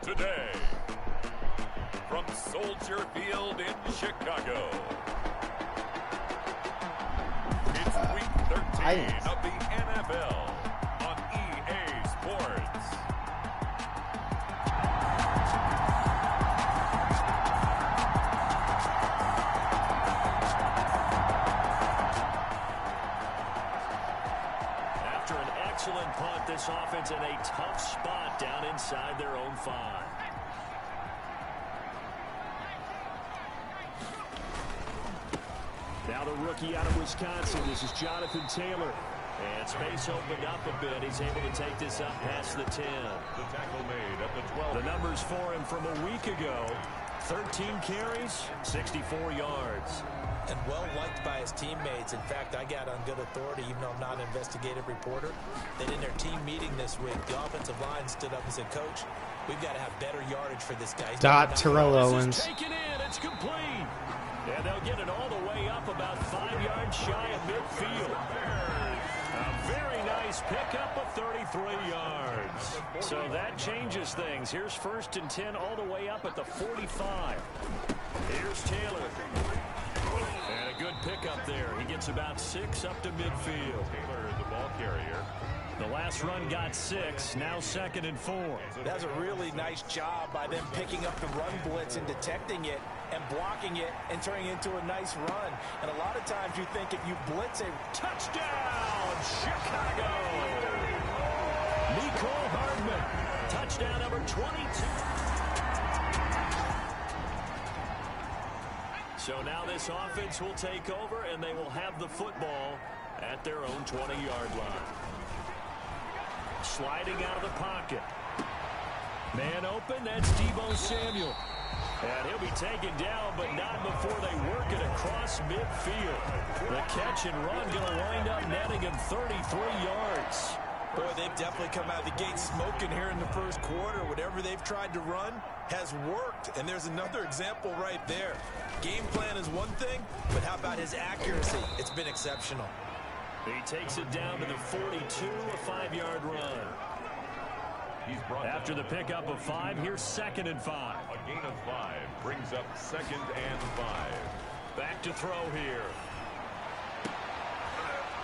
Today, from Soldier Field in Chicago, it's Week 13 of the NFL on EA Sports. After an excellent punt, this offense in a tough spot down inside their own 5. Now the rookie out of Wisconsin, this is Jonathan Taylor. And space opened up a bit. He's able to take this up past the 10. The tackle made at the 12. The numbers for him from a week ago: 13 carries, 64 yards. And well liked by his teammates. In fact, I got on good authority, even though I'm not an investigative reporter, that in their team meeting this week, the offensive line stood up and said, "Coach, we've got to have better yardage for this guy." Terrell Owens. Taken in, it's complete. And they'll get it all the way up about 5 yards shy of midfield. A very nice pickup of 33 yards. So that changes things. Here's 1st and 10 all the way up at the 45. Here's Taylor. And a good pickup there. He gets about 6 up to midfield. Taylor, the ball carrier. The last run got 6, now 2nd and 4. That's a really nice job by them picking up the run blitz and detecting it and blocking it and turning it into a nice run. And a lot of times you think if you blitz a touchdown, Chicago! Nicole Hardman, touchdown number 22. So now this offense will take over, and they will have the football at their own 20-yard line. Sliding out of the pocket. Man open, that's Deebo Samuel. And he'll be taken down, but not before they work it across midfield. The catch and run going to wind up netting him 33 yards. Boy, they've definitely come out of the gate smoking here in the first quarter. Whatever they've tried to run has worked. And there's another example right there. Game plan is one thing, but how about his accuracy? It's been exceptional. He takes it down to the 42, a 5-yard run. After the pickup of 5, here's 2nd and 5. A gain of 5 brings up 2nd and 5. Back to throw here.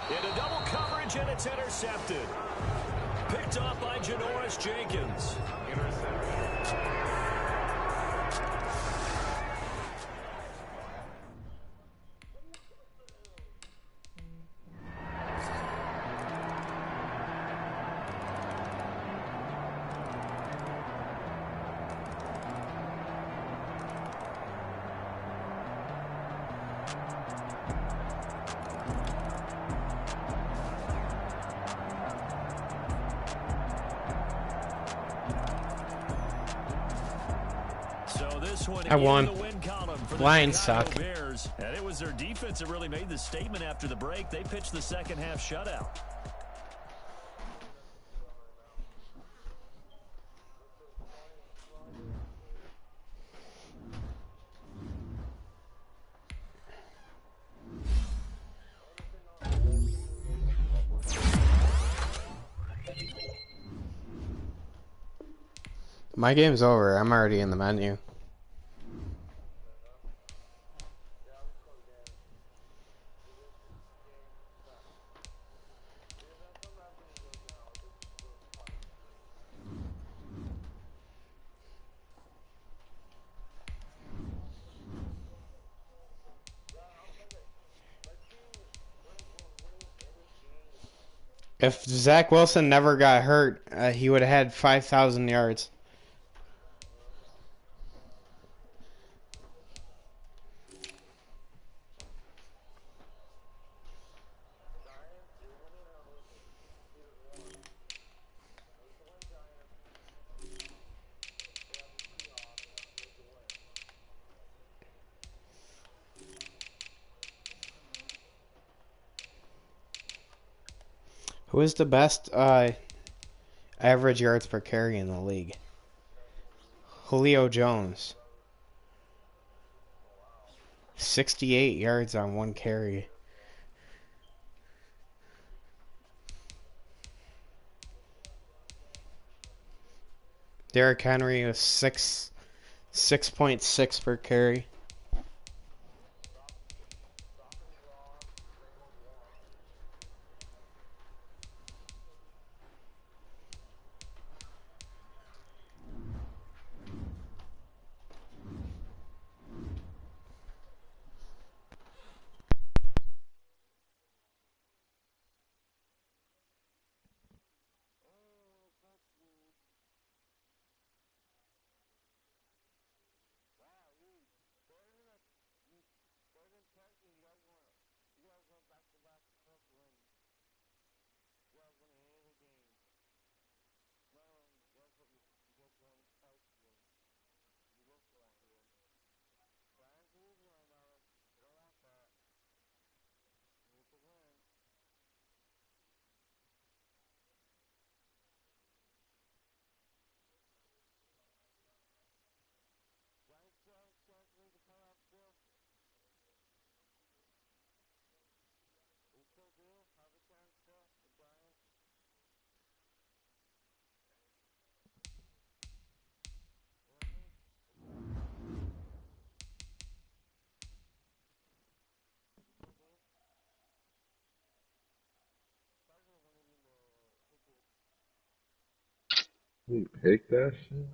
Into double coverage, and it's intercepted. Picked off by Janoris Jenkins. Intercepted. I won. Lions suck. Bears, and it was their defense that really made the statement after the break. They pitched the second half shutout. My game's over. I'm already in the menu. If Zach Wilson never got hurt, he would have had 5,000 yards. Who is the best average yards per carry in the league? Julio Jones. 68 yards on one carry. Derrick Henry was 6.6 per carry. He picked that shit?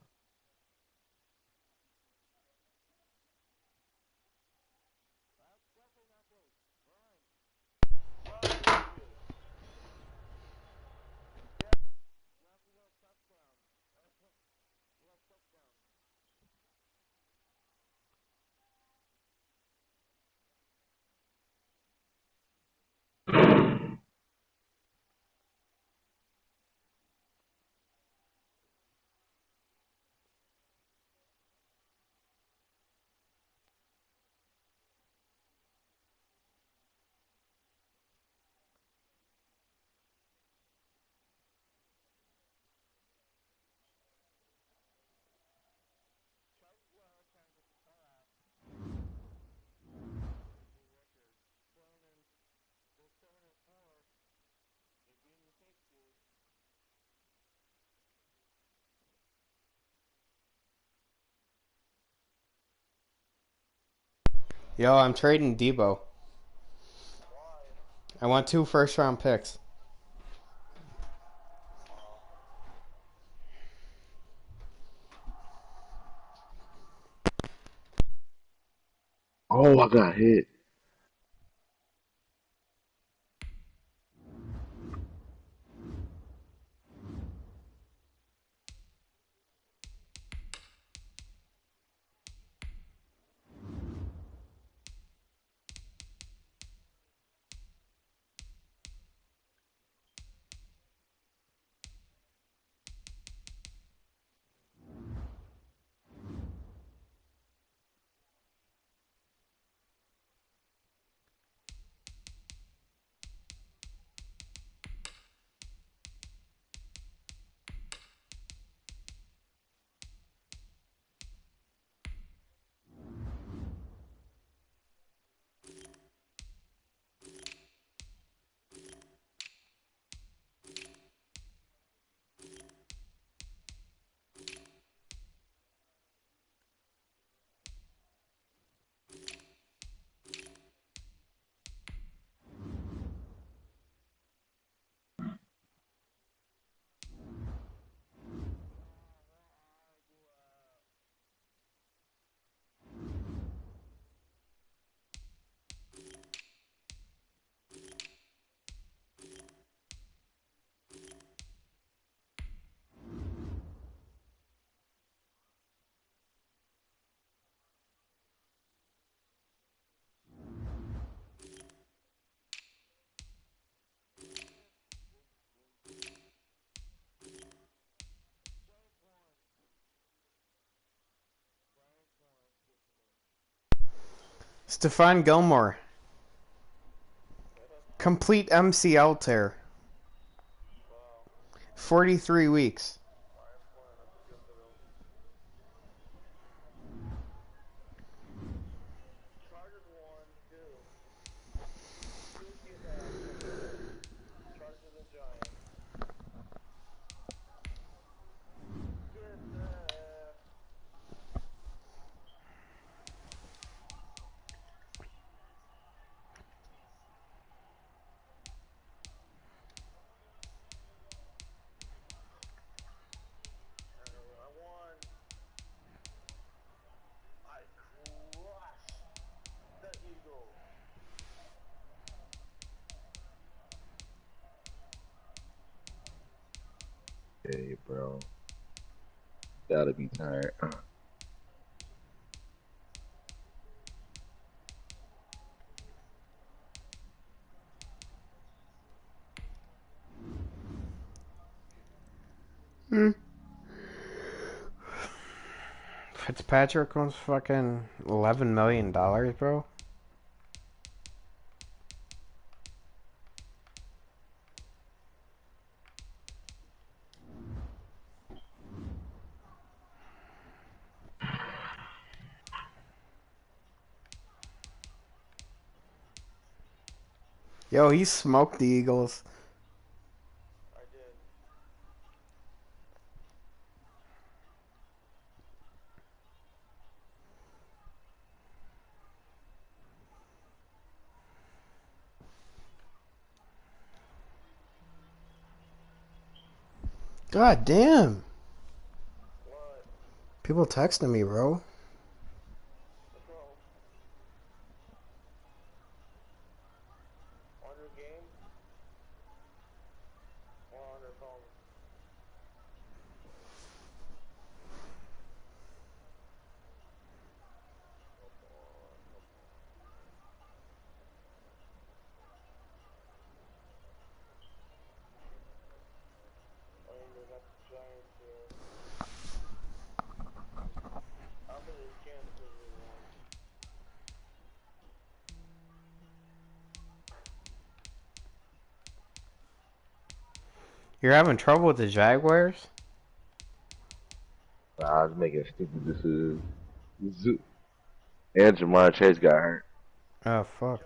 Yo, I'm trading Debo. I want 2 first-round picks. Oh, I got hit. Stephon Gilmore. Complete MCL tear. 43 weeks. Hey, bro. Gotta be tired. Fitzpatrick wants fucking $11 million, bro. Yo, he smoked the Eagles. God damn. People texting me, bro. You're having trouble with the Jaguars? I was making stupid decisions. And Jamar Chase got hurt. Oh, fuck.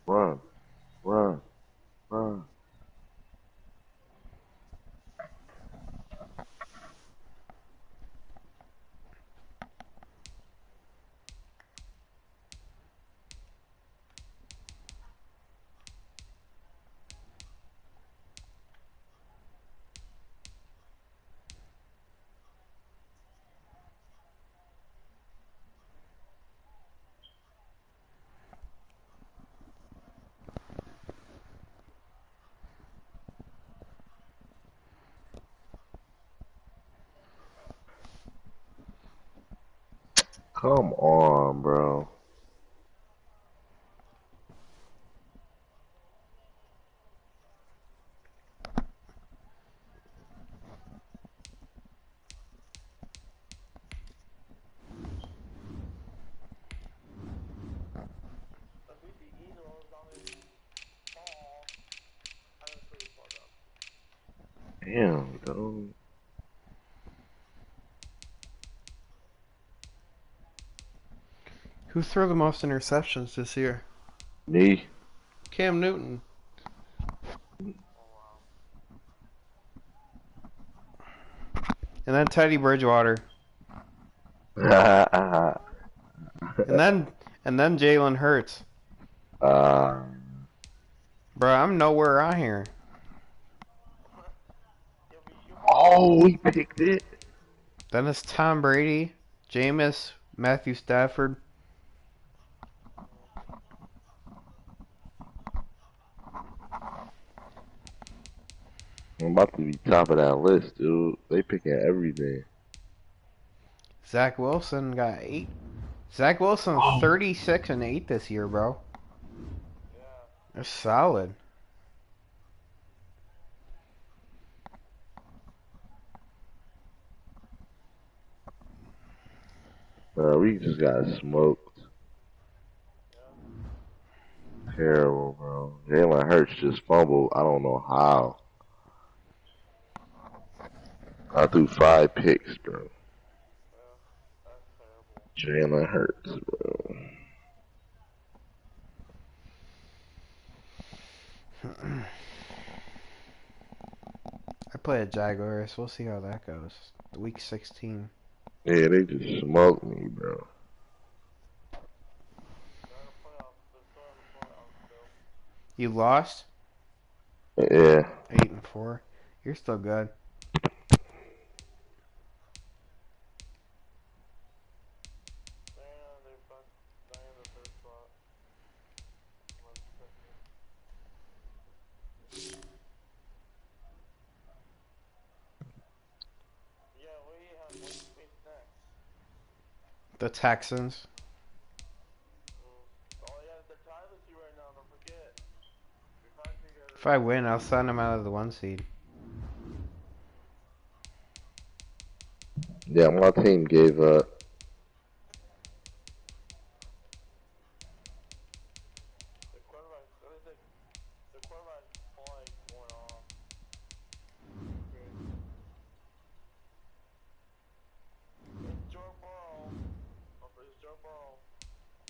Run, run, run. Come on, bro. Damn, dude. Who threw the most interceptions this year? Me? Cam Newton. And then Teddy Bridgewater. And then Jalen Hurts. Bro, I'm nowhere on here. Oh, he picked it. Then it's Tom Brady, Jameis, Matthew Stafford. I'm about to be top of that list, dude. They picking everything. Zach Wilson got 8. Zach Wilson 36 and 8 this year, bro. That's solid. We just got smoked. Terrible, bro. Jalen Hurts just fumbled. I don't know how. I threw 5 picks, bro. Jalen Hurts, bro. I play a Jaguars. We'll see how that goes. Week 16. Yeah, they just smoked me, bro. You lost? Yeah. 8 and 4. You're still good. The Texans. If I win, I'll send them out of the 1 seed. Yeah, my team gave up.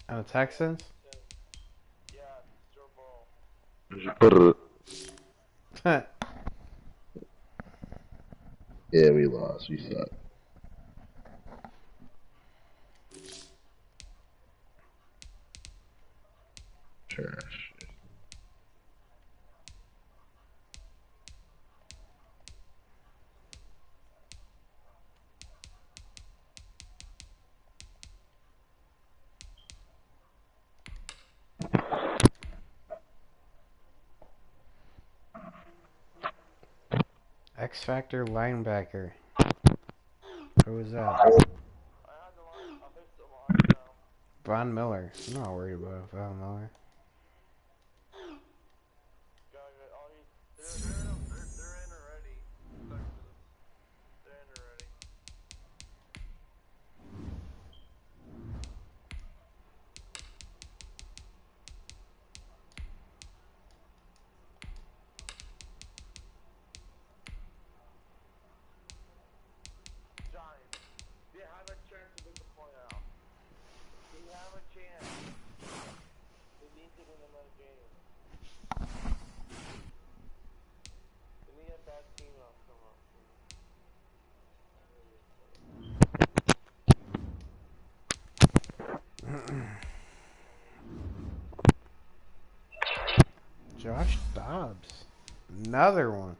And the Texans? Yeah, we lost. We suck. Trash. X Factor linebacker. Who was that? Von Miller. I'm not worried about Von Miller. Josh Dobbs. Another one.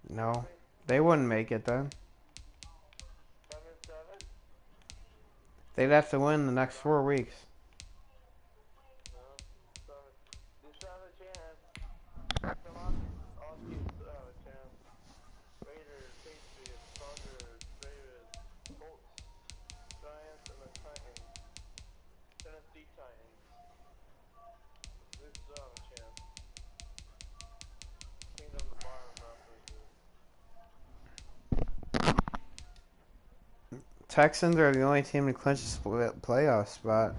No. They wouldn't make it then. They'd have to win the next 4 weeks. Texans are the only team to clinch a playoff spot.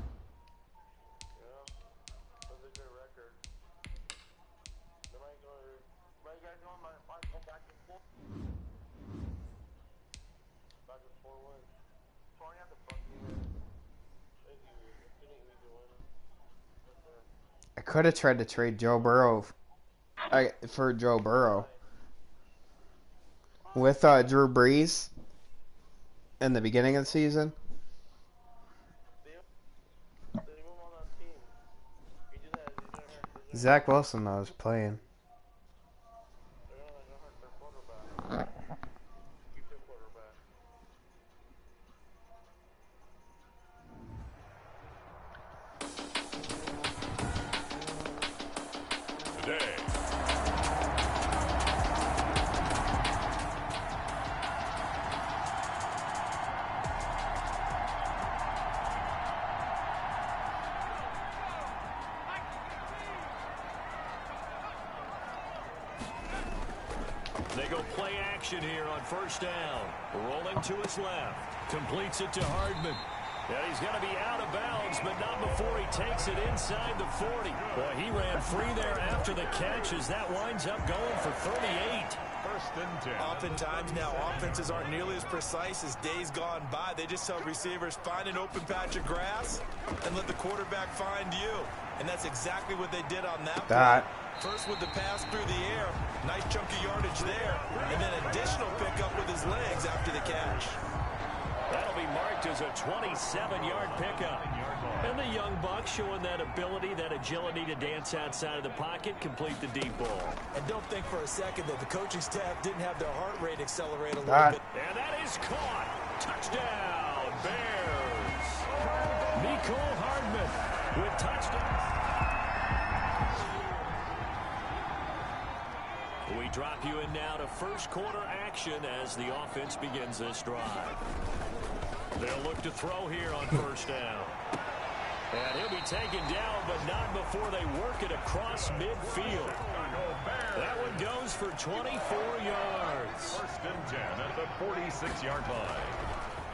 I could have tried to trade Joe Burrow for Joe Burrow with Drew Brees in the beginning of the season. Zach Wilson though was playing. They go play action here on first down. Rolling to his left. Completes it to Hardman. And he's going to be out of bounds, but not before he takes it inside the 40. Boy, he ran free there after the catch as that winds up going for 38. First and 10. Oftentimes now, offenses aren't nearly as precise as days gone by. They just tell receivers, find an open patch of grass and let the quarterback find you. And that's exactly what they did on that play. First with the pass through the air, nice chunky yardage there, and then additional pickup with his legs after the catch. That'll be marked as a 27-yard pickup. And the young buck showing that ability, that agility to dance outside of the pocket, complete the deep ball. And don't think for a second that the coaching staff didn't have their heart rate accelerate a little bit. And that is caught. Touchdown, Bears. Nicole Hardman with touchdown. We drop you in now to first quarter action as the offense begins this drive. They'll look to throw here on first down. And he'll be taken down, but not before they work it across midfield. That one goes for 24 yards. First and 10 at the 46-yard line.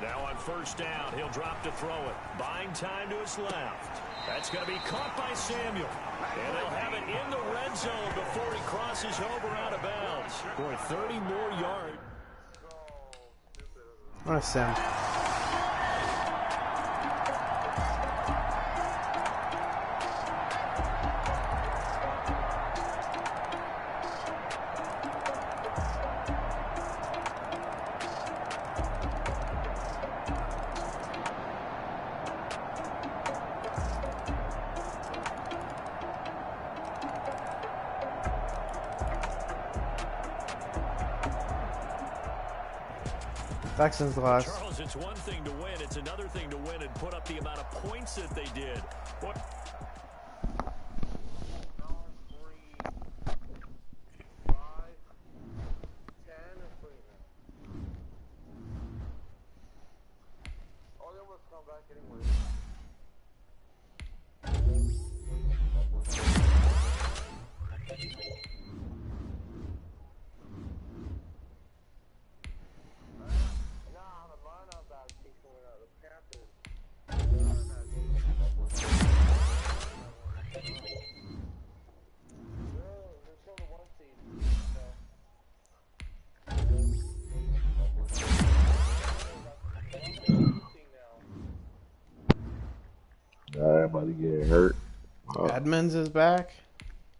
Now on first down, he'll drop to throw it. Buying time to his left. That's going to be caught by Samuel. And they'll have it in the red zone before he crosses over out of bounds. For 30 more yards. What a sim. Texans lost. Charles, it's one thing to win. It's another thing to win and put up the amount of points that they did. What? Everybody getting hurt. Edmonds is back.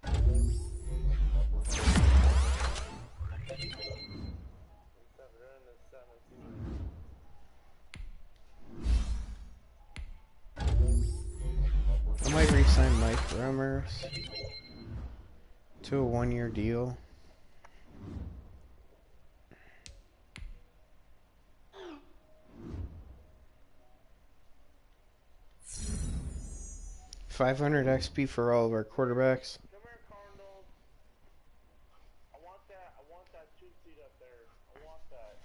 I might re-sign Mike Rummers to a one-year deal. $500 XP for all of our quarterbacks. Come here, Cardinals. I want that 2 seat up there. I want that.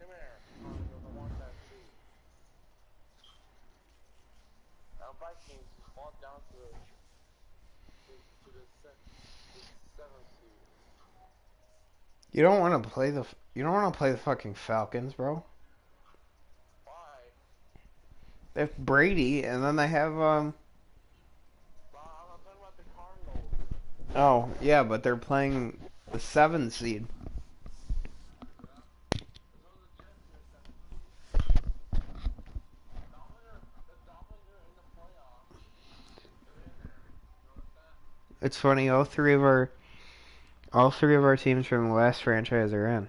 Come here, Cardinals. I want that seat. Now Vikings walk down to the 7th seat. You don't want to play the fucking Falcons, bro. Why? They have Brady, and then they have Oh, yeah, but they're playing the 7 seed. It's funny. All three of our teams from the last franchise are in.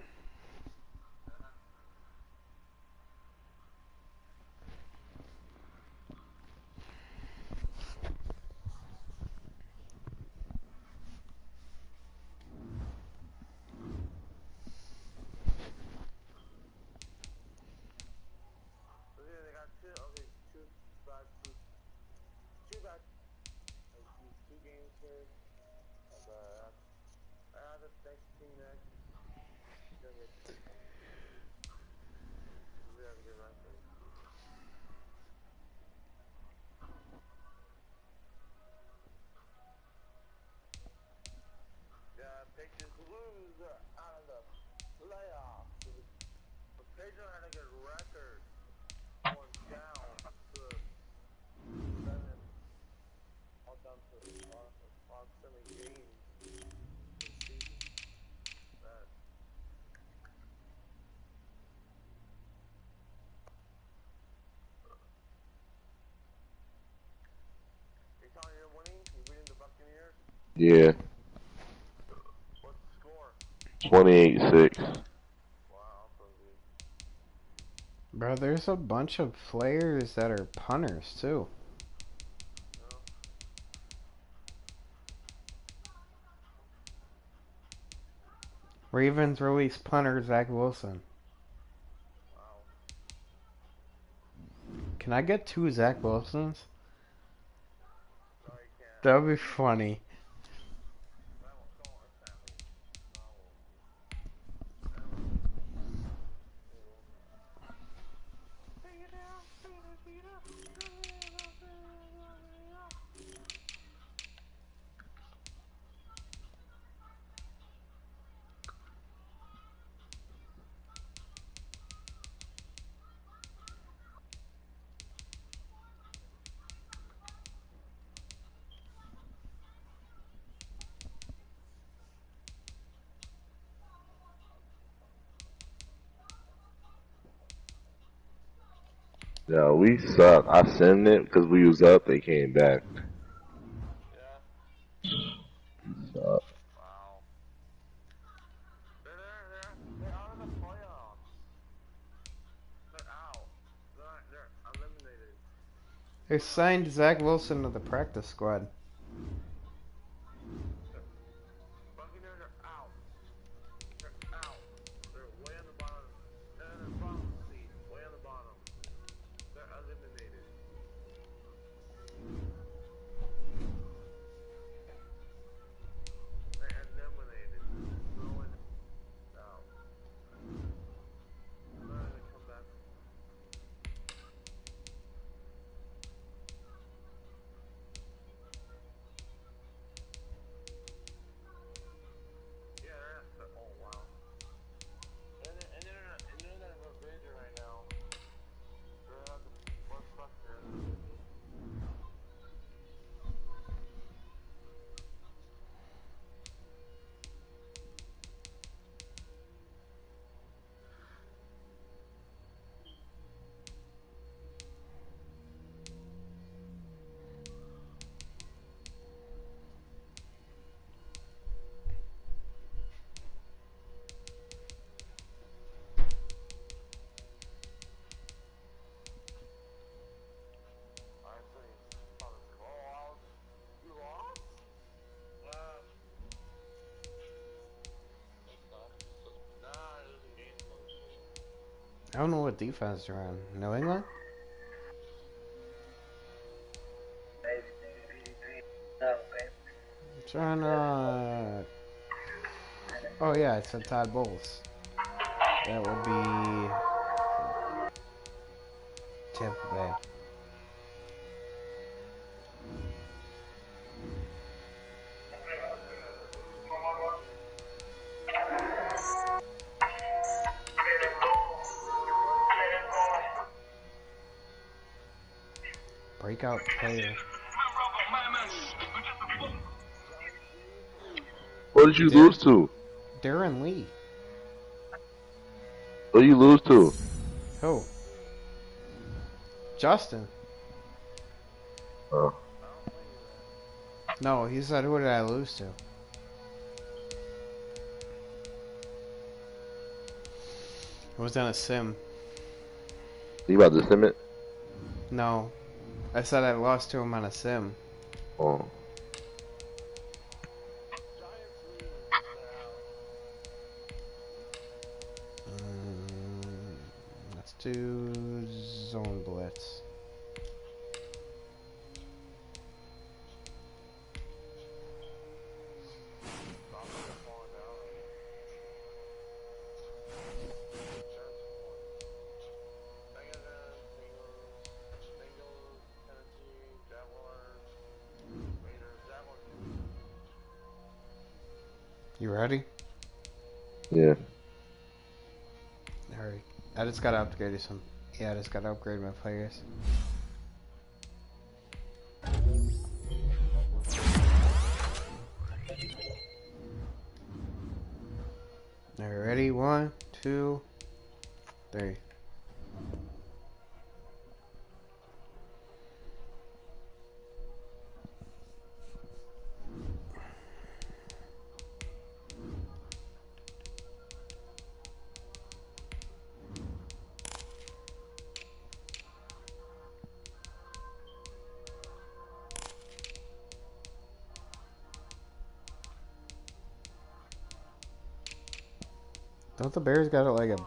They got two. Okay, two back. Like, these 2 games here. I have the next team next. Then we have a good record. Yeah, Pacers lose out of the playoffs. The Pacers had a good record. Going down to 7. All down to on 7 games this season. Bad. Hey, Tony, you're winning? You're beating the Buccaneers? Yeah, What's the score? 28-6. Wow, so good. Bro, there's a bunch of players that are punters too. No? Ravens released punter Zach Wilson. Wow. Can I get 2 Zach Wilsons? Sorry, can't. That would be funny. Yeah, we suck. I sent it because we was up. They came back. Yeah. Suck. Wow. They're out of the playoffs. They're out. They're eliminated. They signed Zach Wilson to the practice squad. Buccaneers are out. They're out. They're way on the bottom. They're in the bottom seat. Way on the bottom. They're eliminated. They're eliminated. No one out. They're gonna come back. Yeah, oh wow. And they're not a vision right now. They're not the first cluster. You lost? Nah, it was a game. I don't know what defense they're on. New England? It's on, oh yeah, it's a Todd Bowles. That would be Tampa Bay. Breakout player. What did you lose to? Darren Lee. What did you lose to? Who? Justin. Oh. No, he said, who did I lose to? It was on a sim. You about to sim it? No. I said I lost to him on a sim. Oh. Let's do zone blitz. You ready? Yeah. Alright. I just gotta upgrade you some. Yeah, I just gotta upgrade my players. Alright, ready? 1, 2, 3. Don't the Bears got it like a...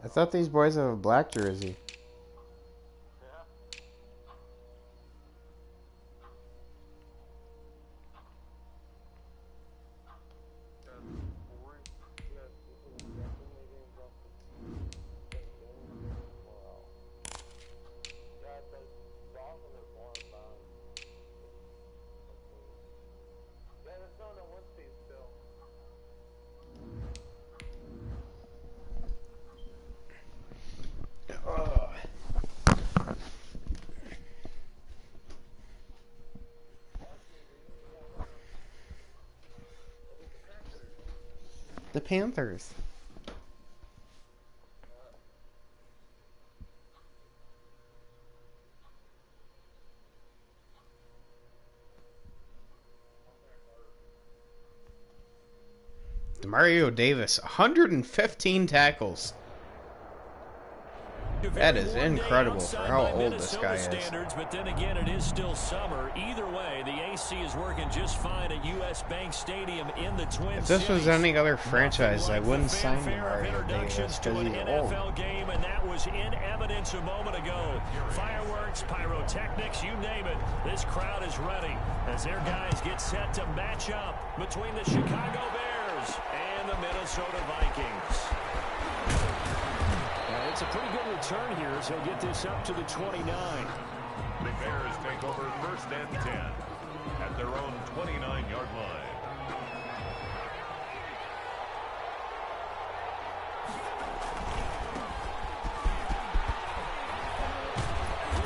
I thought these boys have a black jersey. The Panthers. Mario Davis, 115 tackles. That is incredible for how old this guy is. But then again, it is still summer. Either way, the AC is working just fine at US Bank Stadium in the Twin Cities. If this was any other franchise, I wouldn't sign Mario Davis because he's old. Game, and that was in evidence a moment ago. Fireworks, pyrotechnics, you name it. This crowd is ready as their guys get set to match up between the Chicago Bears and the Minnesota Vikings. It's a pretty good return here as they get this up to the 29. The Bears take over 1st and 10 at their own 29-yard line.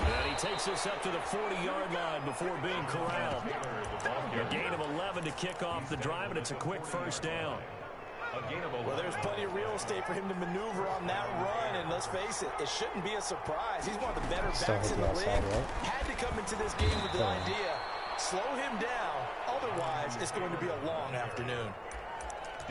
And he takes this up to the 40-yard line before being corralled. A gain of 11 to kick off the drive, and it's a quick first down. Well, there's plenty of real estate for him to maneuver on that run, and let's face it, it shouldn't be a surprise. He's one of the better backs in the league. Had to come into this game with the idea, slow him down, otherwise it's going to be a long afternoon.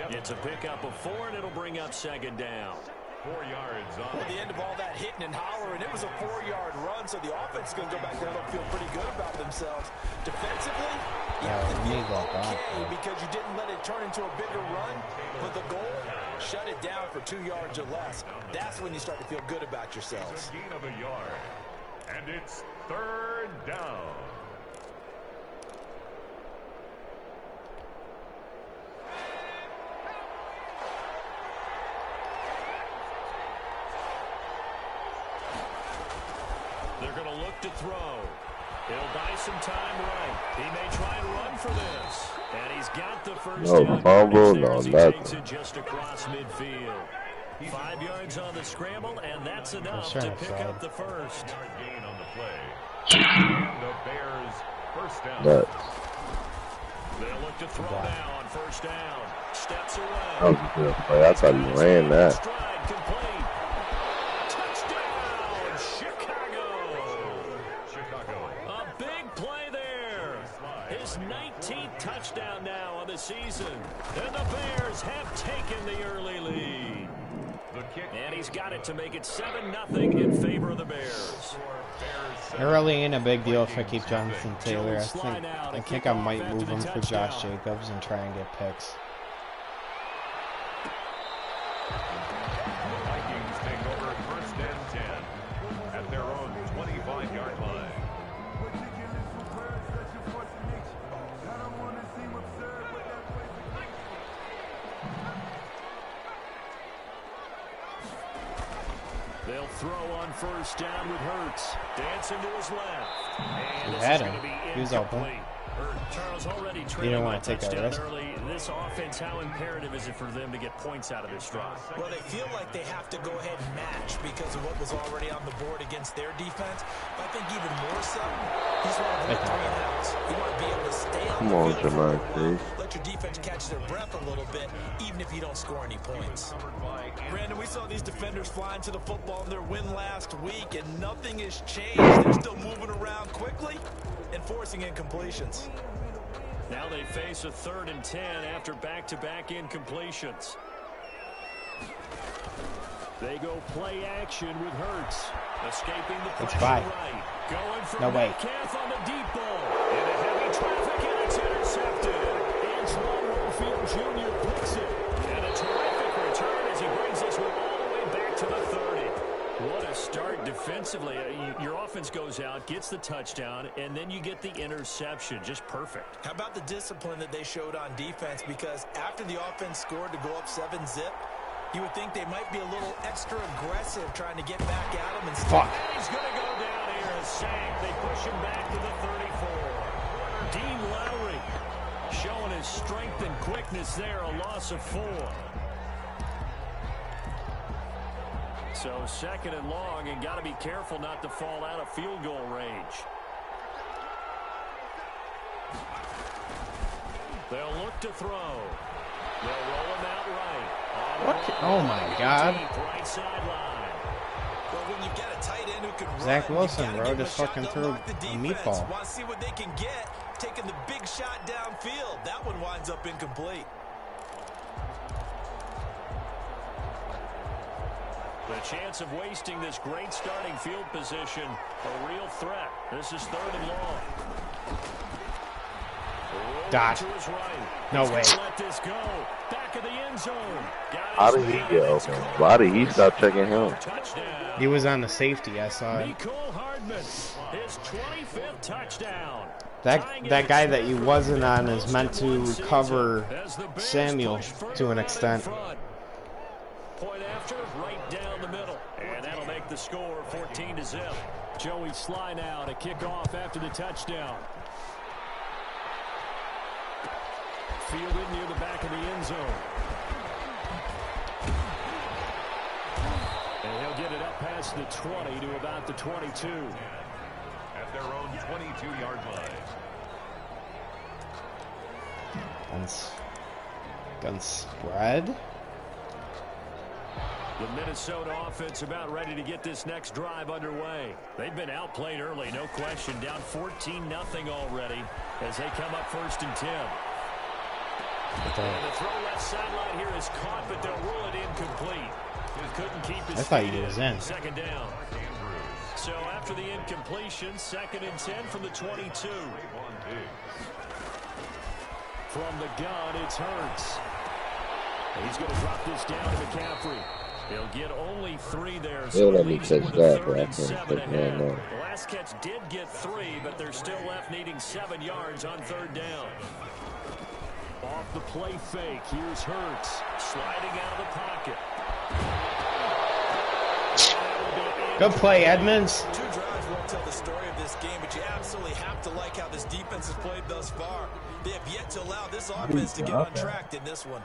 It's a pickup of 4, and it'll bring up 2nd down. 4 yards on. At the end of all that hitting and hollering, it was a 4-yard run, so the offense is going to go back there and feel pretty good about themselves. Defensively, you have to feel okay because you didn't let it turn into a bigger run, but the goal, shut it down for 2 yards or less. That's when you start to feel good about yourselves. It's a gain of a yard, and it's 3rd down. They're going to look to throw. He'll buy some time right. He may try and run for this. And he's got the first No down. fumble, no He nothing. takes it just across midfield. 5 yards on the scramble, and that's enough to pick up the first. Gain on the play. And the Bears First down. Nuts. They'll look to throw now on first down. Steps away. That was a good play. I thought he ran that. Stride complete. Touchdown, Chicago. A big play there. His 19th touchdown now on the season. And the Bears have taken the early lead. And he's got it to make it 7-0 in favor of the Bears. It really ain't a big deal if I keep Jonathan Taylor. I think I might move him for Josh Jacobs and try and get picks. The Vikings take over first and 10 at their own 25-yard line. They'll throw on first down with Hurts. Dancing to his left. And You had him. He was open. Charles already You didn't want to take that risk. early. This offense, how imperative is it for them to get points out of this drive? Well, they feel like they have to go ahead and match because of what was already on the board against their defense. But I think even more so, he's want to go 3 and outs. You want to be able to stay on Come the on, field for a Jamar while, Chase. let your defense catch their breath a little bit, even if you don't score any points. Brandon, we saw these defenders flying to the football in their win last week, and nothing has changed. They're still moving around quickly and forcing incompletions. Now they face a 3rd and 10 after back-to-back incompletions. They go play action with Hurts. Escaping the pressure right. Going for Metcalf on the deep ball. Into heavy traffic, and it's intercepted. Antoine Warfield Jr. picks it. And a terrific return as he brings this one all the way back to the 30. What a start defensively. Your offense goes out, gets the touchdown, and then you get the interception. Just perfect. How about the discipline that they showed on defense? Because after the offense scored to go up 7-zip, you would think they might be a little extra aggressive trying to get back at him. And he's going to go down here and sack. They push him back to the 34. Dean Lowry showing his strength and quickness there. A loss of 4. So 2nd and long, and got to be careful not to fall out of field goal range. They'll look to throw. They'll roll him out right. What? Oh my God. Right sideline. Well, when you get a tight end who can Zach run, Wilson, bro, just fucking threw a meatball. Want to see what they can get, taking the big shot downfield. That one winds up incomplete. The chance of wasting this great starting field position, a real threat. This is 3rd and long. Dot. No way. Let this go. Back of the end zone. How did he get open? Why did he stop checking him? He was on the safety. I saw it. Nicole Hardman, his 25th touchdown. That guy that he wasn't on is meant to cover Samuel to an extent. Point after, right down the middle. And that'll make the score 14-0. Joey Sly now to kick off after the touchdown. Fielded near the back of the end zone. And he'll get it up past the 20 to about the 22. At their own 22-yard line. Gun spread. The Minnesota offense about ready to get this next drive underway. They've been outplayed early, no question. Down 14-0 already as they come up 1st and 10. And the throw left sideline here is caught, but they'll rule it incomplete. He couldn't keep his feet he was in. 2nd down. So after the incompletion, 2nd and 10 from the 22. From the gun, it's Hurts. He's going to drop this down to McCaffrey. He'll get only 3 there. They'll let me catch that, but I can't take that now. The last catch did get 3, but they're still left needing 7 yards on 3rd down. Off the play fake, here's Hurts sliding out of the pocket. Good play, Edmonds. 2 drives won't tell the story of this game, but you absolutely have to like how this defense has played thus far. They have yet to allow this offense to get on track in this one.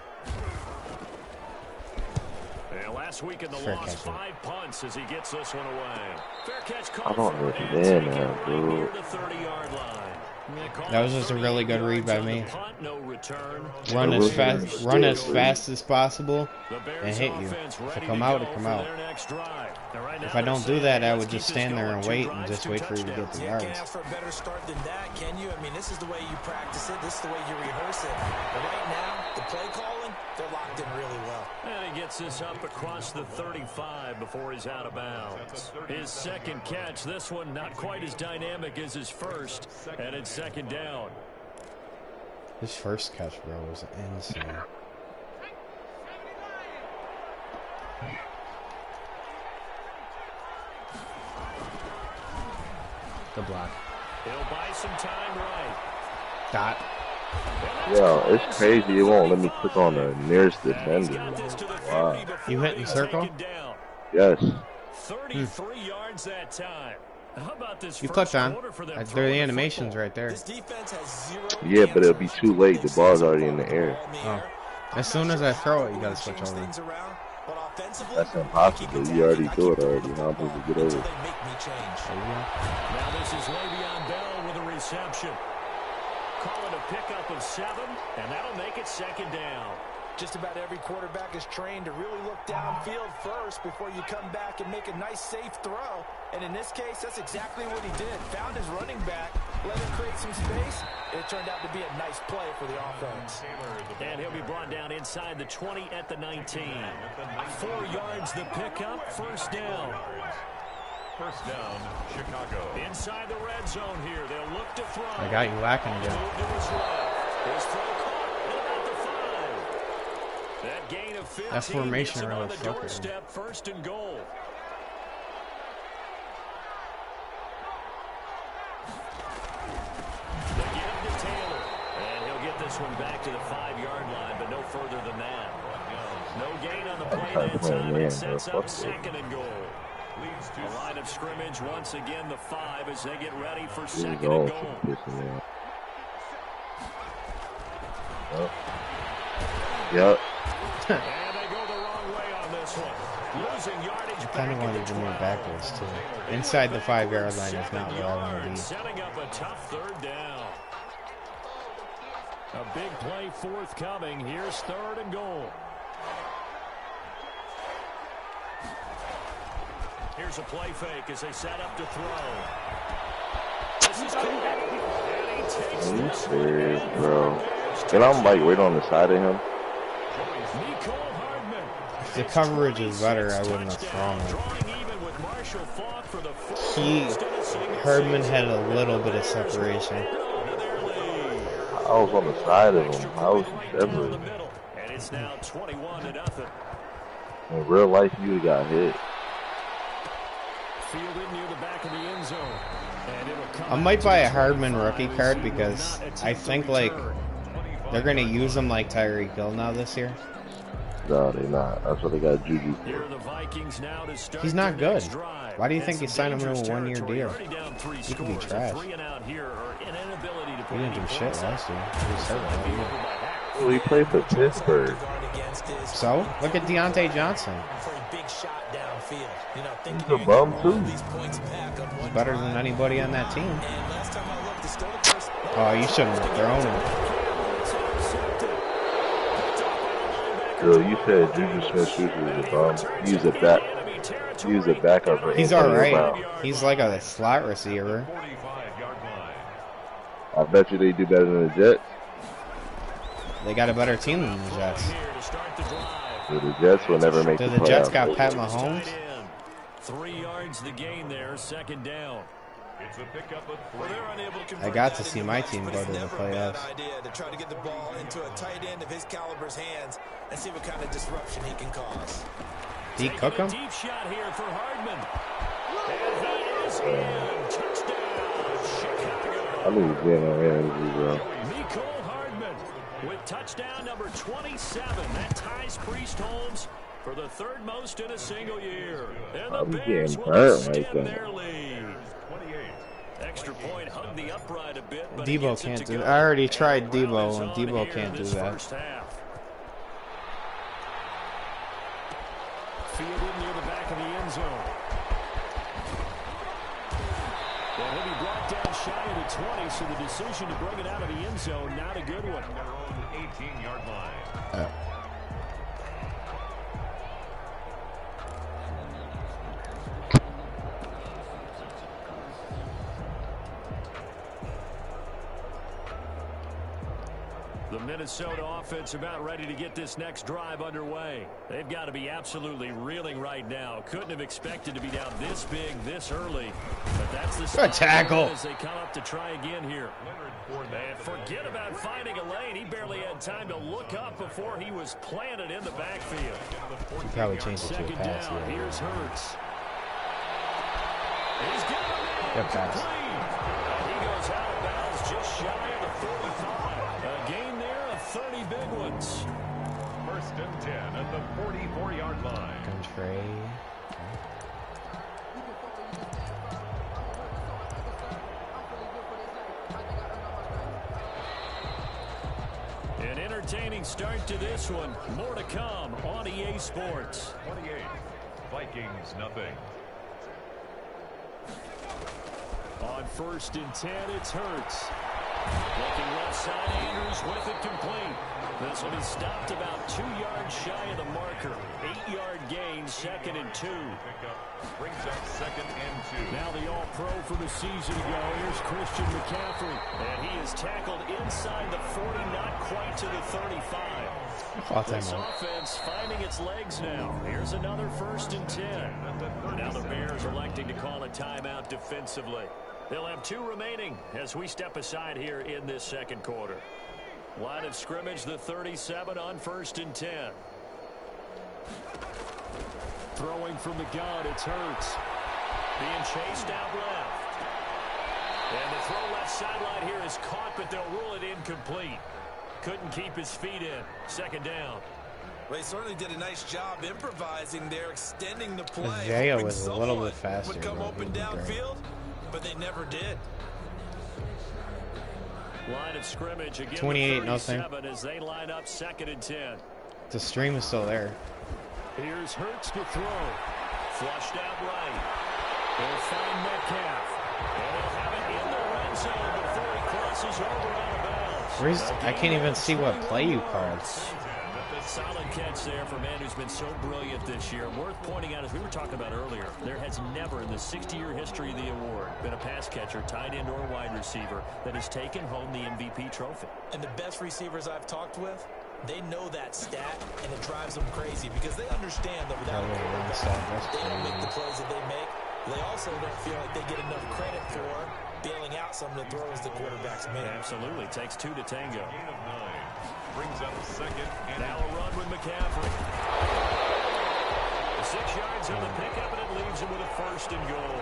And last week in the loss, 5 punts as he gets this one away. Fair catch call. I don't understand that, dude. Near the 30-yard line. That was just a really good read by me. No return. Run as fast as possible and hit you. If I come out, I come out. If I don't do that, I would just stand there and wait for you to get the yards. You can't ask for a better start than that, can you? I mean, this is the way you practice it. This is the way you rehearse it. But right now, the play calling, they're locked in really well. And he gets this up across the 35 before he's out of bounds. His second catch, this one not quite as dynamic as his first, and it's second down. His first catch, bro, was insane. The block. He'll buy some time right. Dot. Yo, it's crazy. It won't let me click on the nearest defender. Wow. You hit in circle? Yes. 33 yards that time. How about this? You clicked on. They're the animations right there. Yeah, but it'll be too late. The ball's already in the air. Oh. As soon as I throw it, you gotta switch over. That's impossible. You already do it already. How am I supposed to get over? Now this is Le'Veon Bell with a reception. Call it a pickup of 7, and that'll make it second down. Just about every quarterback is trained to really look downfield first before you come back and make a nice, safe throw. And in this case, that's exactly what he did. Found his running back, let him create some space, and it turned out to be a nice play for the offense. And he'll be brought down inside the 20 at the 19. 4 yards the pickup, first down. First down, Chicago. Inside the red zone here, they'll look to throw. I got you whacking again. His throw caught at about the 5. That gain of 15 that formation on really the fucking. doorstep, first and goal. The give to Taylor, and he'll get this one back to the 5-yard line, but no further than that. No gain on the play that time, and it sets up second and goal. A line of scrimmage once again, the 5 as they get ready for second and goal. Yep. And they go the wrong way on this one. Losing yardage back. Kind of wanted to move backwards too. Inside the 5-yard line is not where I want to be. Setting up a tough third down. A big play forthcoming. Here's third and goal. Here's a play fake as they set up to throw. This is good. And he takes Are you this serious, bro? And I'm like right on the side of him. If the coverage is better, I wouldn't have thrown it. Herdman had a little bit of separation. I was on the side of him. I was separated. And it's now 21-0. In real life, you got hit. Fielded near the back of the end zone. I might buy a Hardman rookie card because I think like they're gonna use him like Tyreek Hill now this year. No, they're not. That's what they got Juju for. He's not good. Why do you think you signed him to a 1-year deal? He could be trash. He didn't do shit last year. He was hurt all year. Well, he played for Pittsburgh. So look at Deontay Johnson. He's a bum too. He's better than anybody on that team. Oh, you shouldn't have thrown him. Yo, you said Juju Smith-Schuster is a bum. He's a backup. He's alright. He's like a slot receiver. I bet you they do better than the Jets. They got a better team than the Jets. So the Jets will never make the playoffs. The Jets got Pat Mahomes. 3 yards the gain there, second down. It's a pickup of 3. I got to see my team go to the playoffs. To try to get the ball into a tight end of his caliber's hands and see what kind of disruption he can cause. Did he cook him? Deep shot here for Hardman. And he is in. Touchdown, Chicago. I knew he was getting on energy, bro. Nicole Hardman with touchdown number 27. That ties Priest Holmes for the third most in a single year. And the Bears will extend their lead. Extra point hugged the upright a bit, but Debo can't do that. I already tried Debo, and Debo can't do that. Fielded near the back of the end zone. The And he'll be brought down shy of the 20, so the decision to bring it out of the end zone, not a good one. Their own 18-yard line. The Minnesota offense about ready to get this next drive underway. They've got to be absolutely reeling right now. Couldn't have expected to be down this big, this early. But that's the Good tackle. as they come up to try again here. And forget about finding a lane. He barely had time to look up before he was planted in the backfield. He probably changed it to a Second pass. down. Yeah. Here's Hurts. He's got him. Good pass. And he goes out of bounds just shy of the 45. A gain there of 30 big ones. First and 10 at the 44-yard line. Country. An entertaining start to this one. More to come on EA Sports. 28. Vikings nothing. On first and 10, it's Hurts. Looking left side, Andrews with it complete. This one is stopped about 2 yards shy of the marker. 8-yard gain, second and 2. Pickup brings up second and 2. Now the all-pro for the season ago. Here's Christian McCaffrey. And he is tackled inside the 40, not quite to the 35. This offense finding its legs now. Here's another first and 10. Now the Bears electing to call a timeout defensively. They'll have 2 remaining as we step aside here in this second quarter. Line of scrimmage, the 37 on first and 10. Throwing from the gun, it's Hurts. Being chased out left. And the throw left sideline here is caught, but they'll rule it incomplete. Couldn't keep his feet in. Second down. Well, he certainly did a nice job improvising there, extending the play. Isaiah was a little bit faster. Would come open downfield, but they never did. Line of scrimmage again. 28-0 as they line up second and 10. The stream is still there. Here's Hurts to throw. Flushed out right. They'll find Metcalf. And they'll have it in the red zone before he crosses over out of bounds. I can't even see what play you called. Solid catch there for a man who's been so brilliant this year. Worth pointing out, as we were talking about earlier, there has never in the 60-year history of the award been a pass catcher, tight end, or wide receiver that has taken home the MVP trophy. And the best receivers I've talked with, they know that stat, and it drives them crazy because they understand that without a quarterback, they don't make the plays that they make. They also don't feel like they get enough credit for bailing out some of the throws the quarterbacks make. Absolutely. Takes 2 to tango. Gain of 9. Brings up second and now a run with McCaffrey. 6 yards on the pickup, and it leaves him with a first and goal.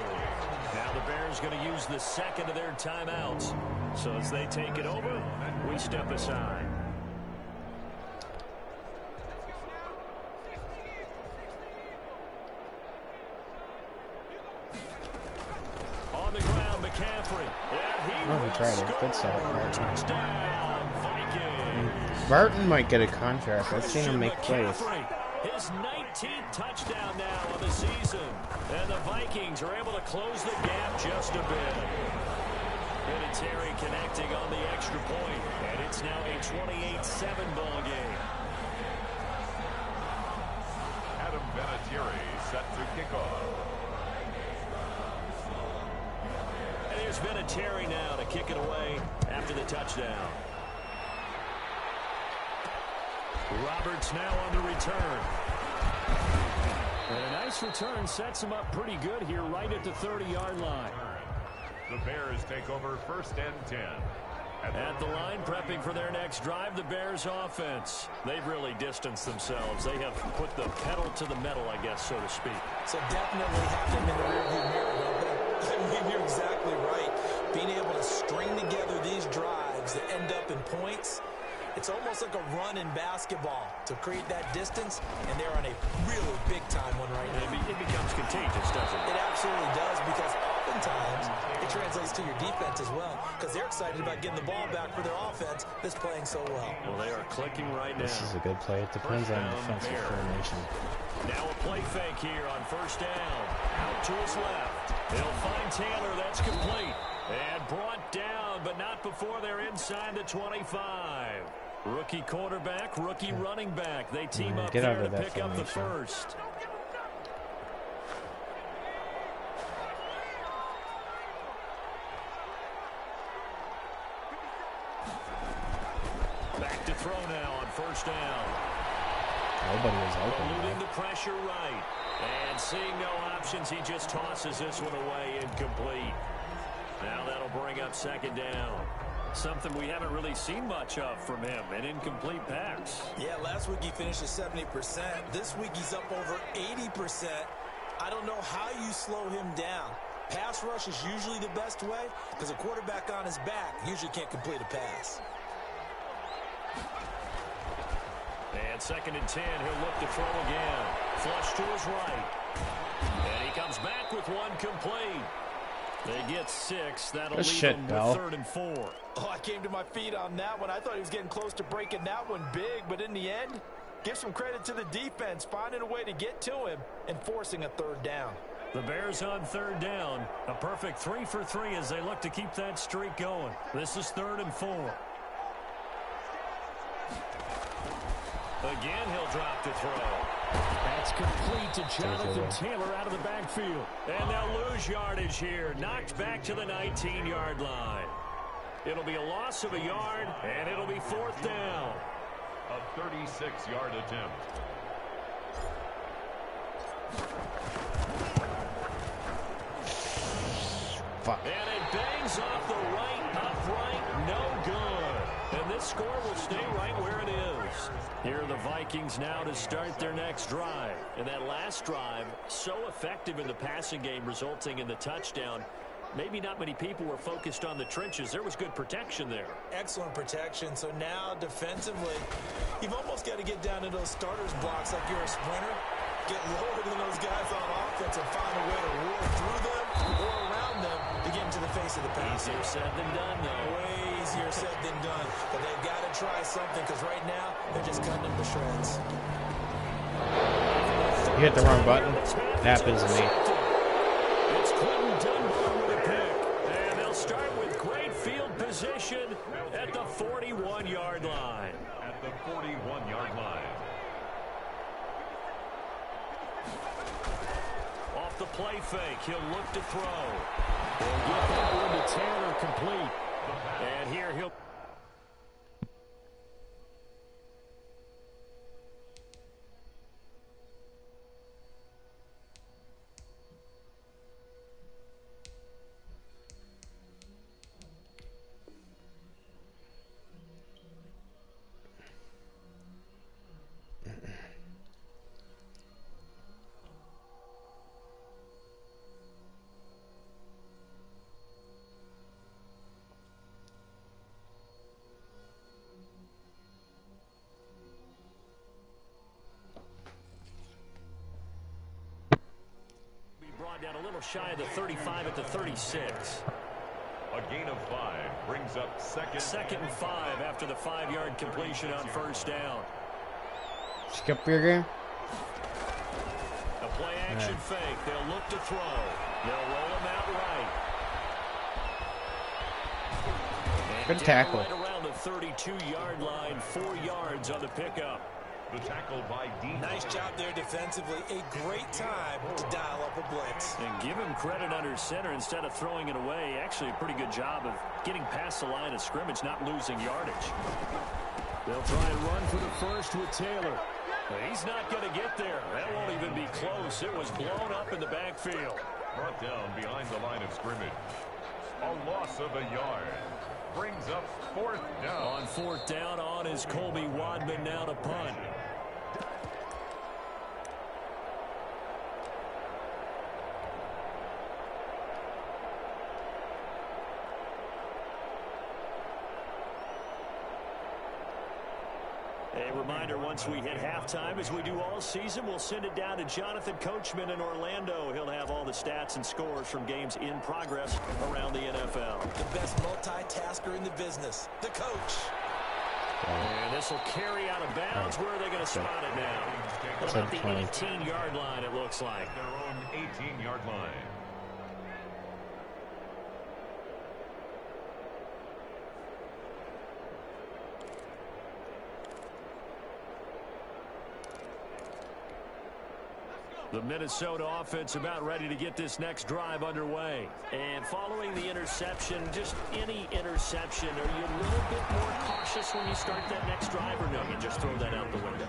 Now the Bears going to use the second of their timeouts. So as they take it over, we step aside. On the ground, McCaffrey. Oh, he tried it. Good start. Touchdown, Vikings. Barton might get a contract. I've seen him make plays. His 19th touchdown now of the season. And the Vikings are able to close the gap just a bit. Vinatieri connecting on the extra point. And it's now a 28-7 ball game. Adam Vinatieri set to kick off. And here's Vinatieri now to kick it away after the touchdown. Roberts now on the return. And a nice return sets him up pretty good here right at the 30-yard line. The Bears take over first and 10. At the line, prepping for their next drive, the Bears offense. They've really distanced themselves. They have put the pedal to the metal, I guess, so to speak. So definitely have them in the rearview mirror. I mean, you're exactly right. Being able to string together these drives that end up in points, it's almost like a run in basketball to create that distance, and they're on a really big-time one right now. It becomes contagious, doesn't it? It absolutely does, because oftentimes it translates to your defense as well, because they're excited about getting the ball back for their offense that's playing so well. Well, they are clicking right now. This is a good play. It depends on defensive formation. Now a play fake here on first down. Out to his left. He'll find Taylor. That's complete. And brought down, but not before they're inside the 25. Rookie quarterback, rookie running back. They team up there to pick up the first. Back to throw now on first down. Nobody was open. Eluding the pressure right. And seeing no options, he just tosses this one away, incomplete. Now that'll bring up second down. Something we haven't really seen much of from him, an incomplete pass. Yeah, last week he finished at 70%. This week he's up over 80%. I don't know how you slow him down. Pass rush is usually the best way because a quarterback on his back usually can't complete a pass. And second and 10, he'll look to throw again. Flush to his right. And he comes back with one complete. They get 6. That'll leave him with 3rd and 4. Oh, I came to my feet on that one. I thought he was getting close to breaking that one big, but in the end, give some credit to the defense, finding a way to get to him and forcing a 3rd down. The Bears on 3rd down. A perfect 3 for 3 as they look to keep that streak going. This is 3rd and 4. Again, he'll drop to throw. That's complete to Jonathan Taylor out of the backfield. And they'll lose yardage here. Knocked back to the 19-yard line. It'll be a loss of a yard, and it'll be 4th down. A 36-yard attempt. Fuck. And it bangs off the right upright. No good. And this score will stay right where it is. Here are the Vikings now to start their next drive. And that last drive, so effective in the passing game, resulting in the touchdown. Maybe not many people were focused on the trenches. There was good protection there. Excellent protection. So now defensively, you've almost got to get down to those starters blocks like you're a sprinter. Get lower than those guys on offense and find a way to roar through them or around them to get into the face of the pass. Easier said than done, though. Way easier said than done. But they've got to try something because right now they're just cutting them to shreds. You hit the wrong button. It happens to me. It's Clinton Dunbar with a pick. And they'll start with great field position at the 41-yard line. At the 41-yard line. Off the play fake, he'll look to throw. They'll get that one to Taylor complete. And here he'll... down a little shy of the 35 at the 36. A gain of 5 brings up second and 5 after the 5-yard completion on first down. Skip your game. A play action fake. They'll look to throw. They'll roll him out right. Good tackle. Right around the 32-yard line, 4 yards on the pickup. The tackle by Dean. Nice job there defensively. A great time to dial up a blitz. And give him credit under center instead of throwing it away. Actually, a pretty good job of getting past the line of scrimmage, not losing yardage. They'll try and run for the first with Taylor. He's not going to get there. That won't even be close. It was blown up in the backfield. Brought down behind the line of scrimmage. A loss of a yard. Brings up 4th down. On 4th down, on is Colby Wadman now to punt. A reminder, once we hit halftime, as we do all season, we'll send it down to Jonathan Coachman in Orlando. He'll have all the stats and scores from games in progress around the NFL. The best multitasker in the business, the coach. And this will carry out of bounds. Where are they going to spot it now? About the 18-yard line, it looks like. Their own 18-yard line. The Minnesota offense about ready to get this next drive underway. And following the interception, just any interception, are you a little bit more cautious when you start that next drive, or no, you just throw that out the window?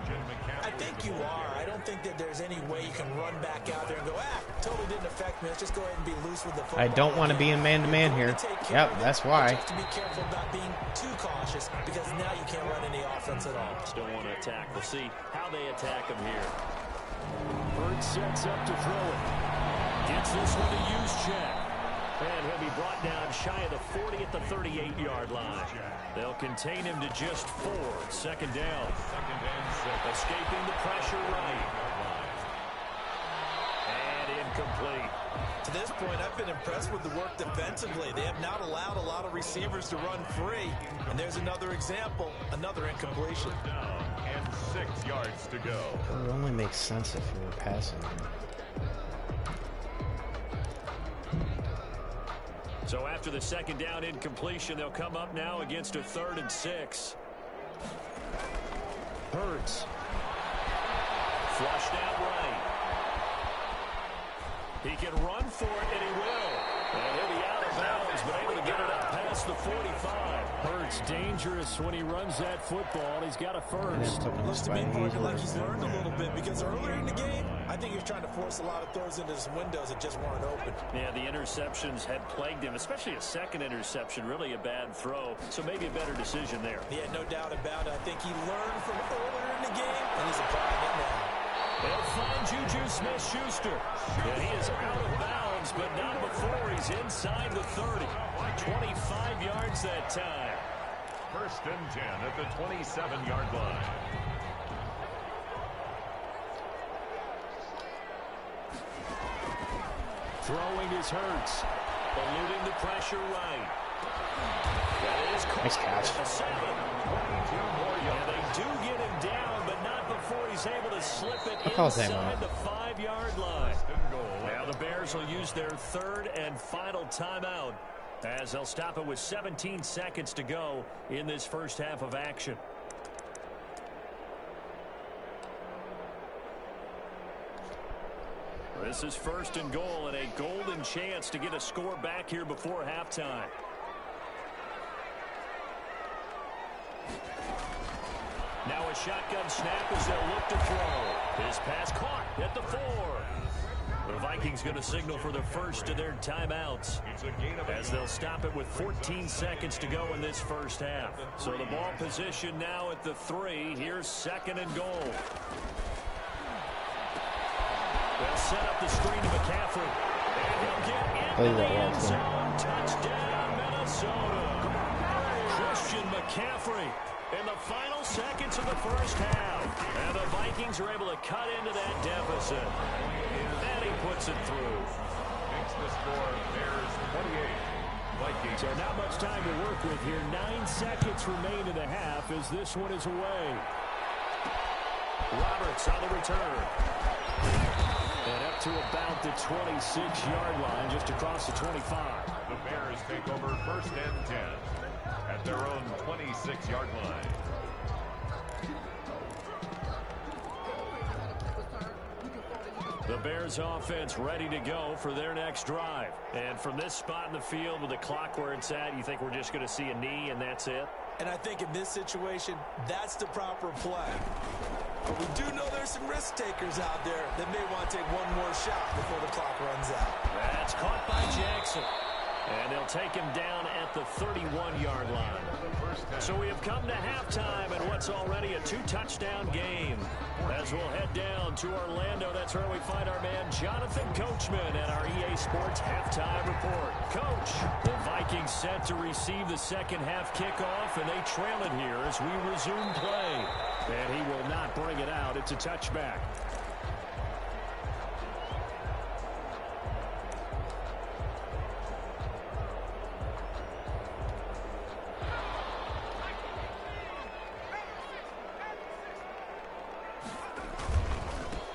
I think you are. I don't think that there's any way you can run back out there and go, totally didn't affect me. Let's just go ahead and be loose with the football. I don't want to be in man-to-man here. Yep, that's why. You have to be careful about being too cautious, because now you can't run any offense at all. Still want to attack. We'll see how they attack him here. Bird sets up to throw it. Gets this one to use check. And he'll be brought down shy of the 40 at the 38-yard line. They'll contain him to just 4. Second down. Escaping the pressure right. And incomplete. To this point, I've been impressed with the work defensively. They have not allowed a lot of receivers to run free. And there's another example, another incompletion. And 6 yards to go. It only makes sense if you were passing. So after the second down incompletion, they'll come up now against a 3rd and 6. Hurts. Flushed out right. He can run for it, and he will. And he'll be out of bounds, but able to get it up past the 45. Hurts dangerous when he runs that football. He's got a first. Looks to me, Parker, like he's learned a little bit, because earlier in the game, I think he was trying to force a lot of throws into his windows that just weren't open. Yeah, the interceptions had plagued him, especially a second interception, really a bad throw. So maybe a better decision there. Yeah, no doubt about it. I think he learned from earlier in the game, and he's applying it now. They'll find Juju Smith-Schuster. And he is out of bounds, but not before he's inside the 30. 25 yards that time. 1st and 10 at the 27-yard line. Throwing his Hurts. Eluding the pressure right. That is nice catch. And they do get him down, but not before he's able to slip it inside the 5-yard line. Now the Bears will use their 3rd and final timeout, as they'll stop it with 17 seconds to go in this first half of action. This is 1st and goal, and a golden chance to get a score back here before halftime. Now a shotgun snap as they'll look to throw. His pass caught at the 4. The Vikings going to signal for the first of their timeouts, as they'll stop it with 14 seconds to go in this first half. So the ball position now at the 3. Here's 2nd and goal. They'll set up the screen to McCaffrey. And he'll get into the end zone. Touchdown, Minnesota. Christian McCaffrey in the final seconds of the first half. And the Vikings are able to cut into that deficit. And he puts it through. Makes the score Bears 28. Vikings. So not much time to work with here. 9 seconds remain in the half as this one is away. Roberts on the return. And up to about the 26-yard line, just across the 25. The Bears take over 1st and 10 at their own 26-yard line. The Bears offense ready to go for their next drive. And from this spot in the field with the clock where it's at, you think we're just going to see a knee and that's it? And I think in this situation, that's the proper play. But we do know there's some risk takers out there that may want to take one more shot before the clock runs out. That's caught by Jackson. And they'll take him down at the 31-yard line. So we have come to halftime in what's already a 2-touchdown game. As we'll head down to Orlando, that's where we find our man Jonathan Coachman at our EA Sports Halftime Report. Coach, the Vikings set to receive the second half kickoff, and they trail it here as we resume play. And he will not bring it out. It's a touchback.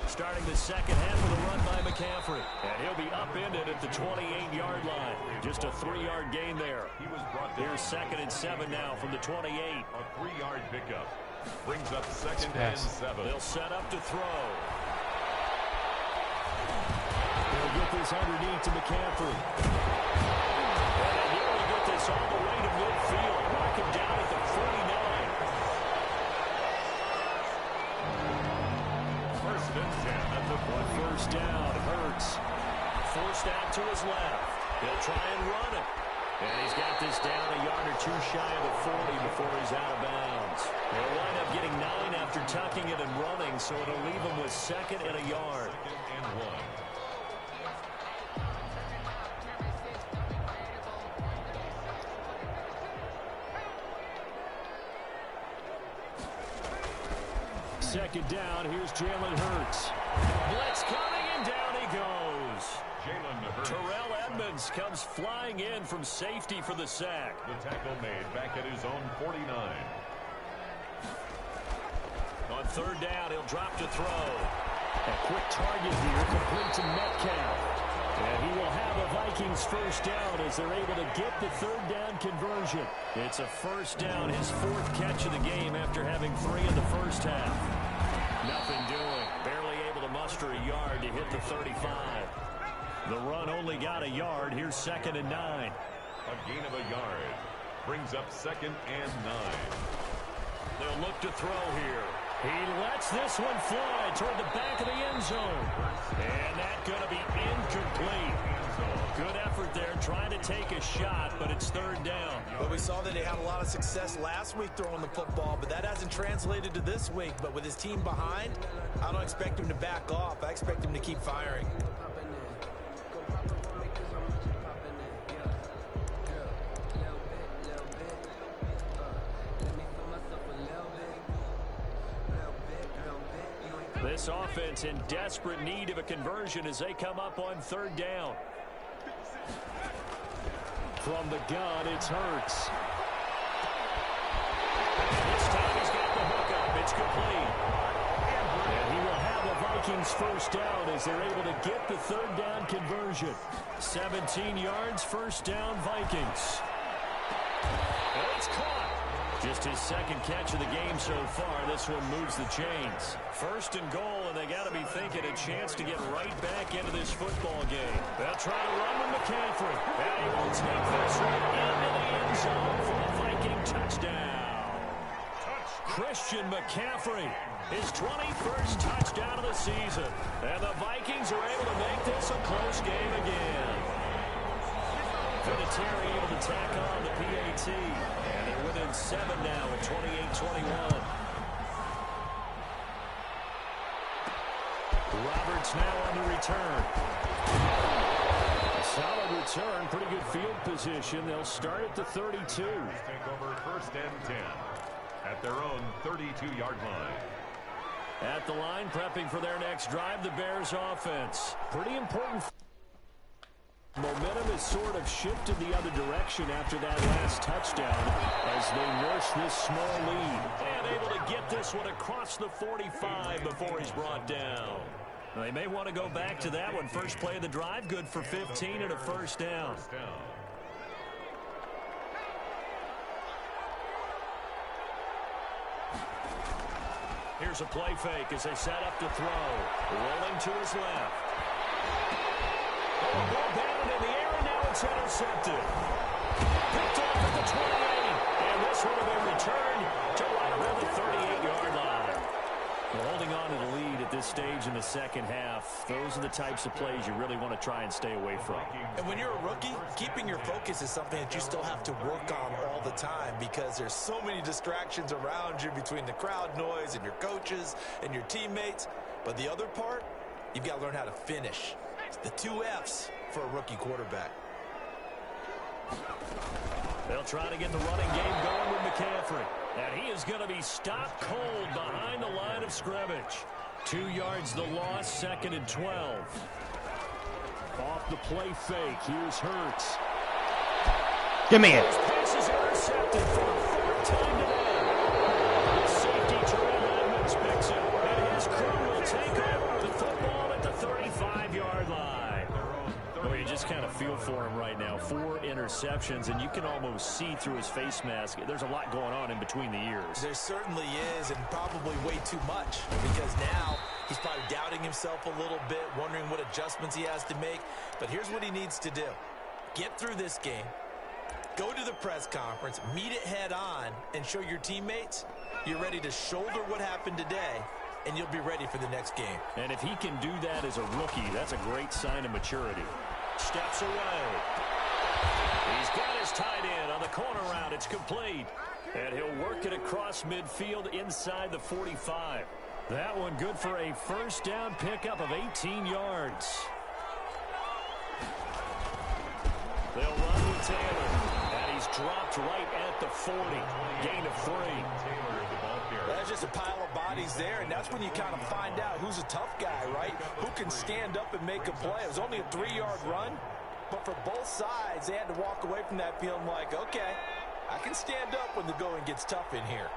Starting the second half with a run by McCaffrey. And he'll be upended at the 28-yard line. Just a 3-yard gain there. He was brought down. Here's 2nd and 7 now from the 28. A 3-yard pickup. Brings up 2nd and 7. They'll set up to throw. is underneath to McCaffrey. And here we get this all the way to midfield. Knock him down at the 49. First and 10 at the 40. First down, Hurts. Forced out to his left. He'll try and run it. And he's got this down a yard or two shy of the 40 before he's out of bounds. He'll wind up getting 9 after tucking it and running, so it'll leave him with 2nd and a yard. 2nd and 1. Second down, here's Jalen Hurts. Blitz coming, and down he goes. Jalen Hurts. Terrell Edmonds comes flying in from safety for the sack. The tackle made back at his own 49. On third down, he'll drop to throw. A quick target here, complete to Metcalf. And he will have a Vikings first down as they're able to get the third down conversion. It's a first down, his 4th catch of the game after having 3 in the first half. Nothing doing. Barely able to muster a yard to hit the 35. The run only got a yard. Here's 2nd and 9. A gain of a yard. Brings up 2nd and 9. They'll look to throw here. He lets this one fly toward the back of the end zone. And that's going to be incomplete. Good effort there trying to take a shot, but it's third down. Well, we saw that he had a lot of success last week throwing the football, but that hasn't translated to this week. But with his team behind, I don't expect him to back off. I expect him to keep firing. This offense in desperate need of a conversion as they come up on third down. From the gun, it's Hurts. This time he's got the hook up. It's complete. And he will have a Vikings first down as they're able to get the third down conversion. 17 yards, first down, Vikings. And it's caught. Just his 2nd catch of the game so far. This one moves the chains. First and goal, and they got to be thinking a chance to get right back into this football game. They'll try to run with McCaffrey. And he will take this one into the end zone for a Viking touchdown. Christian McCaffrey, his 21st touchdown of the season. And the Vikings are able to make this a close game again. Vinatieri able to tack on the PAT. And they're within 7 now at 28-21. Roberts now on the return. A solid return, pretty good field position. They'll start at the 32. Take over 1st and 10 at their own 32-yard line. At the line, prepping for their next drive, the Bears offense. Pretty important. Momentum has sort of shifted the other direction after that last touchdown as they nurse this small lead. And able to get this one across the 45 before he's brought down. Now, they may want to go back to that one. First play of the drive, good for 15 and a first down. Here's a play fake as they set up to throw. Rolling to his left. Oh, ball down in the air, and now it's intercepted. Picked off at the 28, and this would have been returned to right around the 38-yard line. Well, holding on to the lead at this stage in the second half, those are the types of plays you really want to try and stay away from. And when you're a rookie, keeping your focus is something that you still have to work on all the time because there's so many distractions around you between the crowd noise and your coaches and your teammates. But the other part, you've got to learn how to finish. The 2 F's for a rookie quarterback. They'll try to get the running game going with McCaffrey. And he is going to be stopped cold behind the line of scrimmage. 2 yards the loss, 2nd and 12. Off the play fake, here's Hurts. Give me it. His pass is intercepted for a 4th time today. The safety Terrell Edmonds picks it, and his crew will take over the football at the 35-yard line. You just kind of feel for him right now. 4 interceptions, and you can almost see through his face mask. There's a lot going on in between the ears. There certainly is, and probably way too much, because now he's probably doubting himself a little bit, wondering what adjustments he has to make. But here's what he needs to do. Get through this game, go to the press conference, meet it head on, and show your teammates you're ready to shoulder what happened today, and you'll be ready for the next game. And if he can do that as a rookie, that's a great sign of maturity. Steps away. He's got his tight end on the corner route. It's complete. And he'll work it across midfield inside the 45. That one good for a first down pickup of 18 yards. They'll run with Taylor. And he's dropped right at the 40. Gain of 3. That's just a pile of bodies there, and that's when you kind of find out who's a tough guy, right? Who can stand up and make a play. It was only a 3-yard run, but for both sides, they had to walk away from that feeling like, okay, I can stand up when the going gets tough in here.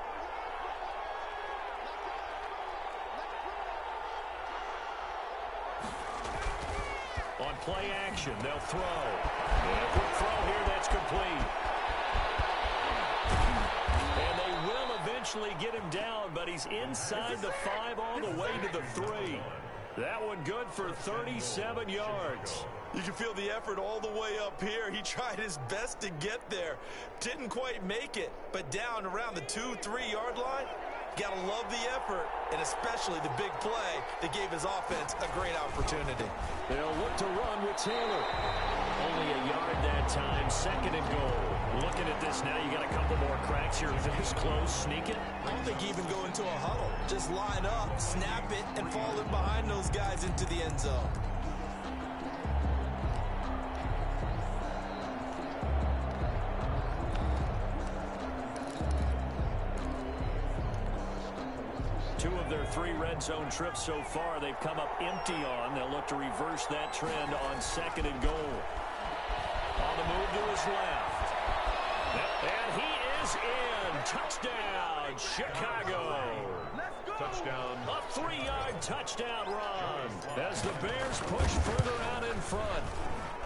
On play action, they'll throw. And a quick throw here that's complete. And they will eventually get him down, but he's inside the 5 all the way to the 3. That one good for 37 yards. You can feel the effort all the way up here. He tried his best to get there. Didn't quite make it, but down around the 2-3 yard line, gotta love the effort, and especially the big play that gave his offense a great opportunity. They'll look to run with Taylor. Only a yard that time, 2nd and goal. Looking at this now, you got a couple more cracks here. This close, sneak it. I don't think even go into a huddle. Just line up, snap it, and fall in behind those guys into the end zone. Two of their 3 red zone trips so far, they've come up empty on. They'll look to reverse that trend on 2nd and goal. On the move to his left. And he is in. Touchdown, Chicago. Touchdown. A 3-yard touchdown run as the Bears push further out in front.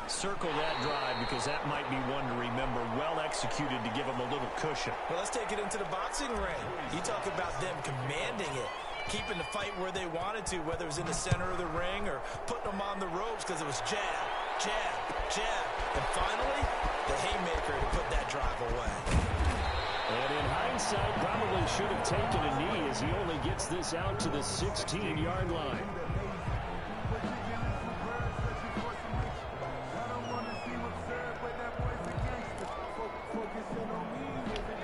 Circle that drive because that might be one to remember. Well executed to give them a little cushion. Well, let's take it into the boxing ring. You talk about them commanding it, keeping the fight where they wanted to, whether it was in the center of the ring or putting them on the ropes because it was jab, jab, jab. And finally, the haymaker to put that drive away. And in hindsight, probably should have taken a knee as he only gets this out to the 16-yard line.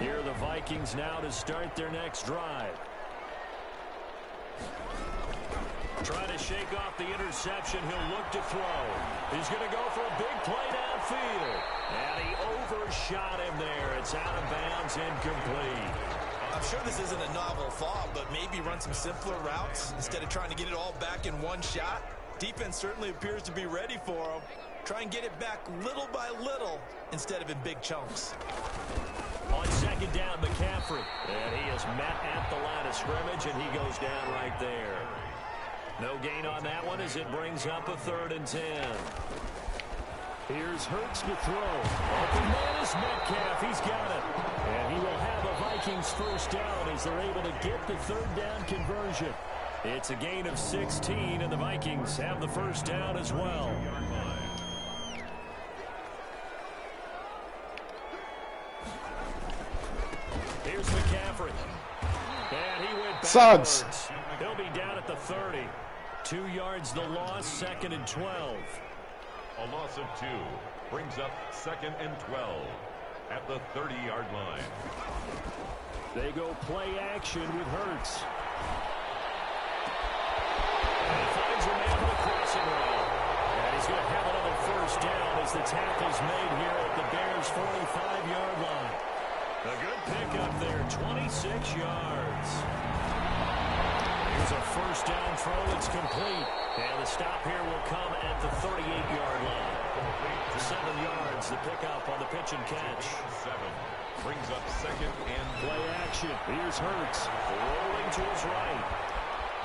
Here are the Vikings now to start their next drive. Trying to shake off the interception. He'll look to throw. He's going to go for a big play downfield. And he overshot him there. It's out of bounds, incomplete. I'm sure this isn't a novel thought, but maybe run some simpler routes instead of trying to get it all back in one shot. Defense certainly appears to be ready for him. Try and get it back little by little instead of in big chunks. On 2nd down, McCaffrey. And he is met at the line of scrimmage, and he goes down right there. No gain on that one as it brings up a 3rd and 10. Here's Hurts to throw. Open man is Metcalf. He's got it. And he will have a Vikings first down as they're able to get the 3rd down conversion. It's a gain of 16, and the Vikings have the first down as well. Here's McCaffrey. And he went Suggs. backwards. He'll be down at the 30. 2 yards the loss, 2nd and 12. A loss of 2 brings up 2nd and 12 at the 30-yard line. They go play action with Hurts. And he finds a man for the crossing route. And he's going to have another first down as the tackle's made here at the Bears' 45-yard line. A good pickup there, 26 yards. Here's a first down throw. It's complete. And the stop here will come at the 38-yard line. 7 yards, the pickup on the pitch and catch. 7 brings up 2nd and play action. Here's Hurts rolling to his right.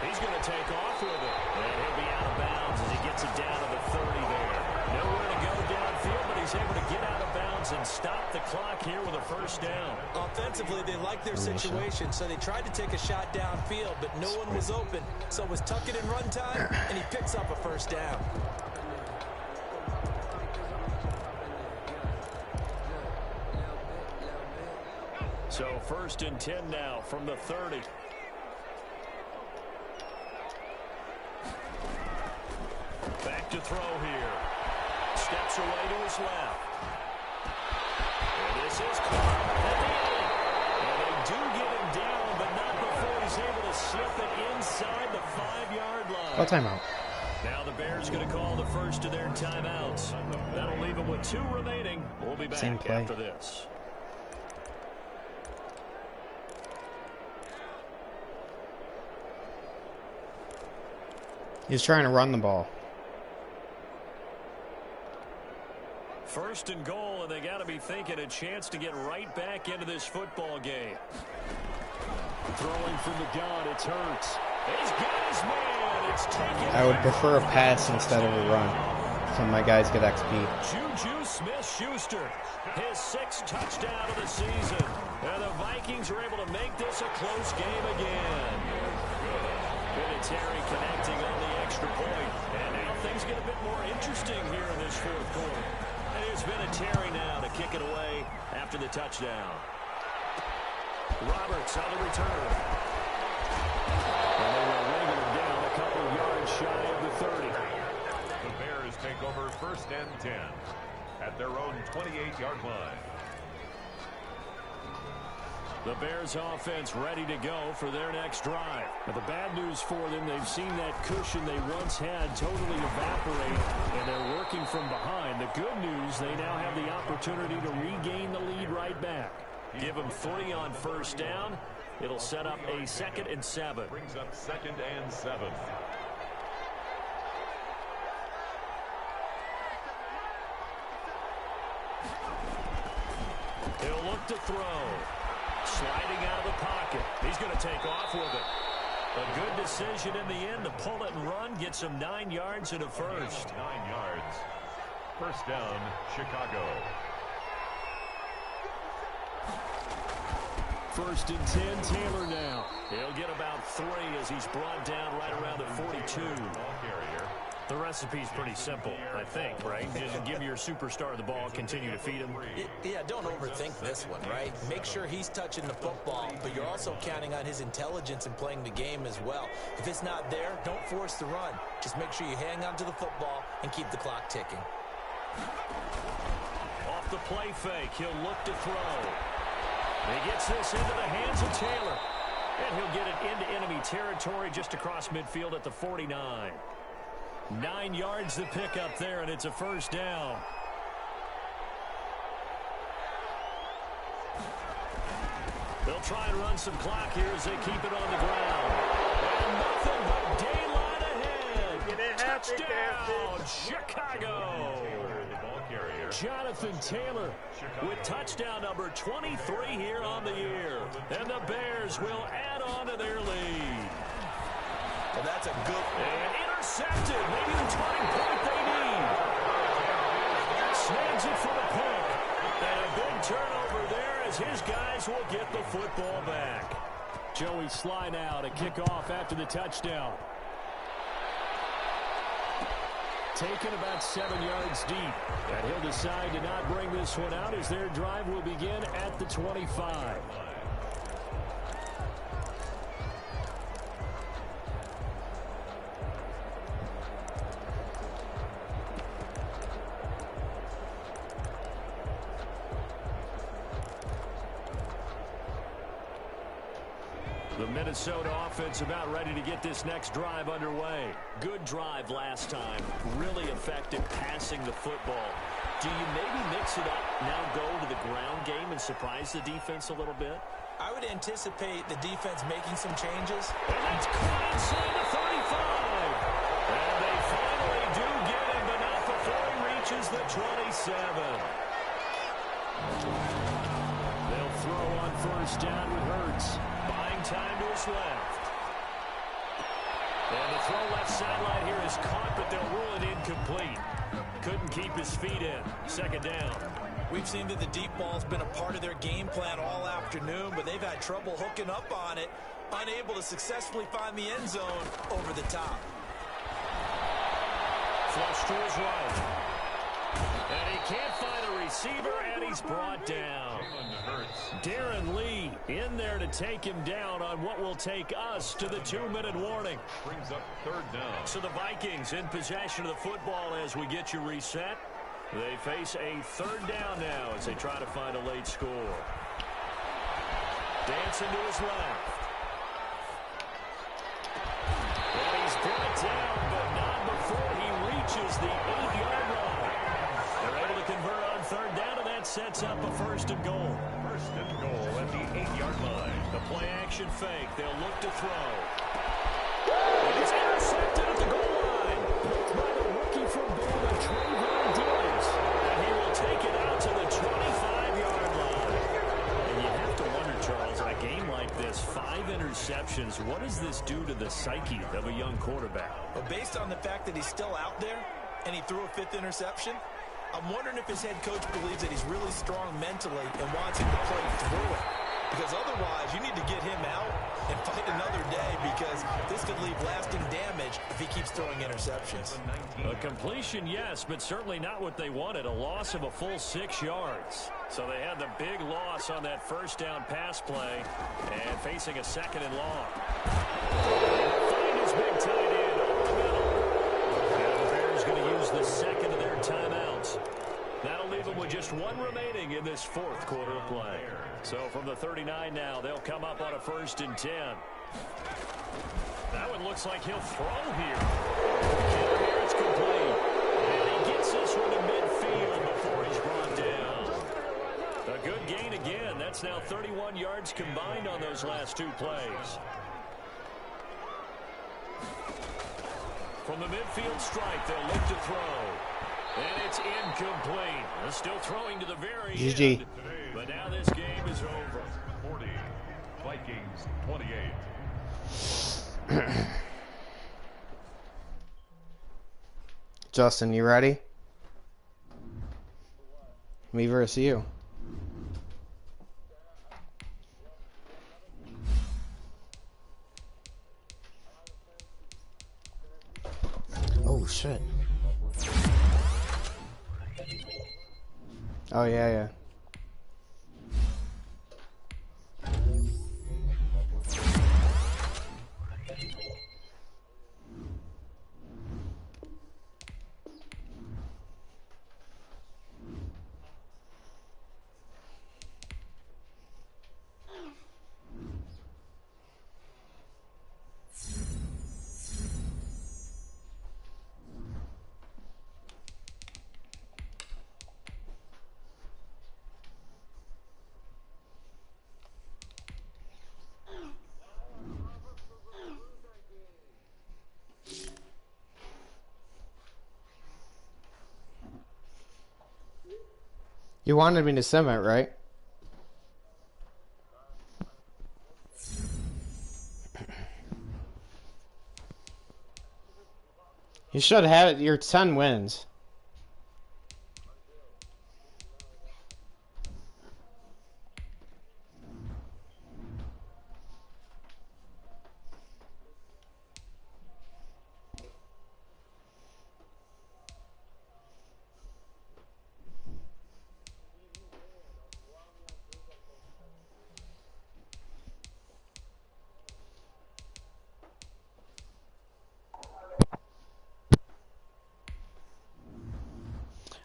He's going to take off with it. And he'll be out of bounds as he gets it down to the 30 there. Nowhere to go stop the clock here with a first down. Offensively, they liked their situation, so they tried to take a shot downfield, but no one was open. So it was tuck it in run time, and he picks up a first down. So 1st and 10 now from the 30. Back to throw here. Steps away to his left. And this is caught at the end. And they do get him down, but not before he's able to slip it inside the 5-yard line. Call timeout. Now the Bears going to call the first of their timeouts. That'll leave them with 2 remaining. We'll be back after this. He's trying to run the ball. 1st and goal, and they got to be thinking a chance to get right back into this football game. Throwing from the gun, it's Hurts. He's got his man. It's taken. I would prefer a pass instead of a run, so my guys get XP. Juju Smith-Schuster, his 6th touchdown of the season. And the Vikings are able to make this a close game again. Terry connecting on the extra point. And now things get a bit more interesting here in this 4th quarter. And here's Terry now to kick it away after the touchdown. Roberts on the return. And they were running him down a couple yards shy of the 30. The Bears take over 1st and 10 at their own 28-yard line. The Bears offense ready to go for their next drive. But the bad news for them, they've seen that cushion they once had totally evaporate, and they're working from behind. The good news, they now have the opportunity to regain the lead right back. Give them 3 on 1st down. It'll set up a 2nd and 7. Brings up 2nd and 7. He'll look to throw. Sliding out of the pocket. He's going to take off with it. A good decision in the end to pull it and run. Gets him 9 yards and a first. 9 yards. 1st down, Chicago. 1st and 10, Taylor now. He'll get about 3 as he's brought down right around the 42. Ball carrier. The recipe's pretty simple, I think, right? Just give your superstar the ball, continue to feed him. Yeah, don't overthink this one, right? Make sure he's touching the football, but you're also counting on his intelligence in playing the game as well. If it's not there, don't force the run. Just make sure you hang on to the football and keep the clock ticking. Off the play fake, he'll look to throw. He gets this into the hands of Taylor. And he'll get it into enemy territory just across midfield at the 49. 9 yards to pick up there, and it's a 1st down. They'll try and run some clock here as they keep it on the ground. And nothing but daylight ahead. Touchdown, Chicago. Jonathan Taylor with touchdown number 23 here on the year. And the Bears will add on to their lead. Well, that's a good... And intercepted. Maybe the turning point they need. Snags it for the pick. And a big turnover there as his guys will get the football back. Joey Sly now to kick off after the touchdown. Taken about 7 yards deep. And he'll decide to not bring this one out as their drive will begin at the 25. The Minnesota offense about ready to get this next drive underway. Good drive last time. Really effective passing the football. Do you maybe mix it up, now go to the ground game and surprise the defense a little bit? I would anticipate the defense making some changes. And that's caught inside the 35. And they finally do get him, but not before he reaches the 27. They'll throw on 1st down with Hurts. Buying time to his left. And the throw left sideline here is caught, but they'll rule it incomplete. Couldn't keep his feet in. 2nd down. We've seen that the deep ball's been a part of their game plan all afternoon, but they've had trouble hooking up on it, unable to successfully find the end zone over the top. Flush to his right. And he can't find a receiver, and he's brought down. Darren Lee in there to take him down on what will take us to the 2-minute warning. Brings up 3rd down. So the Vikings in possession of the football as we get you reset. They face a 3rd down now as they try to find a late score. Dancing to his left. And he's brought down, but not before he reaches the 8-yard line. They're able to convert on 3rd down, and that sets up a 1st and goal. 1st and goal at the 8-yard line. The play-action fake. They'll look to throw. And he's intercepted at the goal line. By the rookie from Baylor, Trayvon Diggs. And he will take it out to the 25-yard line. And you have to wonder, Charles, in a game like this, 5 interceptions, what does this do to the psyche of a young quarterback? Well, based on the fact that he's still out there and he threw a 5th interception, I'm wondering if his head coach believes that he's really strong mentally and wants him to play through it. Because otherwise, you need to get him out and fight another day, because this could leave lasting damage if he keeps throwing interceptions. A completion, yes, but certainly not what they wanted. A loss of a full 6 yards. So they had the big loss on that 1st down pass play and facing a 2nd and long. Find his big tight end over the middle. Now the Bears going to use the 2nd of their timeouts. That'll leave them with just 1 remaining in this 4th quarter of play. So from the 39 now, they'll come up on a 1st and 10. That one looks like he'll throw here. Here it's complete. And he gets this one to midfield before he's brought down. A good gain again. That's now 31 yards combined on those last 2 plays. From the midfield stripe, they'll look to throw. And it's incomplete. They're still throwing to the very GG. end. But now this game is over. 40. Vikings 28. Justin, you ready? Me versus you. Oh shit. Oh yeah. You wanted me to sim it, right? You should have it. Your 10 wins.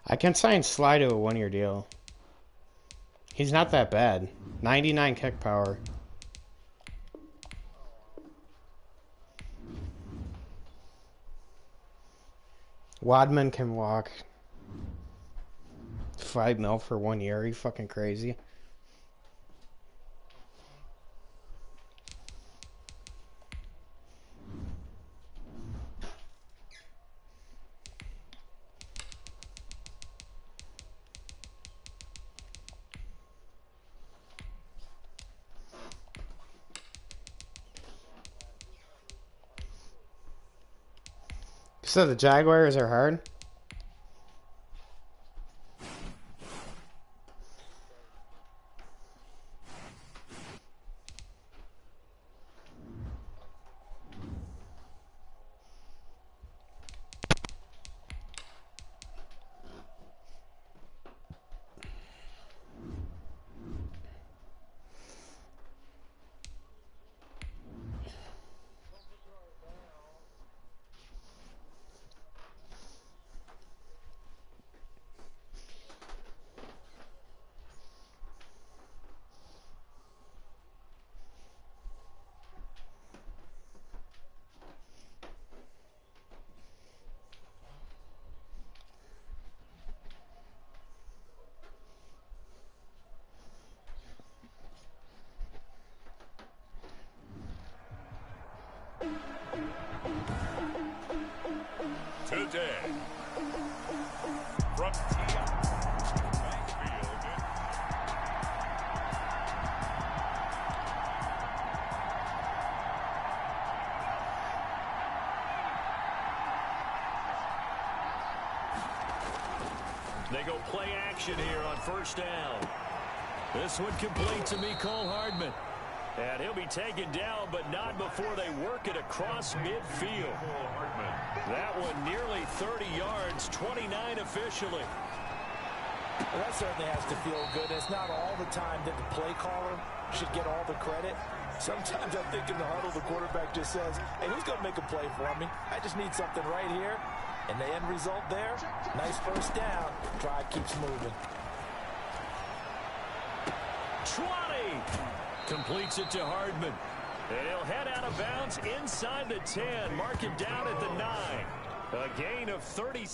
I can sign Sly to a 1-year deal. He's not that bad. 99 kick power. Wadman can walk. 5 mil for 1 year. Are you fucking crazy? So the Jaguars are hard? They go play action here on first down. This one complete to Mecole Hardman. And he'll be taken down, but not before they work it across midfield. That one nearly 30 yards, 29 officially. Well, that certainly has to feel good. It's not all the time that the play caller should get all the credit. Sometimes I think in the huddle, the quarterback just says, hey, who's going to make a play for me? I just need something right here. And the end result there, nice first down. Drive keeps moving. 20. Completes it to Hardman. And he'll head out of bounds inside the 10. Mark him down at the 9. A gain of 30.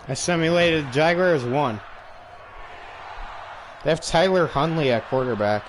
I simulated Jaguars 1. They have Tyler Huntley at quarterback.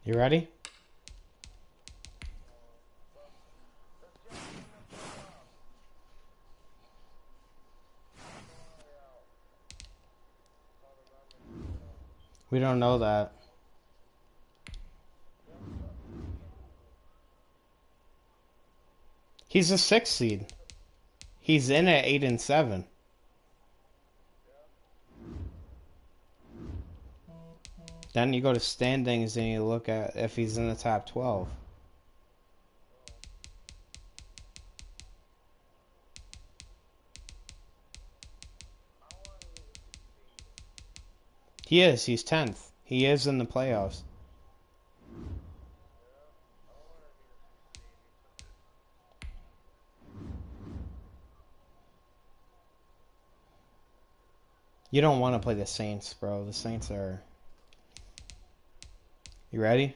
You ready? We don't know that. He's a 6 seed. He's in at 8 and 7. Then you go to standings and you look at if he's in the top 12. He is. He's 10th. He is in the playoffs. You don't want to play the Saints, bro. The Saints are... You ready?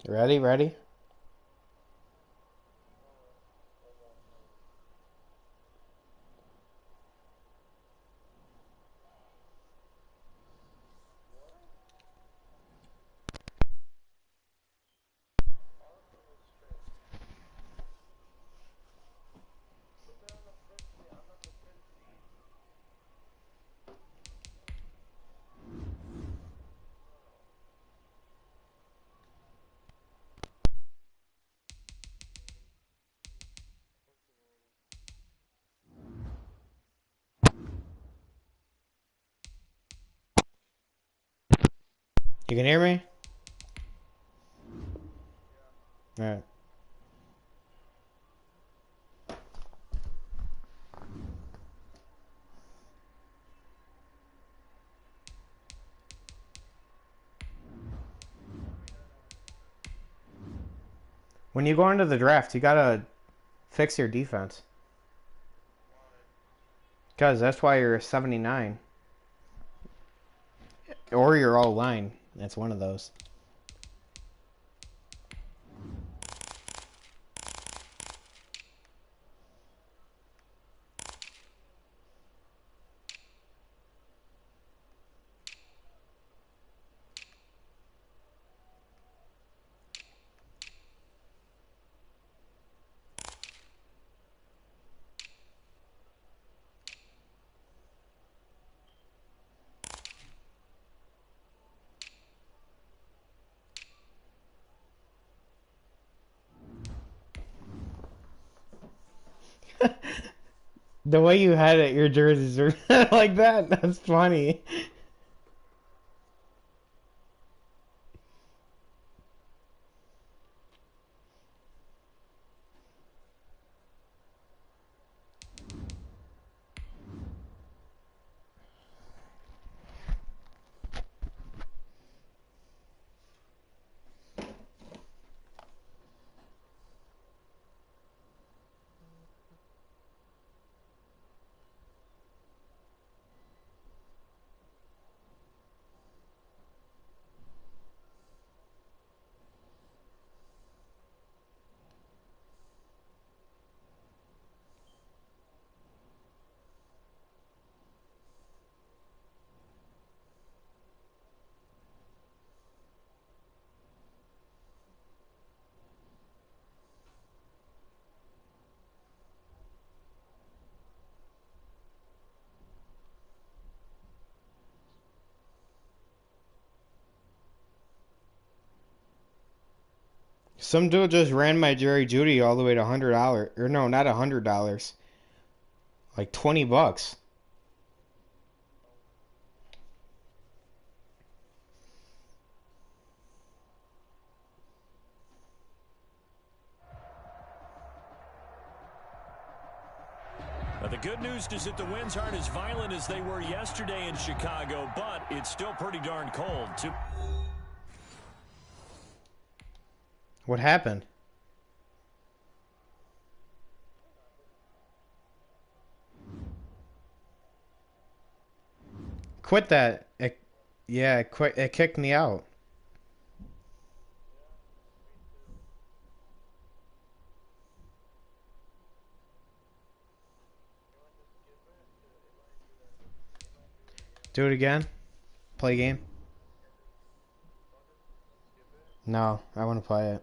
Ready? Ready? You can hear me? Alright. When you go into the draft, you gotta fix your defense. Because that's why you're 79. Or you're all line. That's one of those. The way you had it, your jerseys are like that. That's funny. Some dude just ran my Jerry Judy all the way to $100. Or no, not $100. Like $20. The good news is that the winds aren't as violent as they were yesterday in Chicago, but it's still pretty darn cold. What happened? Quit that. Yeah, it kicked me out. Do it again. Play game. No, I want to play it.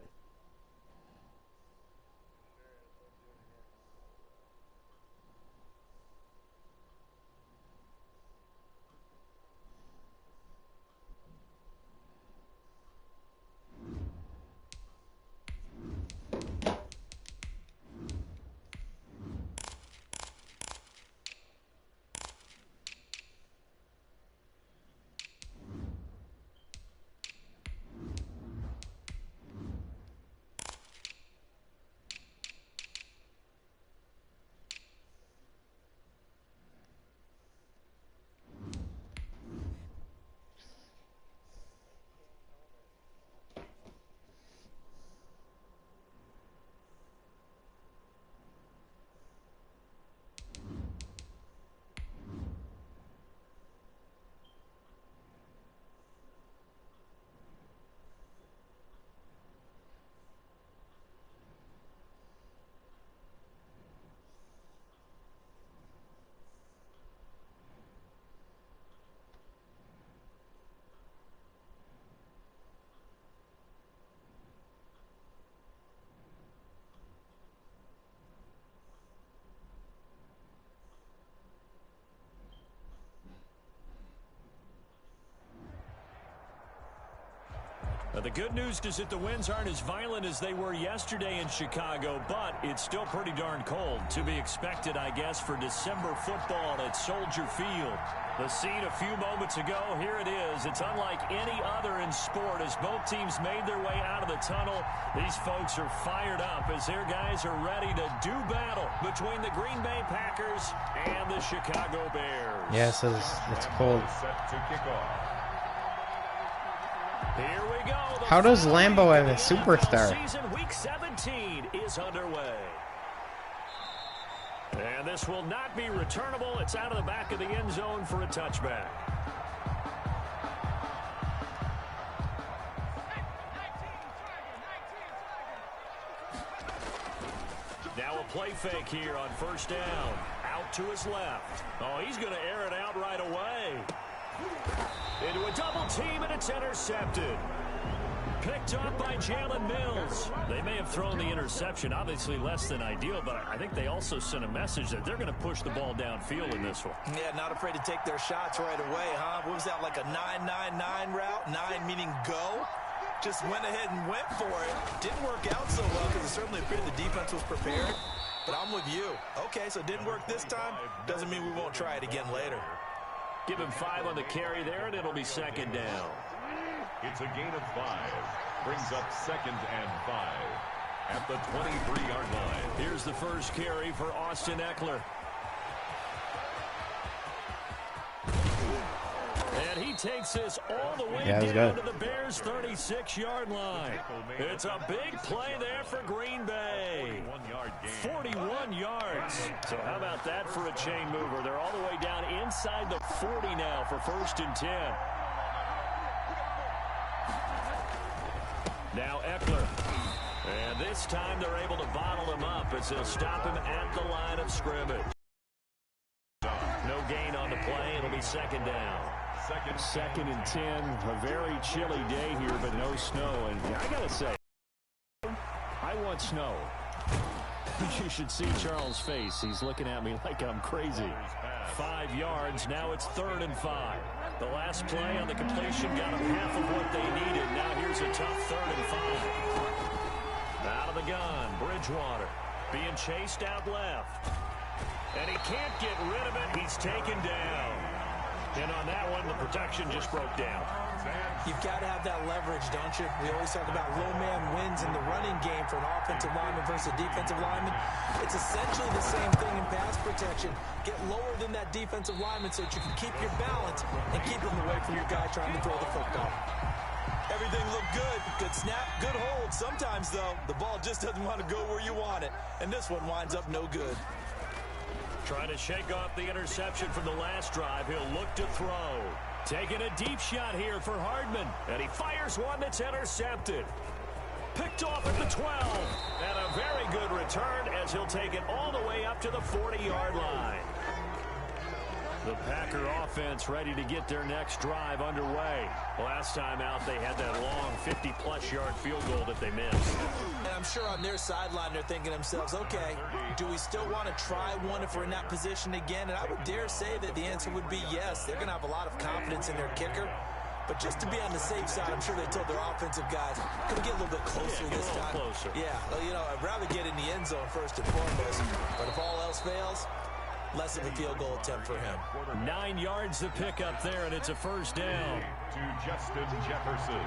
The good news is that the winds aren't as violent as they were yesterday in Chicago, but it's still pretty darn cold. To be expected, I guess, for December football at Soldier Field. The scene a few moments ago, here it is. It's unlike any other in sport as both teams made their way out of the tunnel. These folks are fired up as their guys are ready to do battle between the Green Bay Packers and the Chicago Bears. Yeah, so it's cold. Set to kick off. Here we go. How does Lambeau have a superstar? Season week 17 is underway. And this will not be returnable. It's out of the back of the end zone for a touchback. Now a play fake here on first down. Out to his left. Oh, he's going to air it out right away. Into a double team, and it's intercepted. Picked up by Jalen Mills. They may have thrown the interception, obviously less than ideal, but I think they also sent a message that they're going to push the ball downfield in this one. Yeah, not afraid to take their shots right away, huh? What was that, like a 9-9-9 route? 9 meaning go? Just went ahead and went for it. Didn't work out so well because it certainly appeared the defense was prepared. But I'm with you. Okay, so it didn't work this time. Doesn't mean we won't try it again later. Give him 5 on the carry there, and it'll be second down. It's a gain of 5. Brings up 2nd and 5 at the 23-yard line. Here's the first carry for Austin Eckler. And he takes this all the way down to the Bears' 36-yard line. It's a big play there for Green Bay. 41 yards. So how about that for a chain mover? They're all the way down inside the 40 now for 1st and 10. Now Eckler. And this time they're able to bottle him up as they'll stop him at the line of scrimmage. No gain on the play. It'll be second down. Second and 10. A very chilly day here, but no snow. And I got to say, I want snow. You should see Charles' face. He's looking at me like I'm crazy. 5 yards. Now it's 3rd and 5. The last play on the completion got them half of what they needed. Now here's a tough 3rd and 5. Out of the gun, Bridgewater being chased out left. And he can't get rid of it. He's taken down. And on that one, the protection just broke down. You've got to have that leverage, don't you? We always talk about low man wins in the running game for an offensive lineman versus a defensive lineman. It's essentially the same thing in pass protection. Get lower than that defensive lineman so that you can keep your balance and keep him away from your guy trying to throw the football. Everything looked good. Good snap, good hold. Sometimes, though, the ball just doesn't want to go where you want it. And this one winds up no good. Trying to shake off the interception from the last drive. He'll look to throw. Taking a deep shot here for Hardman. And he fires one that's intercepted. Picked off at the 12. And a very good return as he'll take it all the way up to the 40-yard line. The Packer offense ready to get their next drive underway. Last time out, they had that long 50-plus yard field goal that they missed. And I'm sure on their sideline, they're thinking to themselves, okay, do we still want to try one if we're in that position again? And I would dare say that the answer would be yes. They're going to have a lot of confidence in their kicker. But just to be on the safe side, I'm sure they told their offensive guys, can we get a little bit closer this time? Closer. Yeah, well, you know, I'd rather get in the end zone first and foremost. But if all else fails, less of a field goal attempt for him. 9 yards to pick up there, and it's a first down. To Justin Jefferson.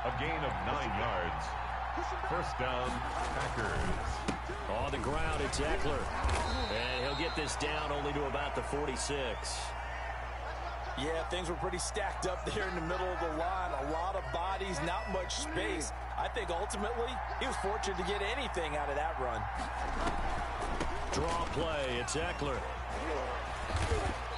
A gain of 9 yards. First down, Packers. On the ground, it's Eckler. And he'll get this down only to about the 46. Yeah, things were pretty stacked up there in the middle of the line. A lot of bodies, not much space. I think ultimately he was fortunate to get anything out of that run. Draw play, it's Eckler.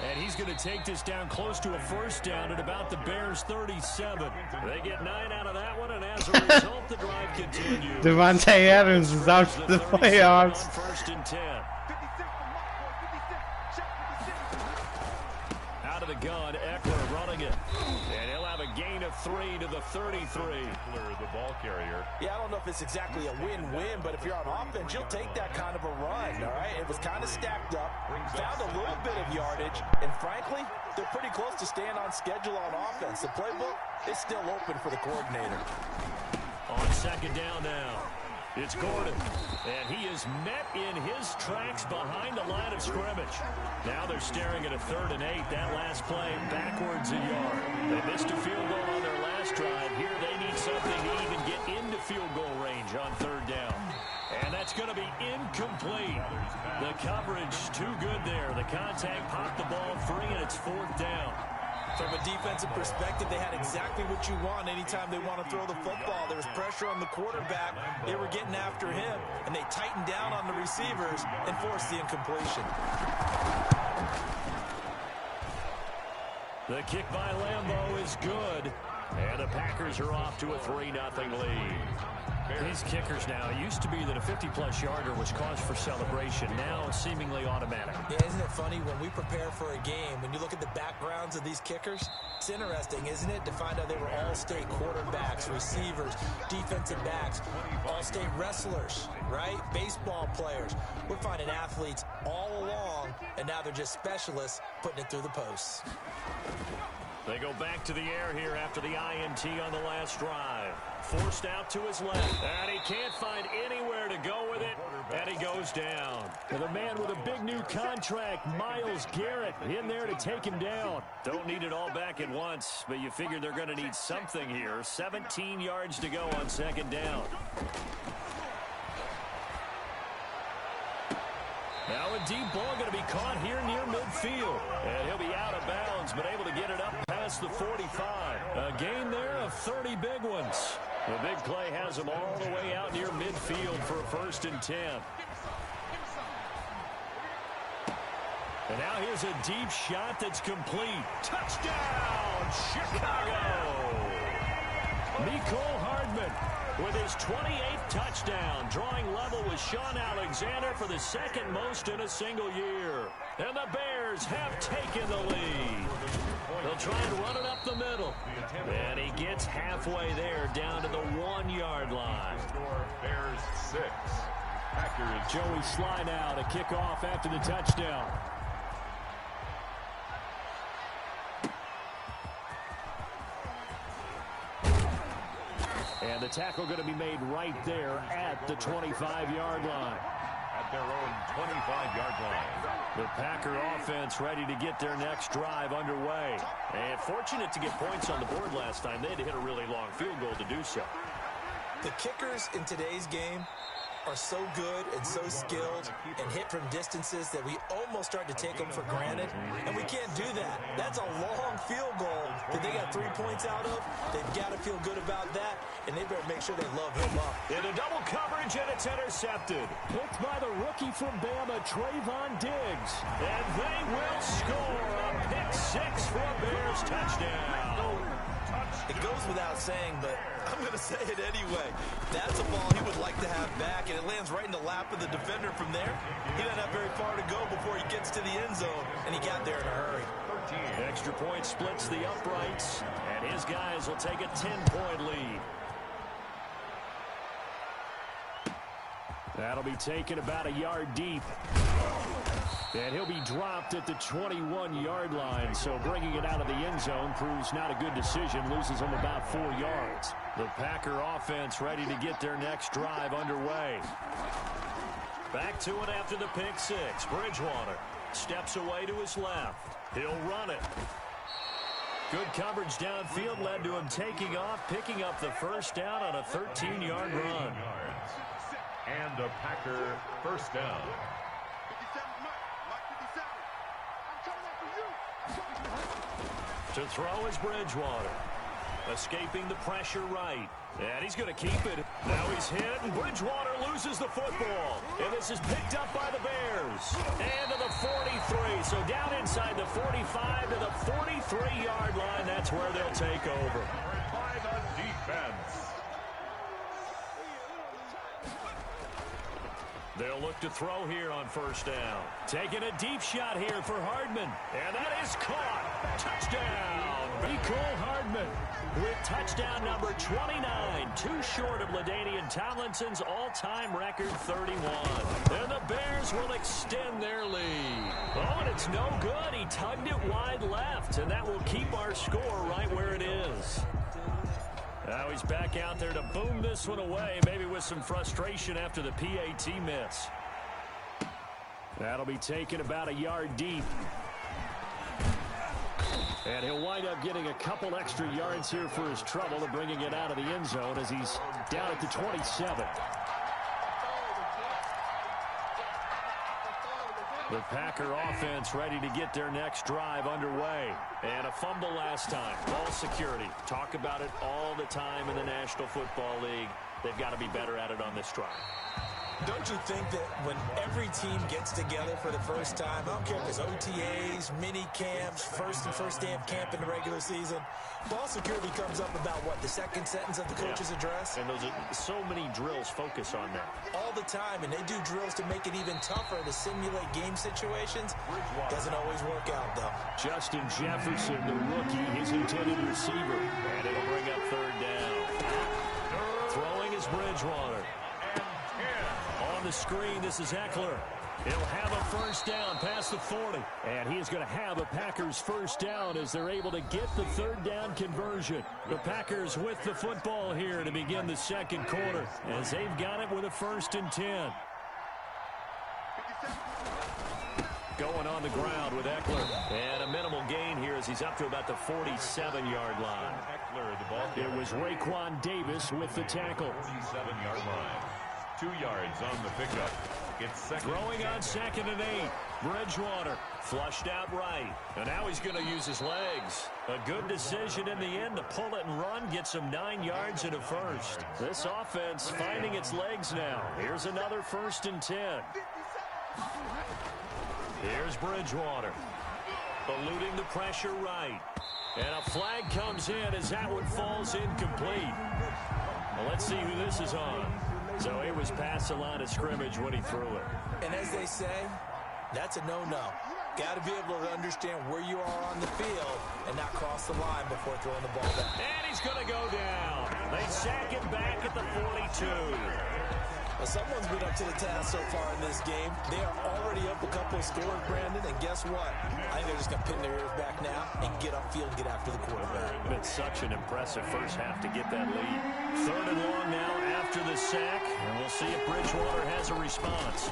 And he's going to take this down close to a first down at about the Bears' 37. They get 9 out of that one, and as a result, the drive continues. Devontae Adams is out for the playoffs. First and 10. Out of the gun, Eckler running it. And he'll have a gain of 3 to the 33. Eckler, the ball carrier. Yeah, I don't know if it's exactly a win-win, but if you're on offense, you'll take that kind of a run, all right? It was kind of stacked up, found a little bit of yardage, and frankly, they're pretty close to staying on schedule on offense. The playbook is still open for the coordinator. On second down now, it's Gordon, and he is met in his tracks behind the line of scrimmage. Now they're staring at a 3rd and 8. That last play backwards a yard. They missed a field goal on their last drive. Here they need something to even get into field goal range on 3rd down. And that's going to be incomplete. The coverage too good there. The contact popped the ball free, and it's 4th down. From a defensive perspective, they had exactly what you want anytime they want to throw the football. There was pressure on the quarterback. They were getting after him, and they tightened down on the receivers and forced the incompletion. The kick by Lambeau is good, and the Packers are off to a 3-0 lead. These kickers now, it used to be that a 50-plus yarder was cause for celebration. Now it's seemingly automatic. Yeah, isn't it funny when we prepare for a game, when you look at the backgrounds of these kickers, it's interesting, isn't it, to find out they were all-state quarterbacks, receivers, defensive backs, all-state wrestlers, right? Baseball players. We're finding athletes all along, and now they're just specialists putting it through the posts. They go back to the air here after the INT on the last drive. Forced out to his left, and he can't find anywhere to go with it, and he goes down. And the man with a big new contract, Myles Garrett, in there to take him down. Don't need it all back at once, but you figure they're going to need something here. 17 yards to go on second down. Now a deep ball going to be caught here near midfield. And he'll be out of bounds, but able to get it up past the 45. A gain there of 30 big ones. The big play has him all the way out near midfield for a 1st and 10. And now here's a deep shot that's complete. Touchdown, Chicago! Mecole Hardman with his 28th touchdown, drawing level with Sean Alexander for the 2nd most in a single year. And the Bears have taken the lead. They'll try and run it up the middle. And he gets halfway there, down to the 1-yard line. Bears 6. Packers. Joey Sly now to kick off after the touchdown. And the tackle going to be made right there at the 25-yard line. At their own 25-yard line. The Packer offense ready to get their next drive underway. And fortunate to get points on the board last time. They had to hit a really long field goal to do so. The kickers in today's game are so good and so skilled and hit from distances that we almost start to take them for granted, and we can't do that. That's a long field goal that they got 3 points out of. They've got to feel good about that, and they better make sure they love him up. Into double coverage, and it's intercepted. Picked by the rookie from Bama, Trayvon Diggs. And they will score a pick six for a Bears touchdown. It goes without saying, but I'm going to say it anyway. That's a ball he would like to have back, and it lands right in the lap of the defender from there. He doesn't have very far to go before he gets to the end zone, and he got there in a hurry. Extra point splits the uprights, and his guys will take a 10-point lead. That'll be taken about a yard deep. And he'll be dropped at the 21-yard line, so bringing it out of the end zone proves not a good decision, loses him about 4 yards. The Packer offense ready to get their next drive underway. Back to it after the pick six. Bridgewater steps away to his left. He'll run it. Good coverage downfield led to him taking off, picking up the first down on a 13-yard run. And a Packer first down. To throw is Bridgewater. Escaping the pressure right. And he's going to keep it. Now he's hit, and Bridgewater loses the football. And this is picked up by the Bears. And to the 43. So down inside the 45 to the 43-yard line. That's where they'll take over. By the defense. They'll look to throw here on first down. Taking a deep shot here for Hardman. And that is caught. Touchdown. Mecole Hardman with touchdown number 29. Too short of LaDainian Tomlinson's all-time record 31. And the Bears will extend their lead. Oh, and it's no good. He tugged it wide left. And that will keep our score right where it is. Now he's back out there to boom this one away, maybe with some frustration after the PAT miss. That'll be taken about a yard deep. And he'll wind up getting a couple extra yards here for his trouble and bringing it out of the end zone as he's down at the 27. The Packer offense ready to get their next drive underway. And a fumble last time. Ball security. Talk about it all the time in the National Football League. They've got to be better at it on this drive. Don't you think that when every team gets together for the first time, I don't care if it's OTAs, mini camps, first day of camp in the regular season, ball security comes up about, what, the second sentence of the coach's address? And those are so many drills focus on that. All the time, and they do drills to make it even tougher to simulate game situations. Doesn't always work out, though. Justin Jefferson, the rookie, his intended receiver. And it'll bring up third down. Throwing is Bridgewater. On the screen, this is Eckler. He'll have a first down past the 40. And he is going to have a Packers first down as they're able to get the third down conversion. The Packers with the football here to begin the second quarter as they've got it with a 1st and 10. Going on the ground with Eckler. And a minimal gain here as he's up to about the 47-yard line. It was Raekwon Davis with the tackle. 47-yard line. 2 yards on the pickup. It's second. Throwing on 2nd and 8. Bridgewater flushed out right. And now he's going to use his legs. A good decision in the end to pull it and run. Gets him 9 yards and a first. This offense finding its legs now. Here's another 1st and 10. Here's Bridgewater. Eluding the pressure right. And a flag comes in as that one falls incomplete. Well, let's see who this is on. So it was past the line of scrimmage when he threw it. And as they say, that's a no-no. Got to be able to understand where you are on the field and not cross the line before throwing the ball down. And he's going to go down. They sack him back at the 42. Well, someone's been up to the task so far in this game. They are already up a couple of scores, Brandon, and guess what? I think they're just going to pin their ears back now and get upfield and get after the quarterback. It's such an impressive first half to get that lead. 3rd and long now after the sack, and we'll see if Bridgewater has a response.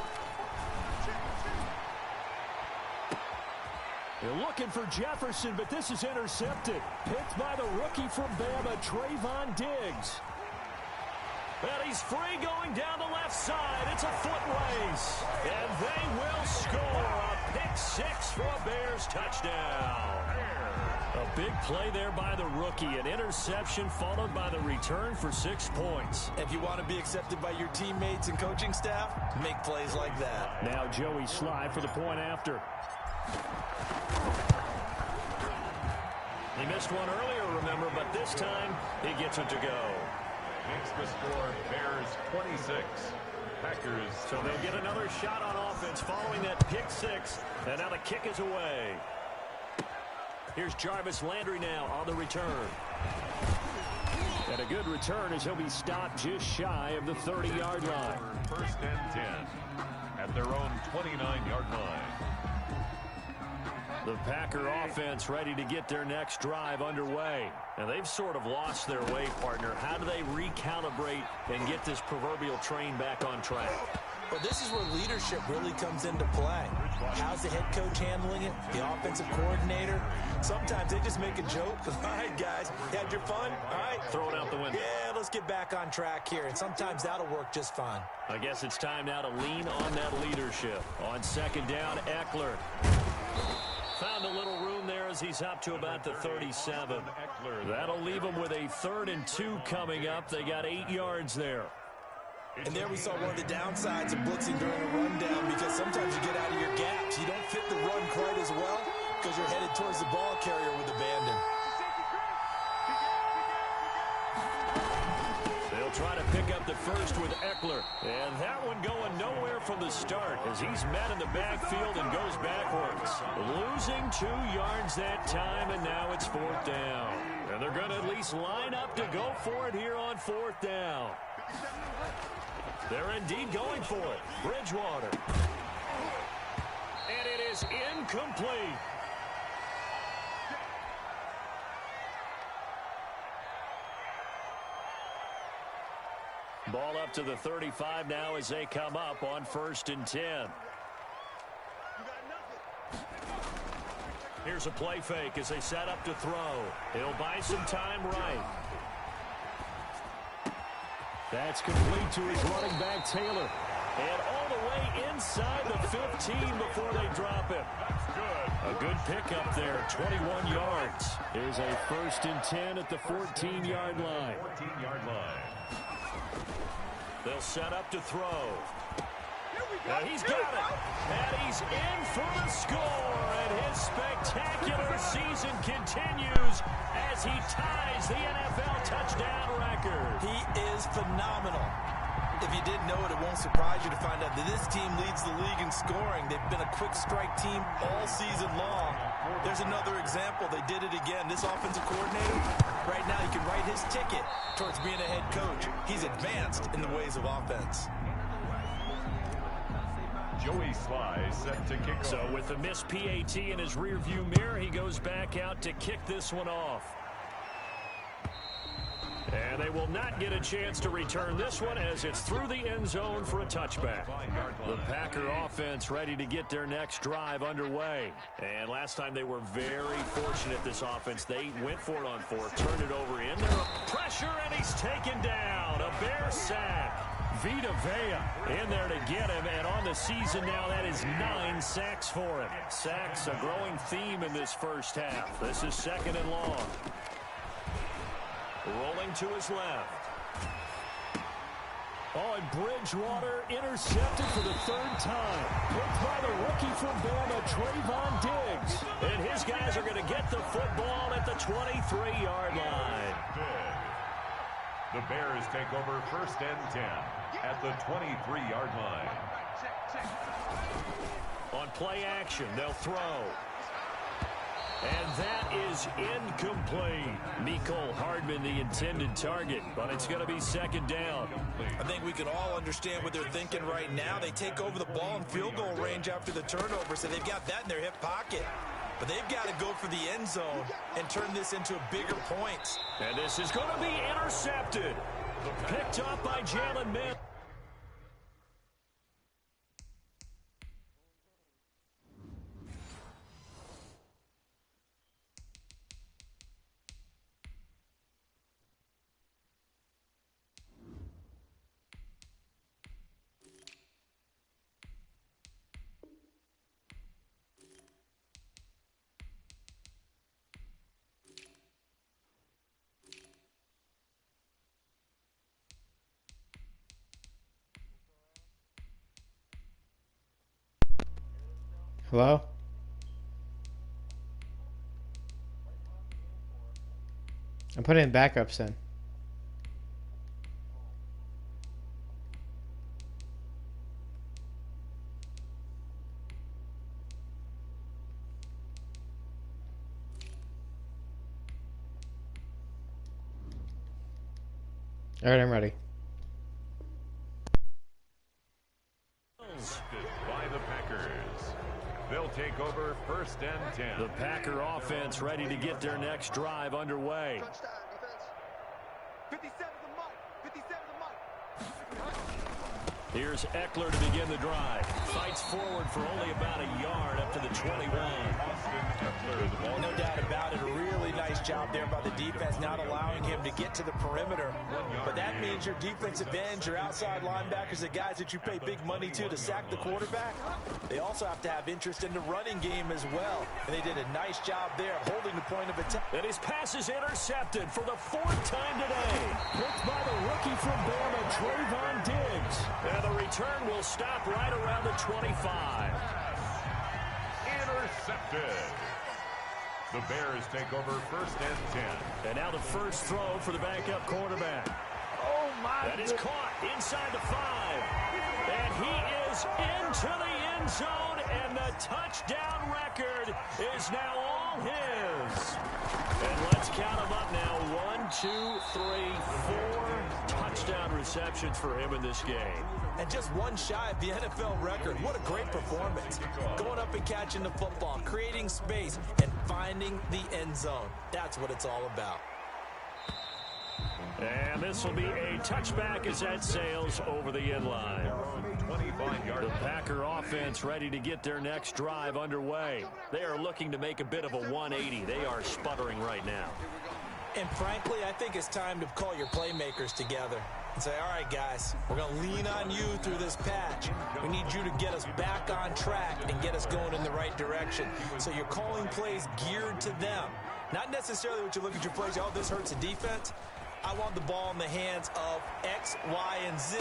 They're looking for Jefferson, but this is intercepted. Picked by the rookie from Bama, Trayvon Diggs. And he's free going down the left side. It's a foot race. And they will score a pick six for a Bears touchdown. A big play there by the rookie. An interception followed by the return for 6 points. If you want to be accepted by your teammates and coaching staff, make plays like that. Now Joey Sly for the point after. He missed one earlier, remember, but this time he gets it to go. Makes the score Bears 26. Packers. So they'll get another shot on offense following that pick six. And now the kick is away. Here's Jarvis Landry now on the return. And a good return as he'll be stopped just shy of the 30-yard line. First and 10 at their own 29-yard line. The Packer offense ready to get their next drive underway. And they've sort of lost their way, partner. How do they recalibrate and get this proverbial train back on track? But this is where leadership really comes into play. How's the head coach handling it? The offensive coordinator? Sometimes they just make a joke. All right, guys, you had your fun? All right. Throw it out the window. Yeah, let's get back on track here. And sometimes that'll work just fine. I guess it's time now to lean on that leadership. On second down, Eckler. Found a little room there as he's up to about the 37. That'll leave him with a 3rd and 2 coming up. They got 8 yards there. And there we saw one of the downsides of blitzing during a rundown, because sometimes you get out of your gaps. You don't fit the run quite as well because you're headed towards the ball carrier with abandon. They'll try to pick up the first with Eckler. And that one going nowhere from the start as he's met in the backfield and goes backwards. Losing 2 yards that time, and now it's 4th down. And they're going to at least line up to go for it here on 4th down. They're indeed going for it. Bridgewater. And it is incomplete. Ball up to the 35 now as they come up on 1st and 10. Here's a play fake as they set up to throw. He'll buy some time right. That's complete to his running back, Taylor. And all the way inside the 15 before they drop him. A good pickup there, 21 yards. Here's a 1st and 10 at the 14-yard line. 14-yard line. They'll set up to throw. And he's got it. And he's in for the score. And his spectacular season continues as he ties the NFL touchdown record. He is phenomenal. If you didn't know it, it won't surprise you to find out that this team leads the league in scoring. They've been a quick strike team all season long. There's another example. They did it again. This offensive coordinator, right now, he can write his ticket towards being a head coach. He's advanced in the ways of offense. Joey Sly set to kick off. So with the missed PAT in his rearview mirror, he goes back out to kick this one off. And they will not get a chance to return this one as it's through the end zone for a touchback. The Packer offense ready to get their next drive underway. And last time they were very fortunate, this offense. They went for it on 4th, turned it over in there. Pressure, and he's taken down. A Bear sack. Vita Vea in there to get him, and on the season now, that is 9 sacks for him. Sacks, a growing theme in this first half. This is 2nd and long. Rolling to his left. Oh, and Bridgewater intercepted for the 3rd time. Picked by the rookie from Bama, Trayvon Diggs. And his guys are going to get the football at the 23-yard line. The Bears take over 1st and 10 at the 23-yard line. On play action, they'll throw. And that is incomplete. Mecole Hardman, the intended target, but it's going to be 2nd down. I think we can all understand what they're thinking right now. They take over the ball in field goal range after the turnover, so they've got that in their hip pocket. But they've got to go for the end zone and turn this into bigger points. And this is going to be intercepted. Picked up by Jalen Mims. Hello? I'm putting backups in. All right, I'm ready. By the Packers. They'll take over 1st and 10. The Packer offense ready to get their next drive underway. Touchdown, defense. 57 the mark. 57 the mark. Here's Eckler to begin the drive. Fights forward for only about a yard up to the 21. No doubt about it. A really nice job there by the defense, not allowing him to get to the perimeter. But that means your defensive ends, your outside linebackers, the guys that you pay big money to sack the quarterback, they also have to have interest in the running game as well. And they did a nice job there of holding the point of attack. And his pass is intercepted for the 4th time today. Picked by the rookie from Bama, Trayvon Diggs. And the return will stop right around the 25. Intercepted. The Bears take over 1st and 10. And now the first throw for the backup quarterback. Oh, my That is caught inside the 5. And he is into the end zone, and the touchdown record is now all his. And let's count them up now. 1, 2, 3, 4 touchdown receptions for him in this game. And just one shy of the NFL record. What a great performance. Going up and catching the football, creating space, and finding the end zone. That's what it's all about. And this will be a touchback as that sails over the end line. 25-yard. The Packer offense ready to get their next drive underway. They are looking to make a bit of a 180. They are sputtering right now. And frankly, I think it's time to call your playmakers together and say, all right, guys, we're going to lean on you through this patch. We need you to get us back on track and get us going in the right direction. So you're calling plays geared to them. Not necessarily what you look at your plays, oh, this hurts the defense. I want the ball in the hands of X, Y, and Z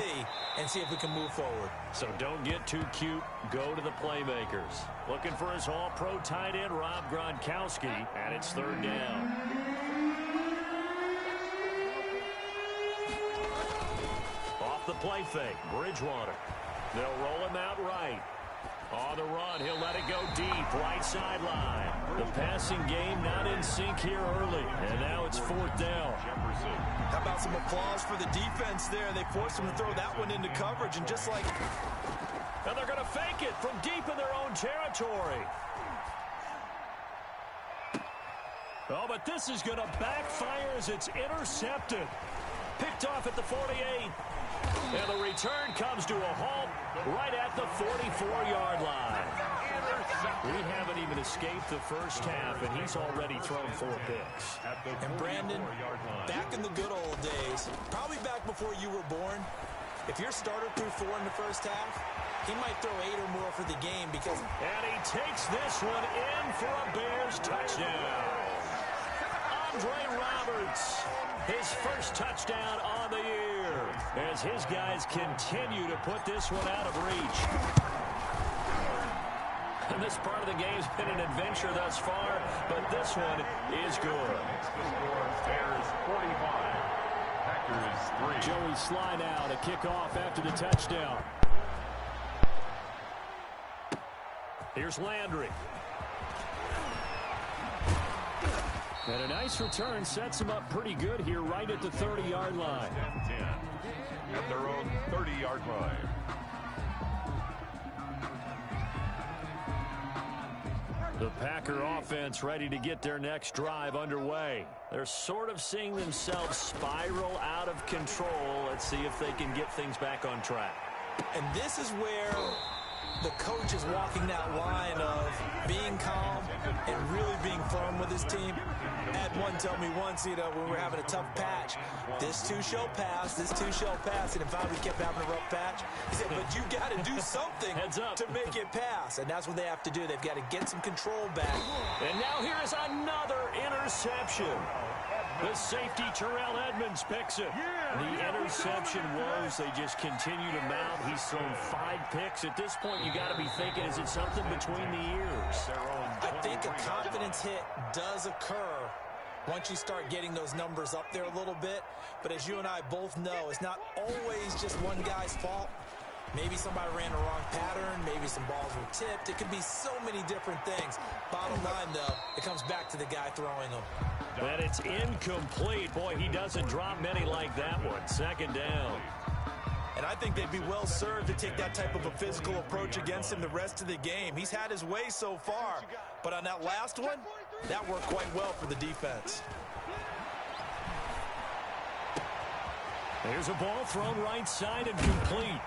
and see if we can move forward. So don't get too cute. Go to the playmakers. Looking for his all-pro tight end, Rob Gronkowski, and it's 3rd down. Off the play fake, Bridgewater. They'll roll him out right. On the run, he'll let it go deep, right sideline. The passing game not in sync here early, and now it's 4th down. How about some applause for the defense there? They forced him to throw that one into coverage, and just like... And they're going to fake it from deep in their own territory. Oh, but this is going to backfire as it's intercepted. Picked off at the 48. And the return comes to a halt right at the 44-yard line. We haven't even escaped the first half, and he's already thrown 4 picks. And Brandon, back in the good old days, probably back before you were born, if your starter threw 4 in the first half, he might throw 8 or more for the game because... And he takes this one in for a Bears touchdown. Andre Roberts, his first touchdown on the year, as his guys continue to put this one out of reach. And this part of the game's been an adventure thus far, but this one is good. Bears 45. Packers 3. Joey Sly now to kick off after the touchdown. Here's Landry. And a nice return sets him up pretty good here right at the 30-yard line. 10 at their own 30-yard line. The Packer offense ready to get their next drive underway. They're sort of seeing themselves spiral out of control. Let's see if they can get things back on track. And this is where the coach is walking that line of being calm and really being firm with his team. Had one tell me once, when we were having a tough patch, this too shall pass, this too shall pass. And if we kept having a rough patch, he said, but you got to do something to make it pass. And that's what they have to do. They've got to get some control back. And now here is another interception. The safety, Terrell Edmonds, picks it. The interception woes, they just continue to mount. He's thrown 5 picks. At this point, you got to be thinking, is it something between the ears? I think a confidence hit does occur once you start getting those numbers up there a little bit. But as you and I both know, it's not always just one guy's fault. Maybe somebody ran the wrong pattern. Maybe some balls were tipped. It could be so many different things. Bottom line, though, it comes back to the guy throwing them. And it's incomplete. Boy, he doesn't drop many like that one. Second down. And I think they'd be well served to take that type of a physical approach against him the rest of the game. He's had his way so far. But on that last one, that worked quite well for the defense. There's a ball thrown right side and complete.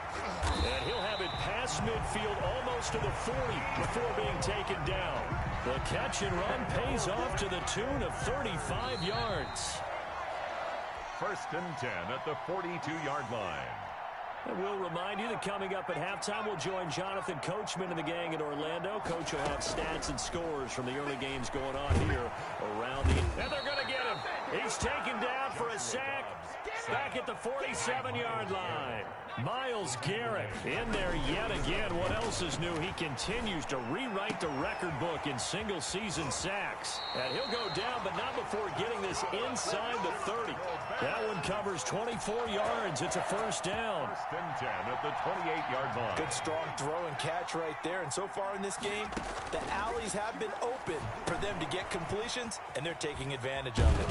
And he'll have it past midfield almost to the 40 before being taken down. The catch and run pays off to the tune of 35 yards. 1st and 10 at the 42-yard line. And we'll remind you that coming up at halftime, we'll join Jonathan Coachman and the gang in Orlando. Coach will have stats and scores from the early games going on here around the... And they're going to get him. He's taken down for a sack. Back at the 47-yard line. Myles Garrett in there yet again. What else is new? He continues to rewrite the record book in single-season sacks. And he'll go down, but not before getting this inside the 30. That one covers 24 yards. It's a 1st down. 1st and 10 at the 28-yard line. Good strong throw and catch right there. And so far in this game, the alleys have been open for them to get completions, and they're taking advantage of it.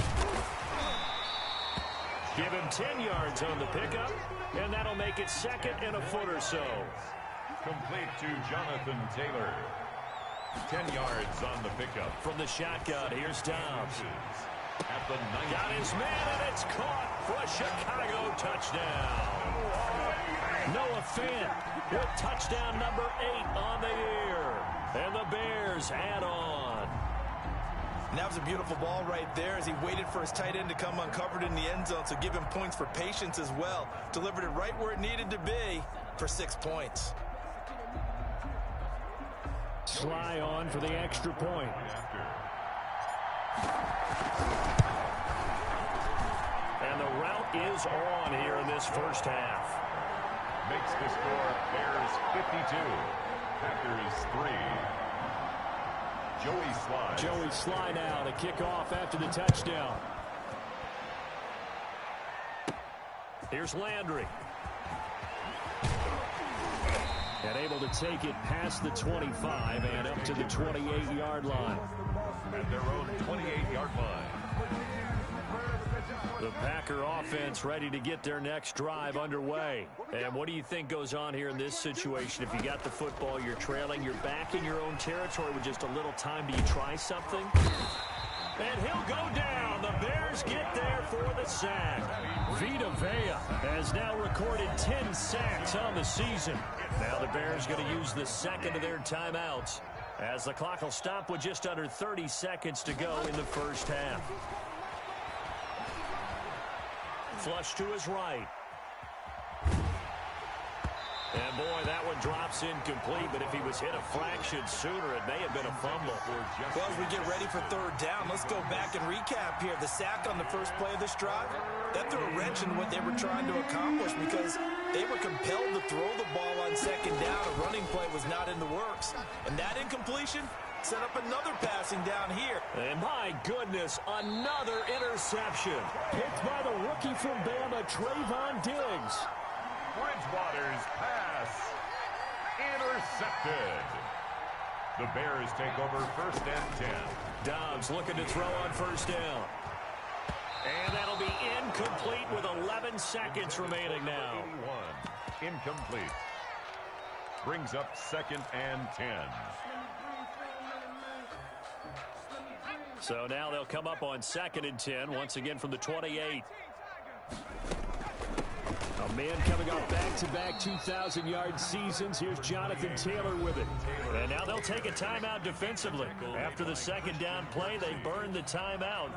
Give him 10 yards on the pickup, and that'll make it 2nd and a foot or so. Complete to Jonathan Taylor. 10 yards on the pickup. From the shotgun, here's Dobbs. At the 90. Got his man, and it's caught for a Chicago touchdown. Noah Fant with touchdown number 8 on the year. And the Bears add on. And that was a beautiful ball right there as he waited for his tight end to come uncovered in the end zone, so give him points for patience as well. Delivered it right where it needed to be for 6 points. Sly on for the extra point. And the route is on here in this first half. Makes the score Bears 52, Packers 3. Joey Sly now to kick off after the touchdown. Here's Landry. And able to take it past the 25 and up to the 28-yard line. At their own 28-yard line. The Packer offense ready to get their next drive underway. And what do you think goes on here in this situation? If you got the football, you're trailing, you're back in your own territory with just a little time. Do you try something? And he'll go down. The Bears get there for the sack. Vita Vea has now recorded 10 sacks on the season. Now the Bears going to use the 2nd of their timeouts as the clock will stop with just under 30 seconds to go in the first half. Flush to his right. And boy, that one drops incomplete, but if he was hit a fraction sooner, it may have been a fumble. Well, as we get ready for 3rd down, let's go back and recap here. The sack on the first play of this drive, that threw a wrench in what they were trying to accomplish because they were compelled to throw the ball on 2nd down. A running play was not in the works. And that incompletion set up another passing down here. And my goodness, another interception. Picked by the rookie from Bama, Trayvon Diggs. Bridgewater's pass intercepted. The Bears take over 1st and 10. Dobbs looking to throw on 1st down. And that'll be incomplete with 11 seconds remaining now. 81. Incomplete. Brings up 2nd and 10. So now they'll come up on 2nd and 10, once again from the 28. A man coming off back-to-back 2,000-yard seasons. Here's Jonathan Taylor with it. And now they'll take a timeout defensively. After the 2nd down play, they burn the timeout,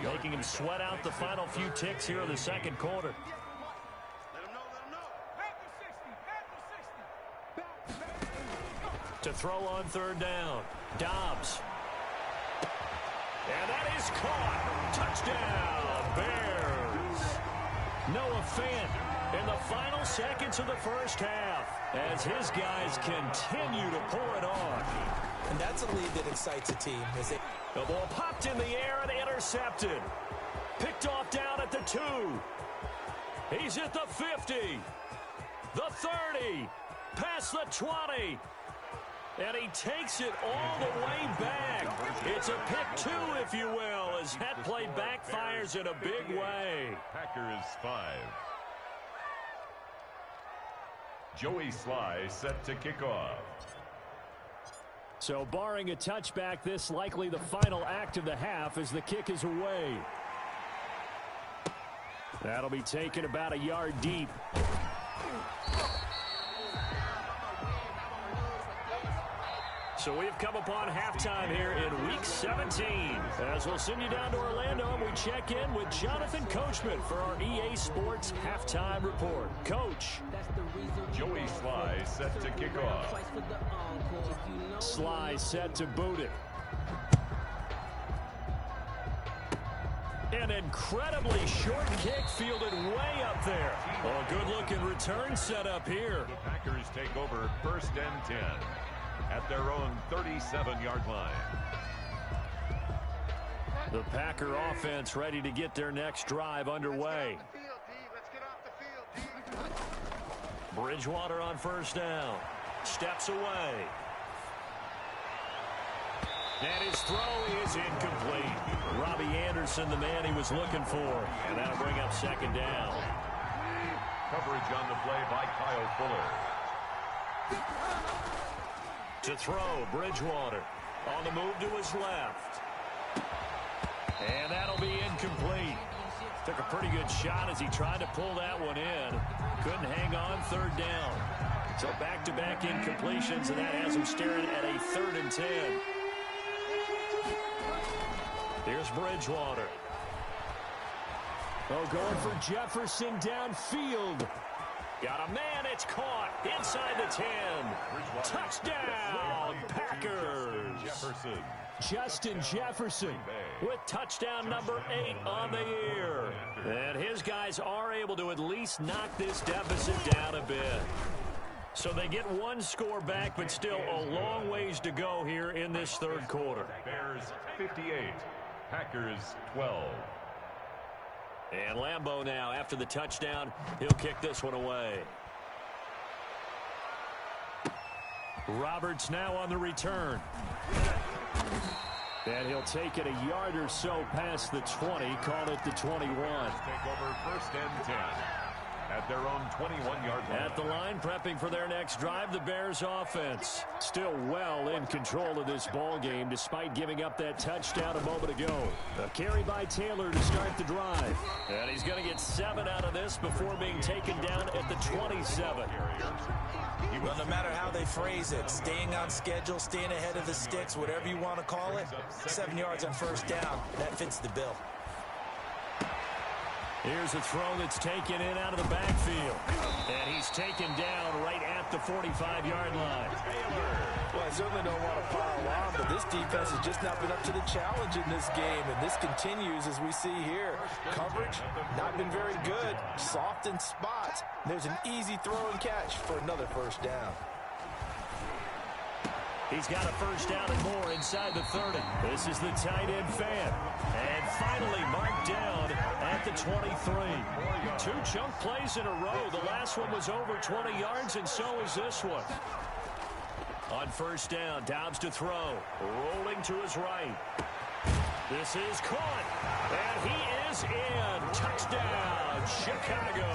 making him sweat out the final few ticks here in the 2nd quarter. To throw on 3rd down, Dobbs. And that is is caught. Touchdown, Bears. Noah Fant in the final seconds of the first half as his guys continue to pour it on. And that's a lead that excites a team. The ball popped in the air and intercepted. Picked off down at the 2. He's at the 50. The 30. Past the 20. And he takes it all the way back. It's a pick 2, if you will, as that play backfires in a big way. Packers 5. Joey Sly set to kick off. So barring a touchback, this likely the final act of the half as the kick is away. That'll be taken about a yard deep. So we've come upon halftime here in Week 17. As we'll send you down to Orlando and we check in with Jonathan Coachman for our EA Sports Halftime Report. Coach. Joey Sly set to kick off. Sly set to boot it. An incredibly short kick fielded way up there. Oh, a good-looking return set up here. The Packers take over 1st and 10 at their own 37-yard line. The Packer offense ready to get their next drive underway. Bridgewater on 1st down. Steps away. And his throw is incomplete. Robbie Anderson, the man he was looking for. And that'll bring up 2nd down. Coverage on the play by Kyle Fuller. To throw, Bridgewater. On the move to his left. And that'll be incomplete. Took a pretty good shot as he tried to pull that one in. Couldn't hang on 3rd down. So back-to-back incompletions, and that has him staring at a 3rd and 10. Here's Bridgewater. Oh, going for Jefferson downfield. Got a man, it's caught inside the 10. Touchdown, Packers. Jefferson. Justin Jefferson with touchdown number 8 on the year. And his guys are able to at least knock this deficit down a bit. So they get 1 score back, but still a long ways to go here in this 3rd quarter. Bears 58, Packers 12. And Lambeau now, after the touchdown, he'll kick this one away. Roberts now on the return. And he'll take it a yard or so past the 20, call it the 21. Take over 1st and 10 at their own 21-yard line. At the line, prepping for their next drive, the Bears offense still well in control of this ball game despite giving up that touchdown a moment ago. A carry by Taylor to start the drive. And he's going to get 7 out of this before being taken down at the 27. Well, no matter how they phrase it, staying on schedule, staying ahead of the sticks, whatever you want to call it, 7 yards on 1st down, that fits the bill. Here's a throw that's taken in out of the backfield. And he's taken down right at the 45-yard line. Well, I certainly don't want to pile on, but this defense has just not been up to the challenge in this game, and this continues as we see here. Coverage, not been very good. Soft in spots. There's an easy throw and catch for another 1st down. He's got a 1st down and more inside the 30. This is the tight end Fant. And finally marked down at the 23. 2 chunk plays in a row. The last one was over 20 yards, and so is this one. On 1st down, Dobbs to throw. Rolling to his right. This is caught. And he is in. Touchdown, Chicago.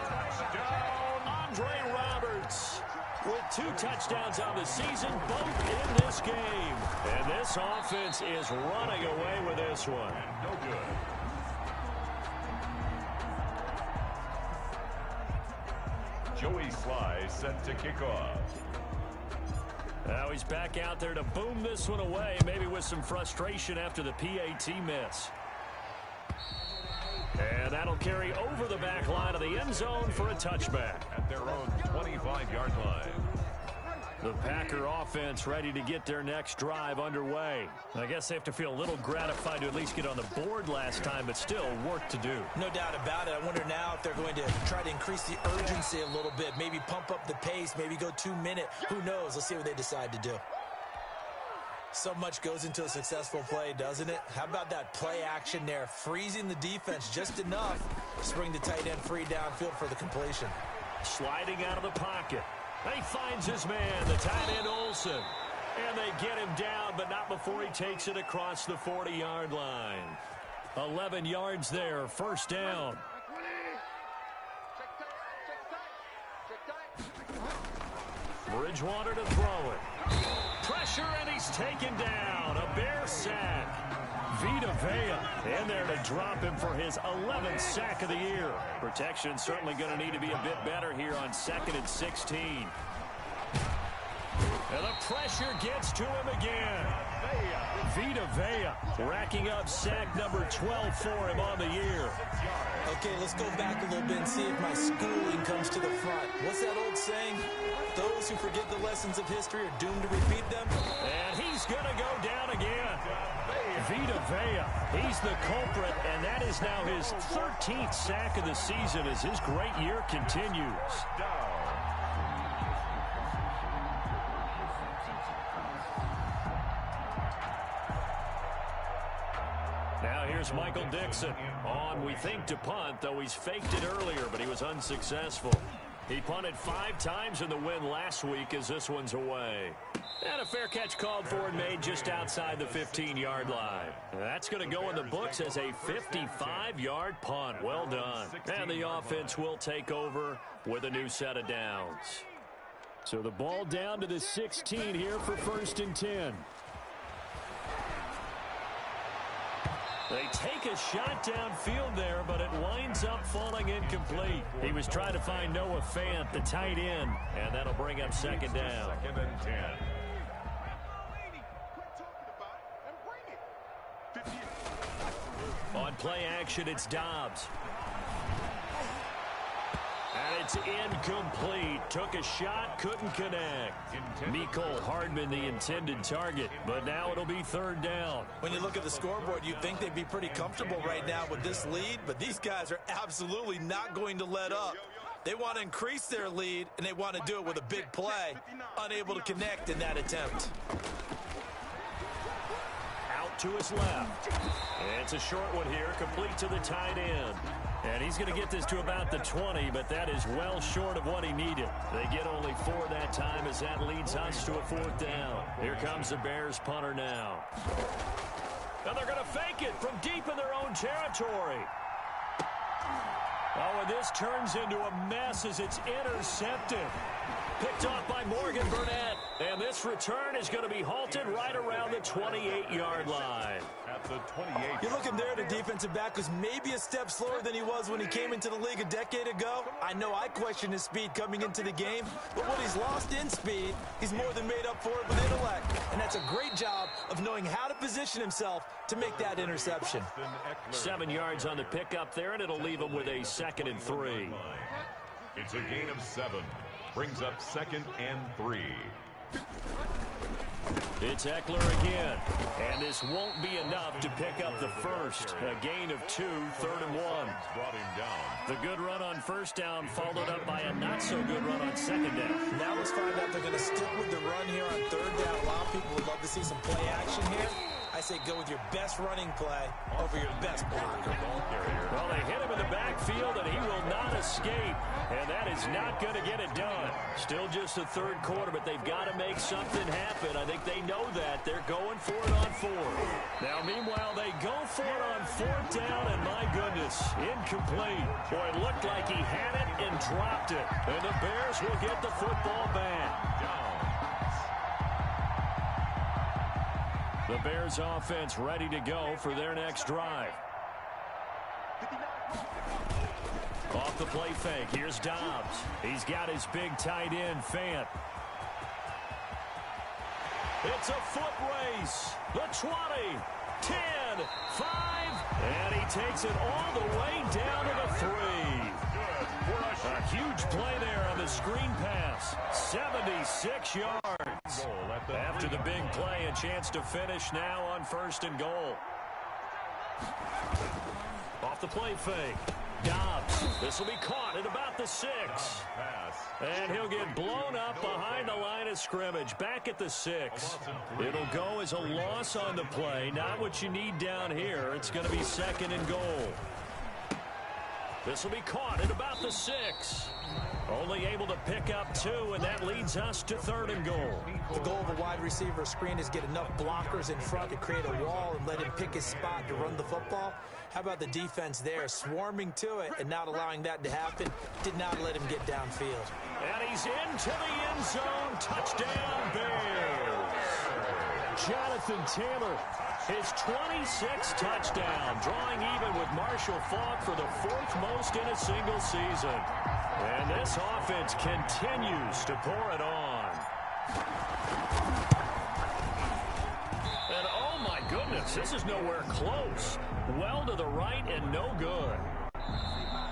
Touchdown, Andre Roberts. With 2 touchdowns on the season, both in this game. And this offense is running away with this one. No good. Joey Sly set to kick off. Now he's back out there to boom this one away, maybe with some frustration after the PAT miss. And that'll carry over the back line of the end zone for a touchback. At their own 25-yard line. The Packer offense ready to get their next drive underway. I guess they have to feel a little gratified to at least get on the board last time, but still work to do. No doubt about it. I wonder now if they're going to try to increase the urgency a little bit, maybe pump up the pace, maybe go 2-minute. Who knows? Let's see what they decide to do. So much goes into a successful play, doesn't it? How about that play action there, freezing the defense just enough to bring the tight end free downfield for the completion. Sliding out of the pocket. He finds his man, the tight end Olsen. And they get him down, but not before he takes it across the 40-yard line. 11 yards there, first down. Bridgewater to throw it. Pressure, and he's taken down. A Bear sack. Vita Vea in there to drop him for his 11th sack of the year. Protection certainly going to need to be a bit better here on 2nd and 16. And the pressure gets to him again. Vita Vea racking up sack number 12 for him on the year. Okay, let's go back a little bit and see if my schooling comes to the front. What's that old saying? Those who forget the lessons of history are doomed to repeat them. And he's going to go down again. Vita Vea, he's the culprit, and that is now his 13th sack of the season as his great year continues. Now here's Michael Dixon on, we think, to punt, though he's faked it earlier, but he was unsuccessful. He punted 5 times in the win last week as this one's away. And a fair catch called for and made just outside the 15-yard line. That's going to go in the books as a 55-yard punt. Well done. And the offense will take over with a new set of downs. So the ball down to the 16 here for 1st and 10. They take a shot downfield there, but it winds up falling incomplete. He was trying to find Noah Fant, the tight end, and that'll bring up 2nd down. 2nd and 10. On play action, it's Dobbs. And it's incomplete. Took a shot, couldn't connect. Mecole Hardman, the intended target, but now it'll be 3rd down. When you look at the scoreboard, you'd think they'd be pretty comfortable right now with this lead, but these guys are absolutely not going to let up. They want to increase their lead, and they want to do it with a big play. Unable to connect in that attempt. Out to his left. It's a short one here, complete to the tight end. And he's going to get this to about the 20, but that is well short of what he needed. They get only 4 that time as that leads us to a 4th down. Here comes the Bears punter now. And they're going to fake it from deep in their own territory. Oh, and this turns into a mess as it's intercepted. Picked off by Morgan Burnett. And this return is going to be halted right around the 28-yard line. At the 28. You're looking there, the defensive back was maybe a step slower than he was when he came into the league a decade ago. I know I questioned his speed coming into the game, but what he's lost in speed, he's more than made up for it with intellect. And that's a great job of knowing how to position himself to make that interception. 7 yards on the pickup there, and it'll leave him with a 2nd and 3. It's a gain of 7. Brings up 2nd and 3. It's Eckler again, and this won't be enough to pick up the first. A gain of 2, 3rd and 1. Brought him down. The good run on 1st down followed up by a not-so-good run on 2nd down. Now let's find out they're going to stick with the run here on 3rd down. A lot of people would love to see some play action here. I say go with your best running play over your best blocker. Well, they hit him in the backfield, and he will not escape. And that is not going to get it done. Still just the 3rd quarter, but they've got to make something happen. I think they know that. They're going for it on 4th. Now, meanwhile, they go for it on 4th down, and my goodness, incomplete. Boy, it looked like he had it and dropped it. And the Bears will get the football back. The Bears offense ready to go for their next drive. Off the play fake, here's Dobbs. He's got his big tight end, Fant. It's a foot race. The 20, 10, 5, and he takes it all the way down to the 3. A huge play there on the screen pass. 76 yards. After the big play, a chance to finish now on 1st and goal. Off the play fake. Dobbs. This will be caught at about the 6. And he'll get blown up behind the line of scrimmage. Back at the 6. It'll go as a loss on the play. Not what you need down here. It's going to be 2nd and goal. This will be caught at about the 6. Only able to pick up 2, and that leads us to 3rd and goal. The goal of a wide receiver screen is get enough blockers in front to create a wall and let him pick his spot to run the football. How about the defense there, swarming to it and not allowing that to happen? Did not let him get downfield. And he's into the end zone. Touchdown, Bears. Jonathan Taylor, his 26th touchdown, drawing even with Marshall Faulk for the 4th most in a single season. And this offense continues to pour it on. And oh my goodness, this is nowhere close. Well to the right and no good.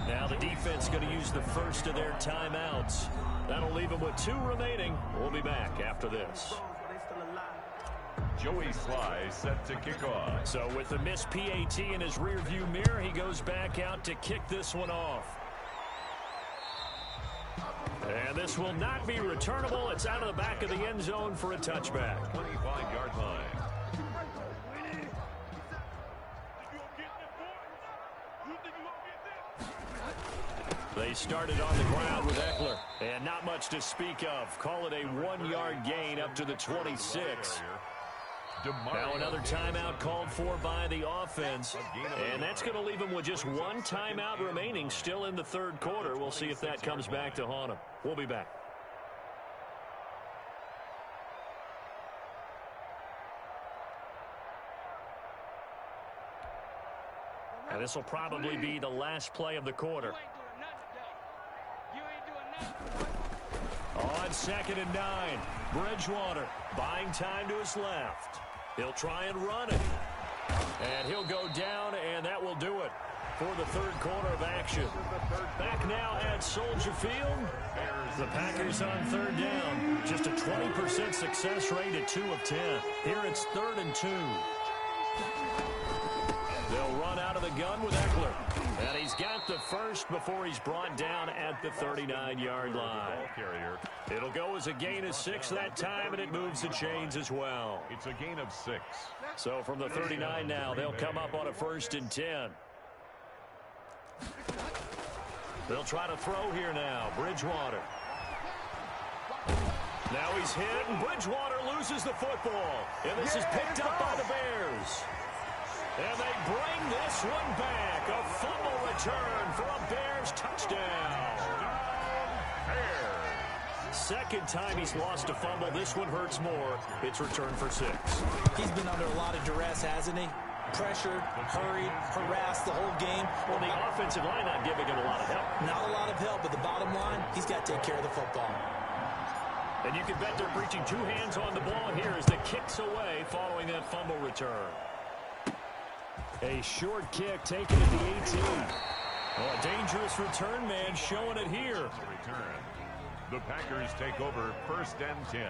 Now the defense going to use the first of their timeouts. That'll leave them with 2 remaining. We'll be back after this. Joey Sly set to kick off. So with the missed PAT in his rearview mirror, he goes back out to kick this one off. And this will not be returnable. It's out of the back of the end zone for a touchback. 25-yard line. They started on the ground with Eckler. And not much to speak of. Call it a 1-yard gain up to the 26. Now another timeout called for by the offense. And that's going to leave them with just 1 timeout remaining still in the 3rd quarter. We'll see if that comes back to haunt them. We'll be back. And this will probably be the last play of the quarter. On 2nd and 9, Bridgewater buying time to his left. He'll try and run it. And he'll go down, and that will do it for the 3rd quarter of action. Back now at Soldier Field. The Packers on 3rd down. Just a 20% success rate at 2 of 10. Here it's 3rd and 2. They'll run out of the gun with Eckler. And he's got the first before he's brought down at the 39-yard line. It'll go as a gain of 6 that time, and it moves the chains as well. It's a gain of 6. So from the 39 now, they'll come up on a 1st and 10. They'll try to throw here now. Bridgewater. Now he's hit, and Bridgewater loses the football. And this is picked up by the Bears. And they bring this one back. A fumble return for a Bears touchdown. Second time he's lost a fumble. This one hurts more. It's returned for 6. He's been under a lot of duress, hasn't he? Pressured, hurried, harassed the whole game. Well, the offensive line not giving him a lot of help. Not a lot of help, but the bottom line, he's got to take care of the football. And you can bet they're preaching 2 hands on the ball here as the kick's away following that fumble return. A short kick taken at the 18. Well, a dangerous return man showing it here. The Packers take over 1st and 10.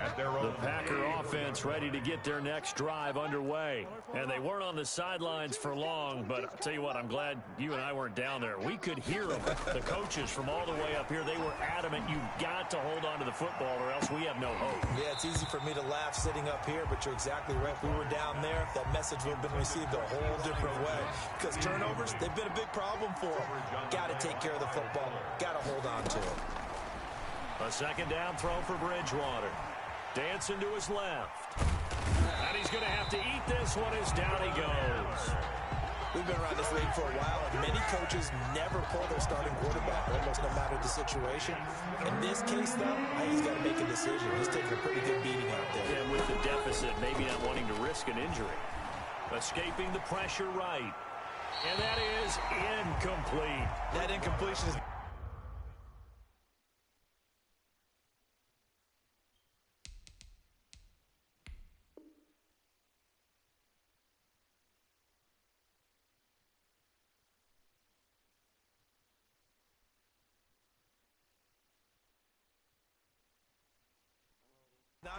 At their own. The Packer offense ready to get their next drive underway. And they weren't on the sidelines for long, but I'll tell you what, I'm glad you and I weren't down there. We could hear them. The coaches from all the way up here, they were adamant. You've got to hold on to the football or else we have no hope. Yeah, it's easy for me to laugh sitting up here, but you're exactly right. If we were down there, that message would have been received a whole different way. Because turnovers, they've been a big problem for them. Got to take care of the football. Got to hold on to it. A 2nd down throw for Bridgewater. Dancing to his left. And he's going to have to eat this one as down he goes. We've been around this league for a while, and many coaches never pull their starting quarterback, almost no matter the situation. In this case, though, I think he's got to make a decision. He's taking a pretty good beating out there. And with the deficit, maybe not wanting to risk an injury. Escaping the pressure right. And that is incomplete. That incompletion is...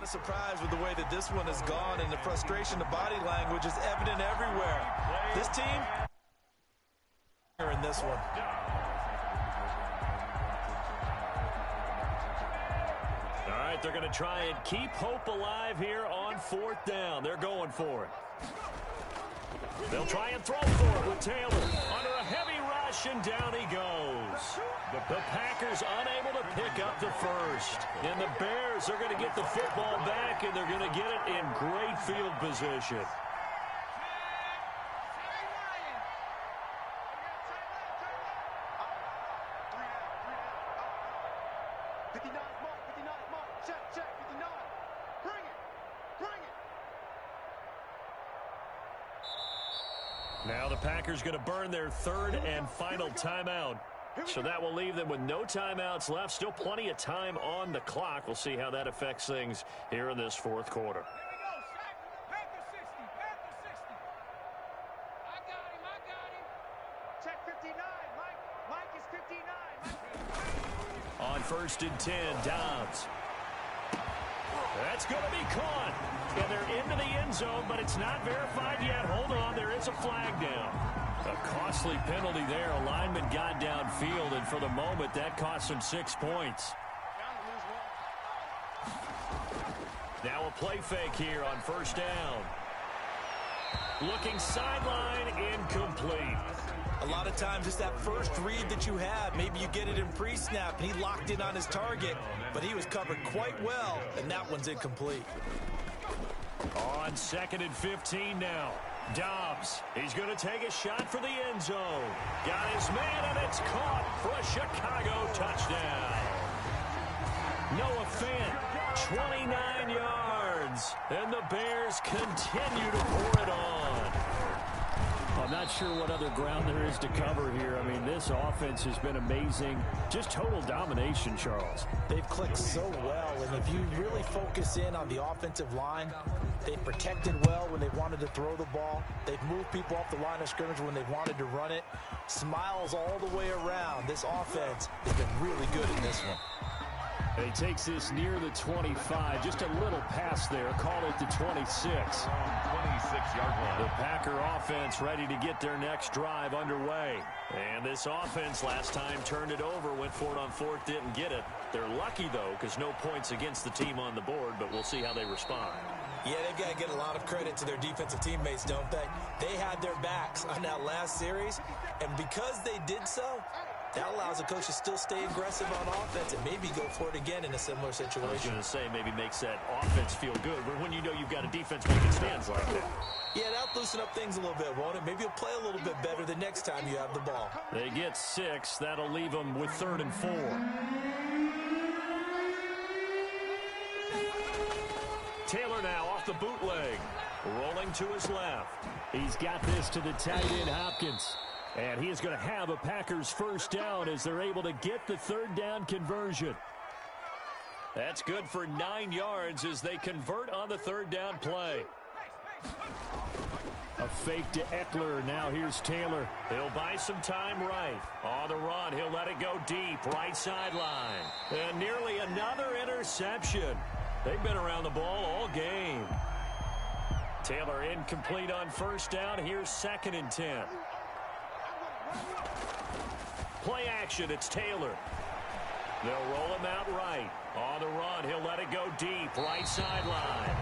of surprised with the way that this one has gone, and the frustration, the body language is evident everywhere. This team in this one. All right, they're going to try and keep hope alive here on 4th down. They're going for it. They'll try and throw for it with Taylor. Under a heavy rush, and down he goes. The Packers unable to pick up the first. And the Bears are going to get the football back, and they're going to get it in great field position. Now the Packers going to burn their 3rd and final timeout. So that will leave them with no timeouts left. Still plenty of time on the clock. We'll see how that affects things here in this 4th quarter. On 1st and 10, Dobbs. That's going to be caught. And they're into the end zone, but it's not verified yet. Hold on, there is a flag down. A costly penalty there. A lineman got downfield, and for the moment, that cost him 6 points. Now a play fake here on 1st down. Looking sideline, incomplete. A lot of times it's that first read that you have. Maybe you get it in pre-snap. He locked in on his target, but he was covered quite well, and that one's incomplete. On 2nd and 15 now. Dobbs, he's going to take a shot for the end zone. Got his man, and it's caught for a Chicago touchdown. Noah Fant, 29 yards, and the Bears continue to pour it on. I'm not sure what other ground there is to cover here. I mean, this offense has been amazing. Just total domination, Charles. They've clicked so well, and if you really focus in on the offensive line, they've protected well when they wanted to throw the ball. They've moved people off the line of scrimmage when they wanted to run it. Smiles all the way around. This offense has been really good in this one. He takes this near the 25. Just a little pass there. Call it the 26. 26-yard line. The Packer offense ready to get their next drive underway. And this offense last time turned it over, went for it on 4th, didn't get it. They're lucky, though, because no points against the team on the board, but we'll see how they respond. Yeah, they've got to get a lot of credit to their defensive teammates, don't they? They had their backs on that last series, and because they did so, that allows the coach to still stay aggressive on offense and maybe go for it again in a similar situation. I was going to say maybe makes that offense feel good, but when you know you've got a defense making stands like that. Yeah, that'll loosen up things a little bit, won't it? Maybe you'll play a little bit better the next time you have the ball. They get 6. That'll leave them with 3rd and 4. Taylor now off the bootleg. Rolling to his left. He's got this to the tight end, Hopkins. And he is going to have a Packers 1st down as they're able to get the 3rd down conversion. That's good for 9 yards as they convert on the 3rd down play. A fake to Eckler. Now here's Taylor. He'll buy some time right. On the run, he'll let it go deep. Right sideline. And nearly another interception. They've been around the ball all game. Taylor incomplete on 1st down. Here's 2nd and 10. Play action, it's Taylor. They'll roll him out right. On the run, he'll let it go deep. Right sideline.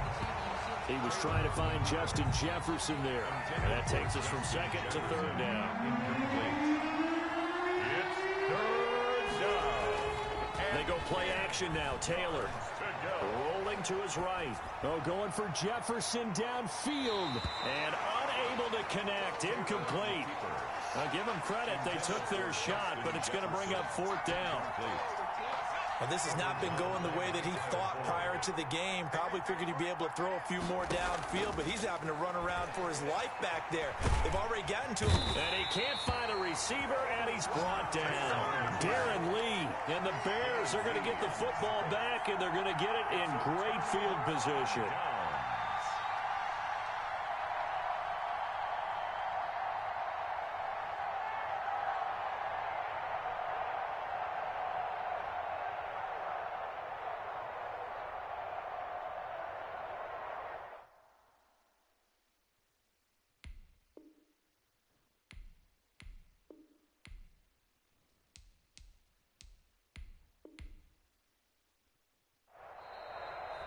He was trying to find Justin Jefferson there. And that takes us from 2nd to 3rd down. It's 3rd down. They go play action now. Taylor rolling to his right. Oh, going for Jefferson downfield. And unable to connect. Incomplete. Now give them credit. They took their shot, but it's going to bring up 4th down. Well, this has not been going the way that he thought prior to the game. Probably figured he'd be able to throw a few more downfield, but he's having to run around for his life back there. They've already gotten to him. And he can't find a receiver, and he's brought down. Darren Lee and the Bears are going to get the football back, and they're going to get it in great field position.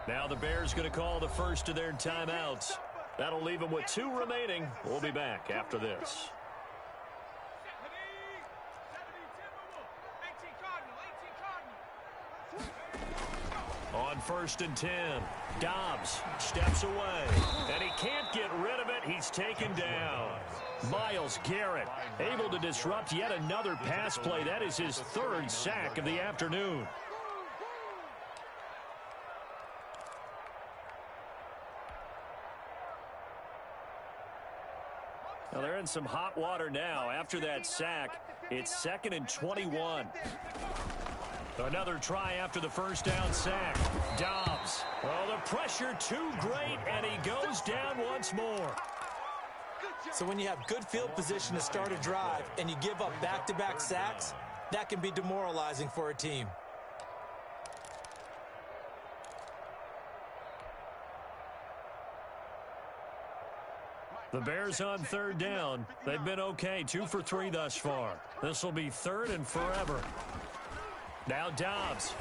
Now the Bears going to call the first of their timeouts. That'll leave them with 2 remaining. We'll be back after this. On 1st and 10, Dobbs steps away, and he can't get rid of it. He's taken down. Myles Garrett able to disrupt yet another pass play. That is his 3rd sack of the afternoon. Well, they're in some hot water now. After that sack, it's 2nd and 21. Another try after the first down sack. Dobbs. Oh, the pressure too great, and he goes down once more. So when you have good field position to start a drive and you give up back-to-back sacks, that can be demoralizing for a team. The Bears on 3rd down. They've been okay, 2 for 3 thus far. This will be 3rd and forever. Now Dobbs.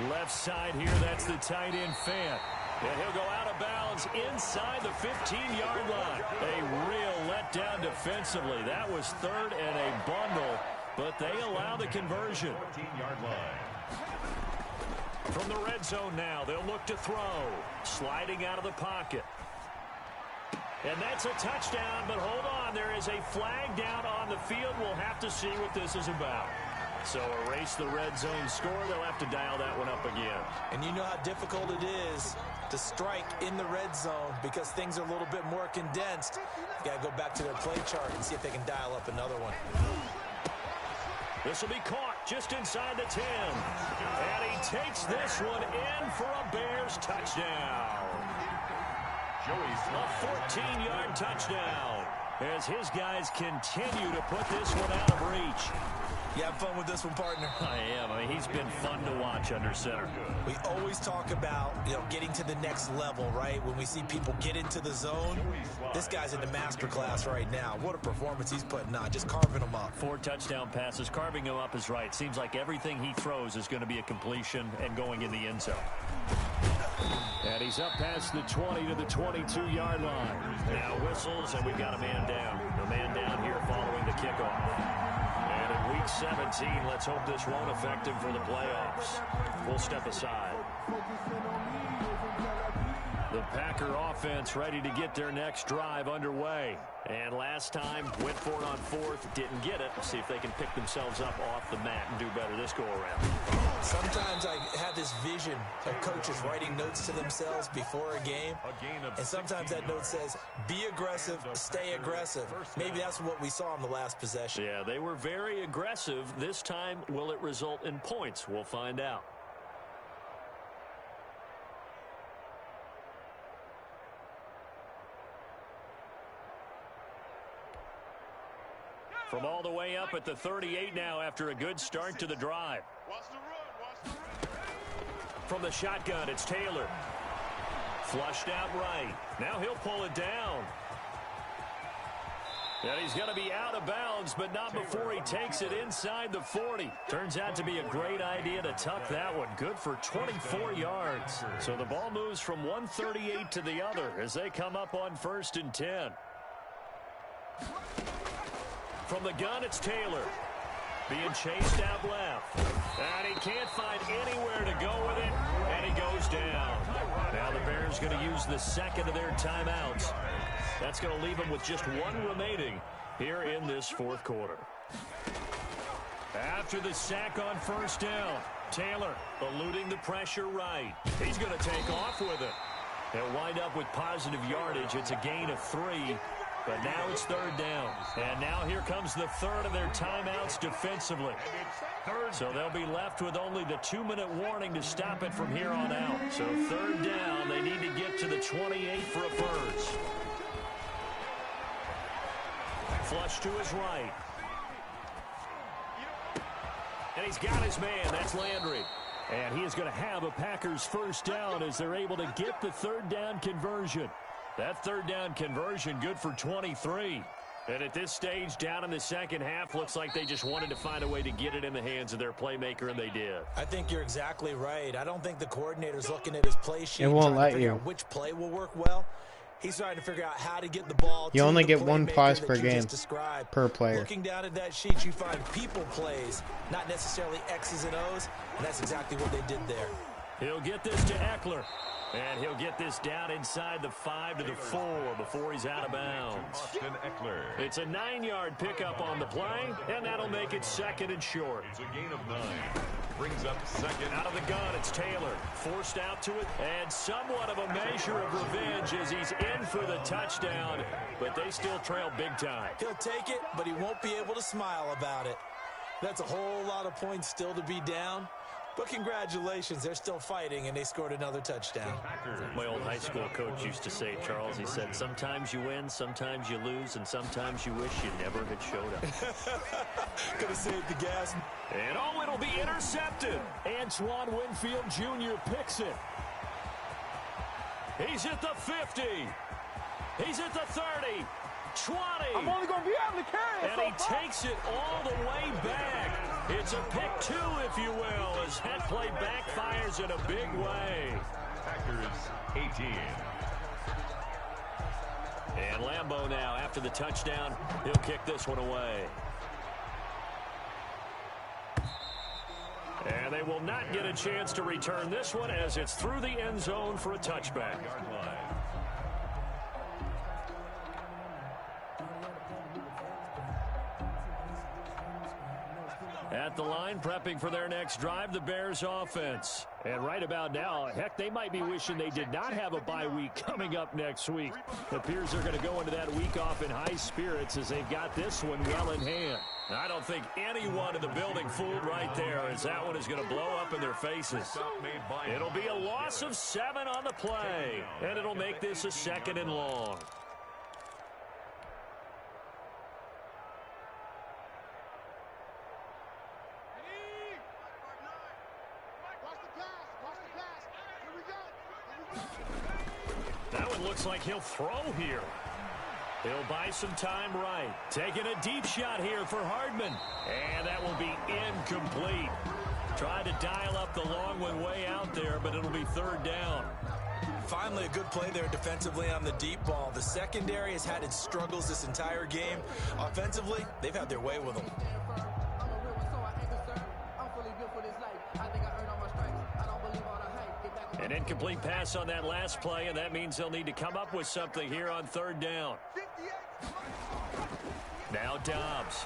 Left side here, that's the tight end Fant. And he'll go out of bounds inside the 15-yard line. A real letdown defensively. That was 3rd and a bundle, but they allow the conversion. 14-yard line. From the red zone now, they'll look to throw. Sliding out of the pocket. And that's a touchdown, but hold on. There is a flag down on the field. We'll have to see what this is about. So erase the red zone score. They'll have to dial that one up again. And you know how difficult it is to strike in the red zone because things are a little bit more condensed. You got to go back to their play chart and see if they can dial up another one. This will be caught just inside the 10. And he takes this one in for a Bears touchdown. A 14-yard touchdown as his guys continue to put this one out of reach. You have fun with this one, partner? I am. I mean, he's been fun to watch under center. We always talk about, getting to the next level, right? When we see people get into the zone, this guy's in the master class right now. What a performance he's putting on, just carving them up. 4 touchdown passes. Carving him up is right. Seems like everything he throws is going to be a completion and going in the end zone. And he's up past the 20 to the 22-yard line. Now whistles, and we've got a man down. A man down here following the kickoff. And in Week 17, let's hope this won't affect him for the playoffs. We'll step aside. The Packer offense ready to get their next drive underway. And last time, went for it on 4th, didn't get it. See if they can pick themselves up off the mat and do better this go-around. Sometimes I have this vision of coaches writing notes to themselves before a game. And sometimes that note says, be aggressive, stay aggressive. Maybe that's what we saw in the last possession. Yeah, they were very aggressive. This time, will it result in points? We'll find out. From all the way up at the 38 now after a good start to the drive. From the shotgun, it's Taylor. Flushed out right. Now he'll pull it down. And he's going to be out of bounds, but not before he takes it inside the 40. Turns out to be a great idea to tuck that one. Good for 24 yards. So the ball moves from 138 to the other as they come up on 1st and 10. From the gun, it's Taylor. Being chased out left. And he can't find anywhere to go with it. And he goes down. Now the Bears going to use the second of their timeouts. That's going to leave them with just 1 remaining here in this 4th quarter. After the sack on 1st down, Taylor eluding the pressure right. He's going to take off with it. They'll wind up with positive yardage. It's a gain of 3. But now it's 3rd down. And now here comes the 3rd of their timeouts defensively. So they'll be left with only the 2-minute warning to stop it from here on out. So 3rd down, they need to get to the 28 for a first. Flush to his right. And he's got his man. That's Landry. And he is going to have a Packers first down as they're able to get the 3rd down conversion. That 3rd down conversion good for 23. And at this stage, down in the second half, looks like they just wanted to find a way to get it in the hands of their playmaker, and they did. I think you're exactly right. I don't think the coordinator's looking at his play sheet It won't trying to let figure you. out which play will work well. He's trying to figure out how to get the ball You to only the get one playmaker pause that per you game just described. per player. Looking down at that sheet, you find people plays, not necessarily X's and O's, and that's exactly what they did there. He'll get this to Eckler. And he'll get this down inside the 5 to the 4 before he's out of bounds. It's a 9-yard pickup on the play, and that'll make it second and short. It's a gain of 9. Brings up second. Out of the gun, it's Taylor. Forced out to it, and somewhat of a measure of revenge as he's in for the touchdown, but they still trail big time. He'll take it, but he won't be able to smile about it. That's a whole lot of points still to be down. But congratulations, they're still fighting, and they scored another touchdown. My old high school coach used to say, Charles, he said, sometimes you win, sometimes you lose, and sometimes you wish you never had showed up. Could have saved the gas. And oh, it'll be intercepted. Antoine Winfield Jr. picks it. He's at the 50. He's at the 30. 20. I'm only going to be able to carry it. And he takes it all the way back. It's a pick 2, if you will, as that play backfires in a big way. Packers 18. And Lambeau now, after the touchdown, he'll kick this one away. And they will not get a chance to return this one as it's through the end zone for a touchback. At the line, prepping for their next drive, the Bears offense. And right about now, heck, they might be wishing they did not have a bye week coming up next week. It appears they're going to go into that week off in high spirits as they've got this one well in hand. I don't think anyone in the building fooled right there, as that one is going to blow up in their faces. It'll be a loss of 7 on the play, and it'll make this a 2nd and long. That one looks like he'll throw here. He'll buy some time right. Taking a deep shot here for Hardman. And that will be incomplete. Tried to dial up the long one way out there, but it'll be 3rd down. Finally, a good play there defensively on the deep ball. The secondary has had its struggles this entire game. Offensively, they've had their way with them. An incomplete pass on that last play, and that means they'll need to come up with something here on 3rd down. Now Dobbs.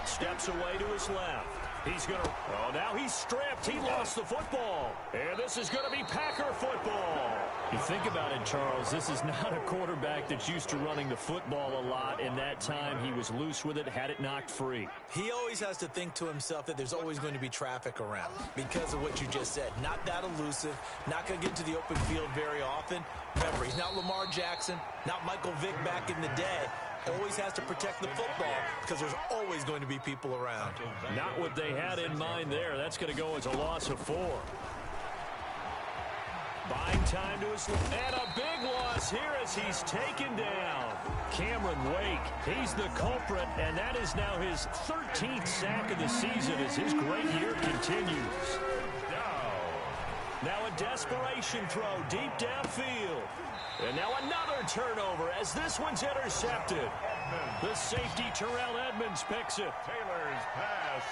Steps away to his left. He's going to... Oh, now he's stripped. He lost the football. And this is going to be Packer football. You think about it, Charles, this is not a quarterback that's used to running the football a lot. In that time, he was loose with it, had it knocked free. He always has to think to himself that there's always going to be traffic around because of what you just said. Not that elusive, not going to get into the open field very often. Remember, he's not Lamar Jackson, not Michael Vick back in the day. Always has to protect the football because there's always going to be people around. Not what they had in mind there. That's going to go as a loss of 4. Buying time to his left. And a big loss here as he's taken down. Cameron Wake, he's the culprit, and that is now his 13th sack of the season as his great year continues. Now a desperation throw deep downfield. And now another turnover as this one's intercepted. The safety Terrell Edmonds picks it. Taylor's pass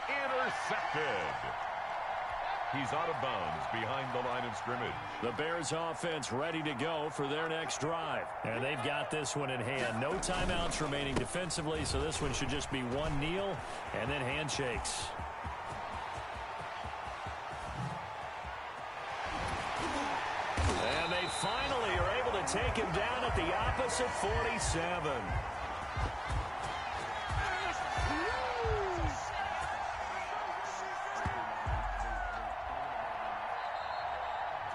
intercepted. He's out of bounds behind the line of scrimmage. The Bears offense ready to go for their next drive. And they've got this one in hand. No timeouts remaining defensively, so this one should just be one kneel and then handshakes. And they finally are able to take him down at the opposite 47.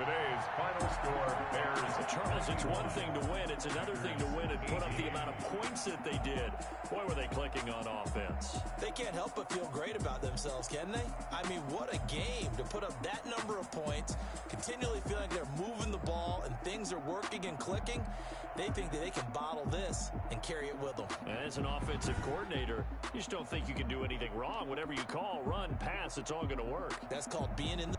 today's final score, Bears. Charles, it's one thing to win. It's another thing to win and put up the amount of points that they did. Boy, were they clicking on offense. They can't help but feel great about themselves, can they? I mean, what a game to put up that number of points, continually feeling like they're moving the ball and things are working and clicking. They think that they can bottle this and carry it with them. And as an offensive coordinator, you just don't think you can do anything wrong. Whatever you call, run, pass, it's all going to work. That's called being in the...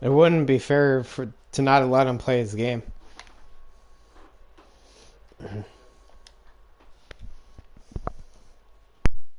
It wouldn't be fair to not let him play his game.